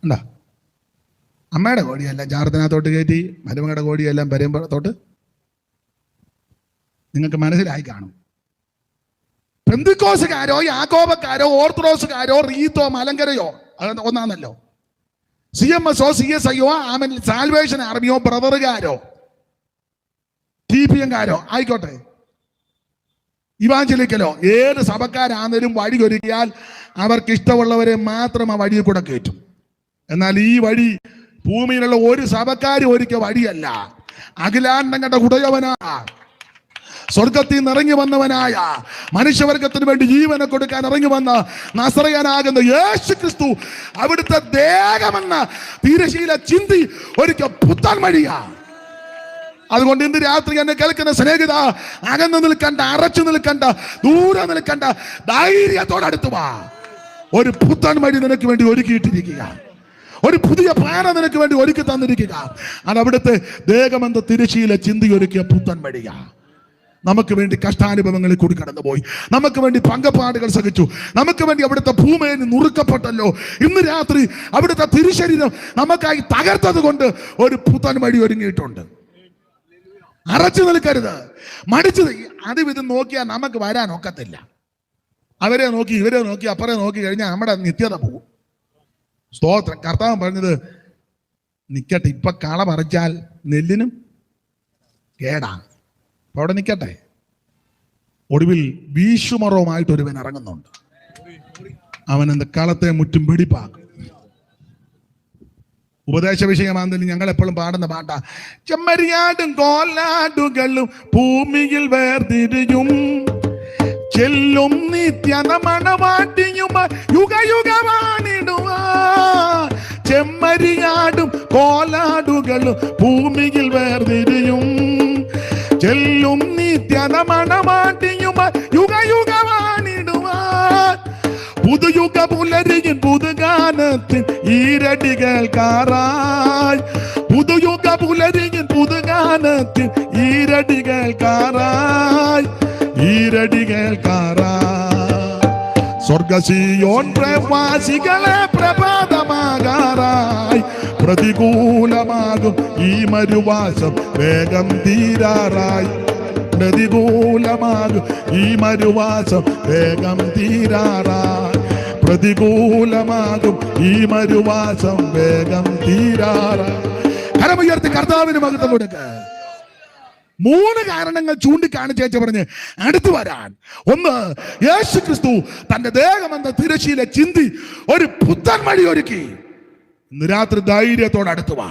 ഉണ്ടോ? അമ്മയുടെ കോഴിയെല്ലാം ചാർത്തിനകത്തോട്ട് കയറ്റി, മരുമകളുടെ കോഴിയെല്ലാം പരമ്പത്തോട്ട്. നിങ്ങൾക്ക് മനസ്സിലായി കാണും. പെന്തിക്കോസുകാരോ യാക്കോബക്കാരോ ഓർത്തഡോക്സുകാരോ റീത്തോ മലങ്കരയോ അത് ഒന്നാണല്ലോ. CMSO CSIO സാൽവേഷൻ ആർമിയോ ബ്രദറുകാരോ TPM-കാരോ ആയിക്കോട്ടെ, ഇവാഞ്ചലിക്കലോ ഏത് സഭക്കാരാണെങ്കിലും വഴി ഒരുക്കിയാൽ അവർക്ക് ഇഷ്ടമുള്ളവരെ മാത്രം ആ വഴിയിൽ കൂടെ കയറ്റും. എന്നാൽ ഈ വഴി ഭൂമിയിലുള്ള ഒരു സഭക്കാരും ഒരുക്കിയ വഴിയല്ല. അഖിലാണ്ടങ്ങളുടെ ഉടയവനാ, സ്വർഗത്തിൽ നിന്ന് ഇറങ്ങി വന്നവനായ, മനുഷ്യവർഗത്തിന് വേണ്ടി ജീവനെ കൊടുക്കാൻ ഇറങ്ങി വന്ന നസറയനാകുന്ന യേശു ക്രിസ്തു അവിടുത്തെ ദേഹമെന്ന തിരശീല ചിന്തി ഒരിക്കൽ പുത്തൻ വഴിയാ. അതുകൊണ്ട് ഇന്ന് രാത്രി എന്നെ കേൾക്കുന്ന സ്നേഹിത, അകന്നു നിൽക്കണ്ട, അറച്ചു നിൽക്കണ്ട, ദൂരെ നിൽക്കണ്ട, ധൈര്യത്തോടെ അടുത്തു വാ. ഒരു പുത്തൻ വഴി നിനക്ക് വേണ്ടി ഒരുക്കിയിട്ടിരിക്കുക, ഒരു പുതിയ പാന നിനക്ക് വേണ്ടി ഒരുക്കി തന്നിരിക്കുക. അത് അവിടുത്തെ ദേഹമെന്ന തിരശീല ചിന്തി ഒരുക്കിയ പുത്തൻ വഴിയാ. നമുക്ക് വേണ്ടി കഷ്ടാനുഭവങ്ങളിൽ കൂടി കടന്നുപോയി, നമുക്ക് വേണ്ടി പങ്കപ്പാടുകൾ സഹിച്ചു, നമുക്ക് വേണ്ടി അവിടുത്തെ ഭൂമിയിൽ നുറുക്കപ്പെട്ടല്ലോ. ഇന്ന് രാത്രി അവിടുത്തെ തിരുശരീരം നമുക്കായി തകർത്തത് കൊണ്ട് ഒരു പുത്തൻ വഴി ഒരുങ്ങിയിട്ടുണ്ട്. അറച്ചു നിൽക്കരുത്, മടിച്ചു. അതും ഇതും നോക്കിയാൽ നമുക്ക് വരാൻ ഒക്കത്തില്ല. അവരെ നോക്കി ഇവരെ നോക്കി അപ്പുറം നോക്കി കഴിഞ്ഞാൽ നമ്മുടെ നിത്യത പോകും. സ്തോത്രം. കർത്താവ് പറഞ്ഞത് നിക്കട്ടെ, ഇപ്പൊ കള പറിച്ചാൽ നെല്ലിനും കേടാ, അപ്പൊ അവിടെ നിൽക്കട്ടെ. ഒടുവിൽ വീശുമറവുമായിട്ട് ഒരുവൻ ഇറങ്ങുന്നുണ്ട്. അവൻ എന്ത് കളത്തെ മുറ്റും വെടിപ്പാക്കും. ഉപദേശ വിഷയമാണെങ്കിലും ഞങ്ങൾ എപ്പോഴും പാടുന്ന പാട്ടാ, ചെമ്മരിയാടും കോലാടുകളും ഭൂമിയിൽ വേർതിരിയും, ചെല്ലും നിത്യന മണവാട്ടിയും യുഗയുഗവാണിടുവാ. ചെമ്മരിയാടും കോലാടുകളും ഭൂമിയിൽ വേർതിരിയും, ചെല്ലും നിത്യന മണവാട്ടിയും യുഗയുഗവാണിടുവാൻ. പുതുയുഗ പുലരിയും പുതുഗാനത്തിൻ ഈരടികൾ കാറായി, പുതുയുഗ പുലരിയും പുതുഗാനത്തിൻ ഈരടികൾ കാറായി, ഈരടികൾ കാറായി. സ്വർഗസിയോൻ പ്രവാസികളെ പ്രഭാതമാകാറായി, പ്രതികൂലമാകും ഈ മരുവാസം വേഗം തീരാറായി, പ്രതികൂലമാകും ഈ മരുവാസം വേഗം തീരാറായി, പ്രതികൂലമാകും ഈ മരുവാസം വേഗം തീരാറായി. കരമുയർത്തി കർത്താവിന് മഹത്വം കൊടുക്ക. 3 കാരണങ്ങൾ ചൂണ്ടിക്കാണിച്ചേച്ച് പറഞ്ഞ് അടുത്തു വരാൻ. ഒന്ന്, യേശു ക്രിസ്തു തന്റെ ദേഹമെന്ന തിരശീല ചിന്തി ഒരു പുത്തൻ വഴി ഒരുക്കി. ഇന്ന് രാത്രി ധൈര്യത്തോടെ അടുത്തു വാ.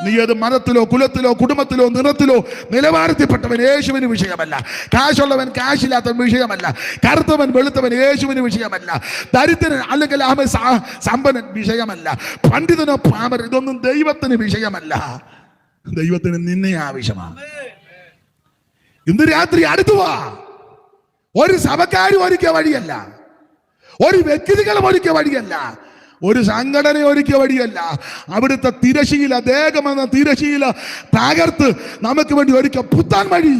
നീ ഏത് മതത്തിലോ കുലത്തിലോ കുടുംബത്തിലോ നിറത്തിലോ നിലവാരത്തിൽപ്പെട്ടവൻ യേശുവിന് വിഷയമല്ല. കാശുള്ളവൻ കാശില്ലാത്തവൻ വിഷയമല്ല. കറുത്തവൻ വെളുത്തവൻ യേശുവിന് വിഷയമല്ല. ദരിദ്രൻ അല്ലെങ്കിൽ അവൻ സമ്പന്നൻ വിഷയമല്ല. പണ്ഡിതനോ പാമരൻ ഇതൊന്നും ദൈവത്തിന് വിഷയമല്ല. ദൈവത്തിന് നിന്നെ ആവശ്യമാണ്. ഇന്ന് രാത്രി അടുത്തു വാ. ഒരു സഭക്കാരും ഒരുക്കിയ വഴിയല്ല, ഒരു വ്യക്തികളും ഒരുക്കിയ വഴിയല്ല, ഒരു സംഘടന ഒരുക്കിയ വഴിയല്ല. അവിടുത്തെ തിരശീല, ദേഹമെന്ന തിരശീല തകർത്ത് നമുക്ക് വേണ്ടി ഒരുക്കിയ പുത്താൻ വഴി.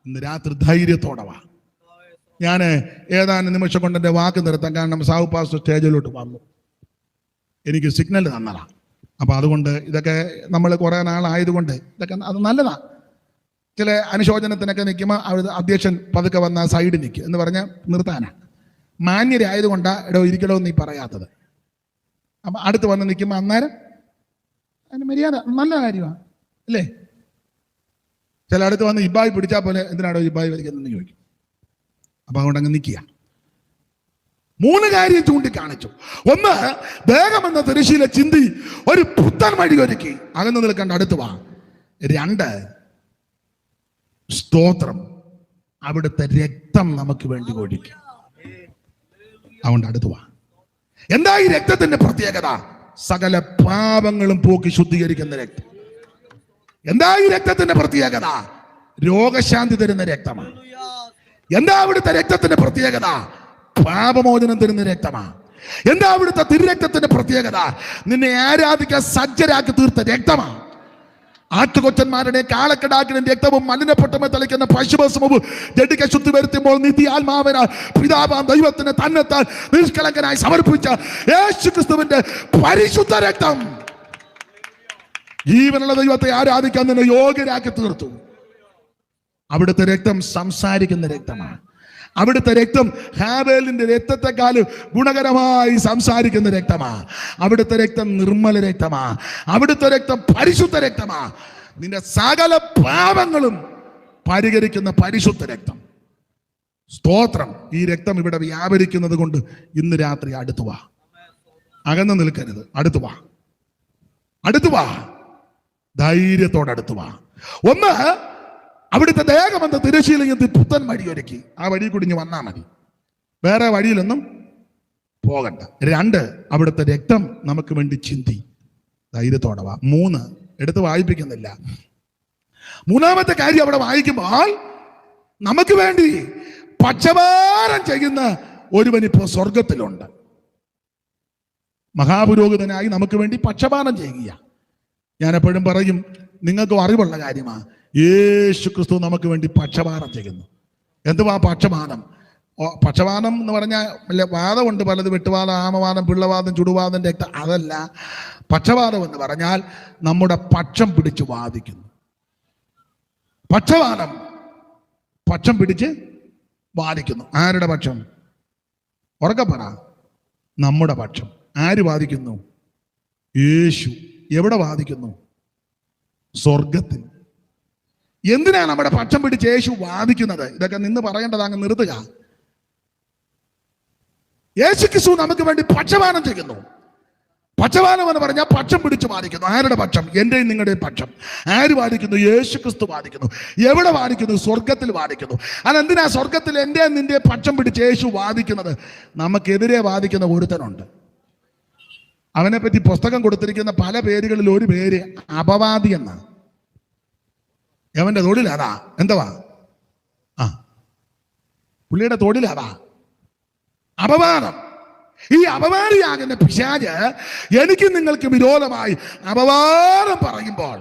ഇന്ന് രാത്രി ധൈര്യത്തോടെ വാ. ഞാൻ ഏതാനും നിമിഷം കൊണ്ട് എൻ്റെ വാക്ക് നിർത്താൻ, കാരണം സാഹു പാസ്റ്റർ സ്റ്റേജിലോട്ട് വന്നു, എനിക്ക് സിഗ്നൽ തന്നതാ. അപ്പം അതുകൊണ്ട് ഇതൊക്കെ നമ്മൾ കുറേ നാളായതുകൊണ്ട് ഇതൊക്കെ അത് നല്ലതാണ്. ചില അനുശോചനത്തിനൊക്കെ നിൽക്കുമ്പോൾ അവിടെ അധ്യക്ഷൻ പതുക്കെ വന്ന സൈഡ് നിൽക്കുക എന്ന് പറഞ്ഞാൽ നിർത്താനാണ്. മാന്യരായതുകൊണ്ടാണ് ഇടോ ഇരിക്കലോ നീ പറയാത്തത്. അപ്പം അടുത്ത് വന്ന് നിൽക്കുമ്പോൾ അന്നേരം അതിന് മര്യാദ, നല്ല കാര്യമാണ് അല്ലേ? ചില അടുത്ത് വന്ന് ഇബ്ബായി പിടിച്ചാൽ പോലെ എന്തിനാണോ ഇബ്ബായി വലിക്കുന്നതെന്ന് ചോദിക്കും. അപ്പം അതുകൊണ്ട് അങ്ങ് നിൽക്കുക. 3 കാര്യം ചൂണ്ടിക്കാണിച്ചു. ഒന്ന്, ദേഹമെന്ന തിരശീല ചിന്തി ഒരു പുത്തൻ വഴി ഒരുക്കി അകന്നു നിൽക്കേണ്ട അടുത്ത് വാ. 2, സ്തോത്രം, അവിടുത്തെ രക്തം നമുക്ക് വേണ്ടി ഒഴുക്കി. അതുകൊണ്ട് അടുത്ത് വാ. എന്താ ഈ രക്തത്തിന്റെ പ്രത്യേകത? സകല പാപങ്ങളും പോക്കി ശുദ്ധീകരിക്കുന്ന രക്തം. എന്താ ഈ രക്തത്തിന്റെ പ്രത്യേകത? രോഗശാന്തി തരുന്ന രക്തമാണ്. എന്താ അവിടുത്തെ രക്തത്തിന്റെ പ്രത്യേകത? പാപമോചനം തരുന്ന രക്തമാണ്. എന്താ അവിടുത്തെ തിരുരക്തത്തിന്റെ പ്രത്യേകത? നിന്നെ ആരാധിക്കാൻ സജ്ജരാക്കി തീർത്ത രക്തമാണ്. ആട്ടുകൊച്ചന്മാരുടെ കാളക്കിടാക്കിന്റെ രക്തവും മലിനപ്പെട്ടമേ തളിക്കുന്ന പശുഭസ്മവും ജഡിക ശുദ്ധി വരുത്തുമ്പോൾ നിത്യാത്മാവിനാൽ പിതാവാം ദൈവത്തിന് തന്നെത്താൻ നിഷ്കളങ്കനായി സമർപ്പിച്ച യേശുക്രിസ്തുവിന്റെ പരിശുദ്ധ രക്തം ജീവനുള്ള ദൈവത്തെ ആരാധിക്കാൻ നിന്നെ യോഗ്യരാക്കി തീർത്തു. അവിടുത്തെ രക്തം സംസാരിക്കുന്ന രക്തമാണ്. അവിടുത്തെ രക്തം ഹാബേലിന്റെ രക്തത്തെക്കാളും ഗുണകരമായി സംസാരിക്കുന്ന രക്തമാണ്. അവിടുത്തെ രക്തം നിർമ്മല രക്തമാണ്. അവിടുത്തെ രക്തം പരിശുദ്ധ രക്തമാണ്. നിന്റെ സകല പാപങ്ങളും പരിഹരിക്കുന്ന പരിശുദ്ധ രക്തം. സ്തോത്രം. ഈ രക്തം ഇവിടെ വ്യാപരിക്കുന്നത് കൊണ്ട് ഇന്ന് രാത്രി അടുത്തു വാ. അകന്നു നിൽക്കരുത്, അടുത്തു വാ. അടുത്തു വാ, ധൈര്യത്തോടെ അടുത്തു വാ. ഒന്ന്, അവിടുത്തെ ദേഹമെന്ന തിരശീലത്തിൽ പുത്തൻ വഴി ഒരുക്കി ആ വഴി കുടിഞ്ഞ് വന്നാൽ മതി, വേറെ വഴിയിലൊന്നും പോകണ്ട. 2, അവിടുത്തെ രക്തം നമുക്ക് വേണ്ടി ചിന്തി, ധൈര്യത്തോടെ വാ. 3, എടുത്ത് വായിപ്പിക്കുന്നില്ല. 3-ാമത്തെ കാര്യം അവിടെ വായിക്കുമ്പോൾ നമുക്ക് വേണ്ടി പക്ഷപാതം ചെയ്യുന്ന ഒരുവനിപ്പോ സ്വർഗത്തിലുണ്ട്. മഹാപുരോഹിതനായി നമുക്ക് വേണ്ടി പക്ഷപാതം ചെയ്യുക. ഞാൻ എപ്പോഴും പറയും, നിങ്ങൾക്കും അറിവുള്ള കാര്യമാണ്, യേശു ക്രിസ്തു നമുക്ക് വേണ്ടി പക്ഷപാതം ചെയ്യുന്നു. എന്തുവാ പക്ഷപാതം? പക്ഷപാതം എന്ന് പറഞ്ഞാൽ വല്ല വാദമുണ്ട് പലത്, വെട്ടുവാദം, ആമവാദം, പിള്ളവാദം, ചുടുവാദം, രക്തം. അതല്ല. പക്ഷപാതം എന്ന് പറഞ്ഞാൽ നമ്മുടെ പക്ഷം പിടിച്ച് വാദിക്കുന്നു. പക്ഷപാതം പക്ഷം പിടിച്ച് വാദിക്കുന്നു. ആരുടെ പക്ഷം? ഉറക്കെ പറ. നമ്മുടെ പക്ഷം. ആര് വാദിക്കുന്നു? യേശു. എവിടെ വാദിക്കുന്നു? സ്വർഗത്തിൽ. എന്തിനാണ് നമ്മുടെ പക്ഷം പിടിച്ച് യേശു വാദിക്കുന്നത്? ഇതൊക്കെ നിന്ന് പറയേണ്ടത് അങ്ങ് നിർത്തുക. യേശു ക്രിസ്തു നമുക്ക് വേണ്ടി പക്ഷപാതം ചെയ്യുന്നു. പക്ഷപാതം എന്ന് പറഞ്ഞാൽ പക്ഷം പിടിച്ച് വാദിക്കുന്നു. ആരുടെ പക്ഷം? എന്റെയും നിങ്ങളുടെയും പക്ഷം. ആര് വാദിക്കുന്നു? യേശു ക്രിസ്തു വാദിക്കുന്നു. എവിടെ വാദിക്കുന്നു? സ്വർഗത്തിൽ വാദിക്കുന്നു. അതെന്തിനാ സ്വർഗത്തിൽ എൻ്റെ നിന്റെ പക്ഷം പിടിച്ച് യേശു വാദിക്കുന്നത്? നമുക്കെതിരെ വാദിക്കുന്ന ഒരുത്തനുണ്ട്. അവനെപ്പറ്റി പുസ്തകം കൊടുത്തിരിക്കുന്ന പല പേരുകളിൽ ഒരു പേര് അപവാദി എന്നാണ്. അവന്റെ തൊഴിലതാ. എന്തുവാ? പുള്ളിയുടെ തൊഴിലതാ അപവാദം. ഈ അപവാദിയാകുന്ന പിശാച് എനിക്ക് നിങ്ങൾക്ക് വിരോധമായി അപവാദം പറയുമ്പോൾ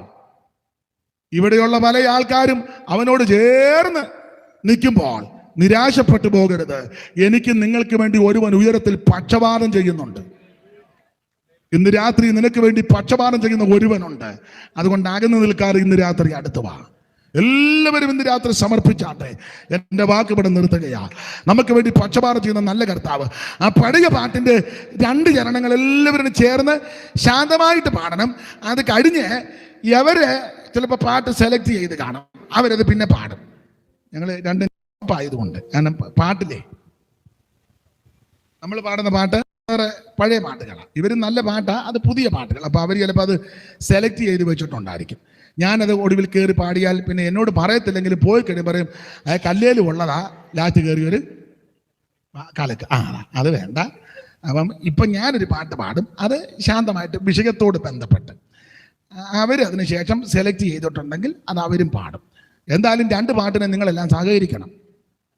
ഇവിടെയുള്ള പല ആൾക്കാരും അവനോട് ചേർന്ന് നിൽക്കുമ്പോൾ നിരാശപ്പെട്ടു പോകരുത്. എനിക്ക് നിങ്ങൾക്ക് വേണ്ടി ഒരുവൻ ഉയരത്തിൽ പക്ഷപാതം ചെയ്യുന്നുണ്ട്. ഇന്ന് രാത്രി നിനക്ക് വേണ്ടി പക്ഷപാതം ചെയ്യുന്ന ഒരുവനുണ്ട്. അതുകൊണ്ട് അകന്നു നിൽക്കാതെ ഇന്ന് രാത്രി അടുത്ത് വാ. എല്ലാവരും ഇന്ന് രാത്രി സമർപ്പിച്ചാട്ടെ. എൻ്റെ വാക്ക് ഇവിടെ നിർത്തുകയാ. നമുക്ക് വേണ്ടി പക്ഷപാതം ചെയ്യുന്ന നല്ല കർത്താവ്. ആ പഴയ പാട്ടിൻ്റെ 2 ചരണങ്ങൾ എല്ലാവരും ചേർന്ന് ശാന്തമായിട്ട് പാടണം. അത് കഴിഞ്ഞ് എവര് ചിലപ്പോൾ പാട്ട് സെലക്ട് ചെയ്ത് കാണും, അവരത് പിന്നെ പാടും. ഞങ്ങൾ 2 ആയതുകൊണ്ട്, കാരണം പാട്ടില്ലേ നമ്മൾ പാടുന്ന പാട്ട് പഴയ പാട്ടുകളാണ്, ഇവർ നല്ല പാട്ടാണ്, അത് പുതിയ പാട്ടുകൾ. അപ്പോൾ അവർ ചിലപ്പോൾ അത് സെലക്ട് ചെയ്ത് വെച്ചിട്ടുണ്ടായിരിക്കും. ഞാനത് ഒടുവിൽ കയറി പാടിയാൽ പിന്നെ എന്നോട് പറയത്തില്ലെങ്കിൽ പോയി കഴിഞ്ഞ് പറയും, കല്ലേലും ഉള്ളതാ ലാസ്റ്റ് കയറി ഒരു കലക്ക്. അത് വേണ്ട. അപ്പം ഇപ്പം ഞാനൊരു പാട്ട് പാടും, അത് ശാന്തമായിട്ട് വിഷയത്തോട് ബന്ധപ്പെട്ട് അവരതിന് ശേഷം സെലക്ട് ചെയ്തിട്ടുണ്ടെങ്കിൽ അത് അവരും പാടും. എന്തായാലും 2 പാട്ടിനെ നിങ്ങളെല്ലാം സഹകരിക്കണം.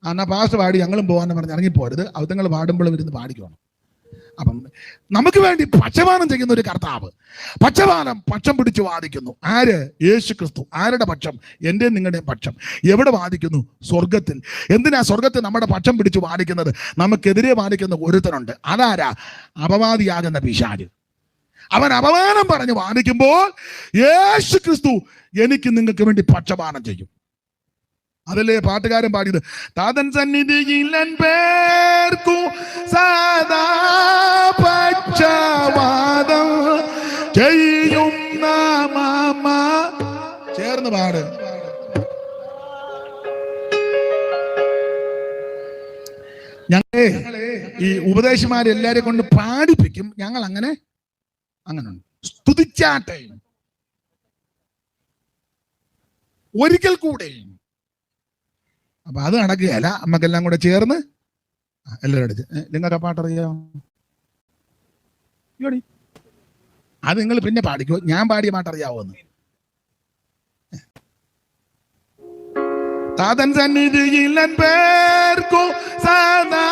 എന്നാൽ പാസ്റ്റ് പാടി ഞങ്ങളും പോകാമെന്ന് പറഞ്ഞ് ഇറങ്ങിപ്പോരുത്. അത് നിങ്ങൾ പാടുമ്പോൾ ഇരുന്ന് പാടിക്കണം. അപ്പം നമുക്ക് വേണ്ടി പക്ഷപാതം ചെയ്യുന്ന ഒരു കർത്താവ്, പക്ഷം പിടിച്ച് വാദിക്കുന്നു. ആര്? യേശു ക്രിസ്തു. ആരുടെ പക്ഷം? എൻ്റെ നിങ്ങളുടെയും പക്ഷം. എവിടെ വാദിക്കുന്നു? സ്വർഗത്തിൽ. എന്തിനാ സ്വർഗത്തിൽ നമ്മുടെ പക്ഷം പിടിച്ച് വാദിക്കുന്നത്? നമുക്കെതിരെ വാദിക്കുന്ന ഒരുത്തനുണ്ട്. അതാരാ? അപവാദിയാകുന്ന പിശാച്. അവൻ അപമാനം പറഞ്ഞ് വാദിക്കുമ്പോൾ യേശു ക്രിസ്തു എനിക്ക് നിങ്ങൾക്ക് വേണ്ടി പക്ഷപാതം ചെയ്യും. അതല്ലേ പാട്ടുകാരൻ പാടിയത്? താതൻ സന്നിധിയിൽ പേർക്കു സദാ പക്ഷപാതം ചെയ്യുന്ന മാമ. ചേർന്ന് പാട്. ഞങ്ങളെ ഈ ഉപദേശമാരെല്ലാരെ കൊണ്ട് പാടിപ്പിക്കും. ഞങ്ങൾ അങ്ങനെ സ്തുതിച്ചാട്ടെ ഒരിക്കൽ കൂടെ. അപ്പൊ അത് നടക്കുകയല്ല. നമ്മക്കെല്ലാം കൂടെ ചേർന്ന് എല്ലാവരും അടിച്ച് നിങ്ങൾക്ക് പാട്ടറിയാം. അത് നിങ്ങൾ പിന്നെ പാടിക്കോ. ഞാൻ പാടിയ പാട്ടറിയാവോന്ന്. താതൻ സന്നിധിയിൽ പേർക്കു സദാ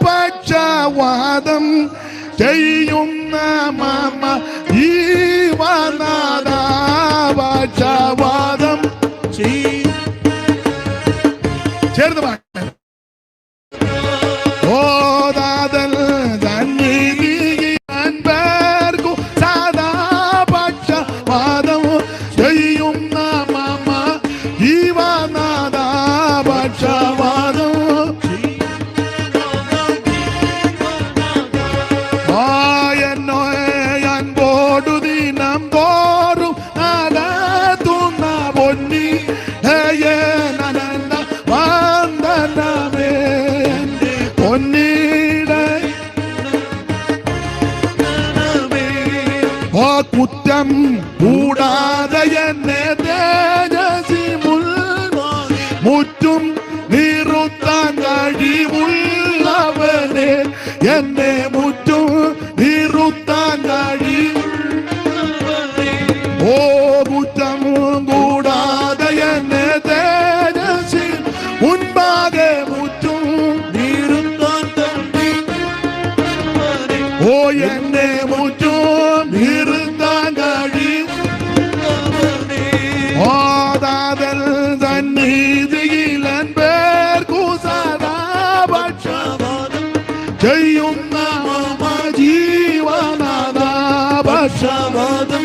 പക്ഷവാദം ചെയ്യുന്ന മാമ ജീവനാഥ പക്ഷവാദം ചേർന്ന് പാട്ട്. ഓ താതൻ സന്നിധിയിൽ പേർക്കു സദാ പക്ഷവാദം ചെയ്യുന്ന മാമ ജീവനാഥ പക്ഷവാദം. കുറ്റം കൂടാതെ എന്നെ തേജസി മുറ്റും നിറുത്താൻ കഴിവുള്ളവനെ, എന്നെ മുറ്റും നിറുത്താൻ കഴിവുള്ളവനെ. ഓ കുറ്റം കൂടാതെ എന്നെ തേജസി മുൻപാകെ മുറ്റും നിറുത്താൻ കഴിവുള്ളവനെ. ഓ എന്നെ മുറ്റും നിറുത്താൻ കഴിവുള്ളവനെ. ഓ താതൻ സന്നിധിയിൽ പേർക്കു സദാ പക്ഷപാതം ചെയ്യുന്ന മമ ജീവനാഥ പക്ഷപാതം.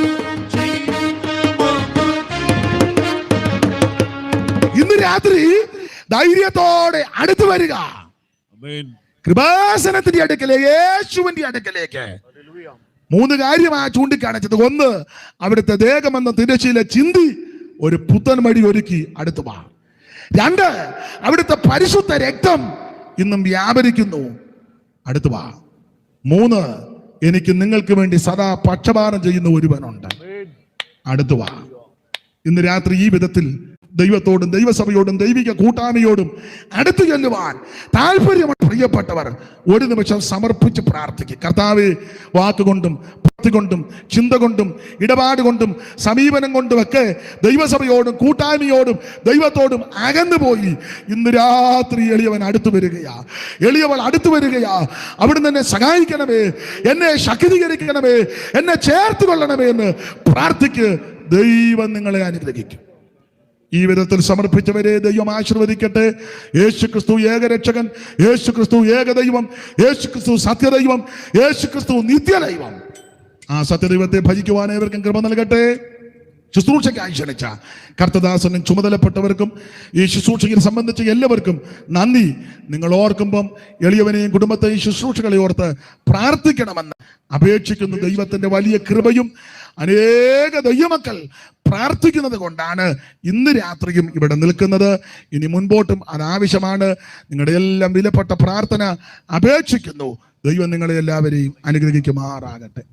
ഇന്ന് രാത്രി ധൈര്യത്തോടെ അടുത്തു വരിക. കൃപാസനത്തിന്റെ അടുക്കലേക്ക്, യേശുവിന്റെ അടുക്കലേക്ക്. 3 കാര്യമാണ് ചൂണ്ടിക്കാണിച്ചത്. 1, അവിടുത്തെ ദേഹമെന്ന തിരശ്ശീല ചിന്തി ഒരു പുത്തൻ വഴി ഒരുക്കി അടുത്തു വാ. 2, അവിടുത്തെ പരിശുദ്ധ രക്തം ഇന്നും വ്യാപരിക്കുന്നു, അടുത്തു വാ. 3, എനിക്ക് നിങ്ങൾക്ക് വേണ്ടി സദാ പക്ഷപാതം ചെയ്യുന്ന ഒരുവനുണ്ട്, അടുത്തു വാ. ഇന്ന് രാത്രി ഈ വിധത്തിൽ ദൈവത്തോടും ദൈവസഭയോടും ദൈവിക കൂട്ടായ്മയോടും അടുത്തു ചെല്ലുവാൻ താല്പര്യമുള്ള പ്രിയപ്പെട്ടവർ ഒരു നിമിഷം സമർപ്പിച്ച് പ്രാർത്ഥിക്കും. കർത്താവേ, വാക്കുകൊണ്ടും പ്രവൃത്തി കൊണ്ടും ചിന്ത കൊണ്ടും ഇടപാട് കൊണ്ടും സമീപനം കൊണ്ടുമൊക്കെ ദൈവസഭയോടും കൂട്ടായ്മയോടും ദൈവത്തോടും അകന്നു പോയി ഇന്ന് രാത്രി എളിയവൻ അടുത്തു വരികയാ, എളിയവൾ അടുത്തു വരികയാ. അവിടുന്ന് എന്നെ സഹായിക്കണമേ, എന്നെ ശക്തീകരിക്കണമേ, എന്നെ ചേർത്ത് കൊള്ളണമേ എന്ന് പ്രാർത്ഥിക്ക്. ദൈവം നിങ്ങളെ അനുഗ്രഹിക്കും. ഈ വിധത്തിൽ സമർപ്പിച്ചവരെ ദൈവം ആശീർവദിക്കട്ടെ. യേശു ക്രിസ്തു ഏകരക്ഷകൻ, യേശു ക്രിസ്തു ഏകദൈവം, യേശു ക്രിസ്തു സത്യദൈവം, യേശു ക്രിസ്തു നിത്യദൈവം. ആ സത്യദൈവത്തെ ഭജിക്കുവാൻ ഏവർക്കും കൃപ നൽകട്ടെ. ശുശ്രൂഷയ്ക്കായി ക്ഷണിച്ച കർത്തദാസനും ചുമതലപ്പെട്ടവർക്കും ഈ ശുശ്രൂഷയെ സംബന്ധിച്ച് എല്ലാവർക്കും നന്ദി. നിങ്ങൾ ഓർക്കുമ്പം എളിയവനെയും കുടുംബത്തെയും ശുശ്രൂഷകളെ ഓർത്ത് പ്രാർത്ഥിക്കണമെന്ന് അപേക്ഷിക്കുന്നു. ദൈവത്തിന്റെ വലിയ കൃപയും അനേക ദൈവമക്കൾ പ്രാർത്ഥിക്കുന്നത് കൊണ്ടാണ് ഇന്ന് രാത്രിയും ഇവിടെ നിൽക്കുന്നത്. ഇനി മുൻപോട്ടും അനാവശ്യമാണ്. നിങ്ങളുടെ എല്ലാം വിലപ്പെട്ട പ്രാർത്ഥന അപേക്ഷിക്കുന്നു. ദൈവം നിങ്ങളെ എല്ലാവരെയും അനുഗ്രഹിക്കുമാറാകട്ടെ.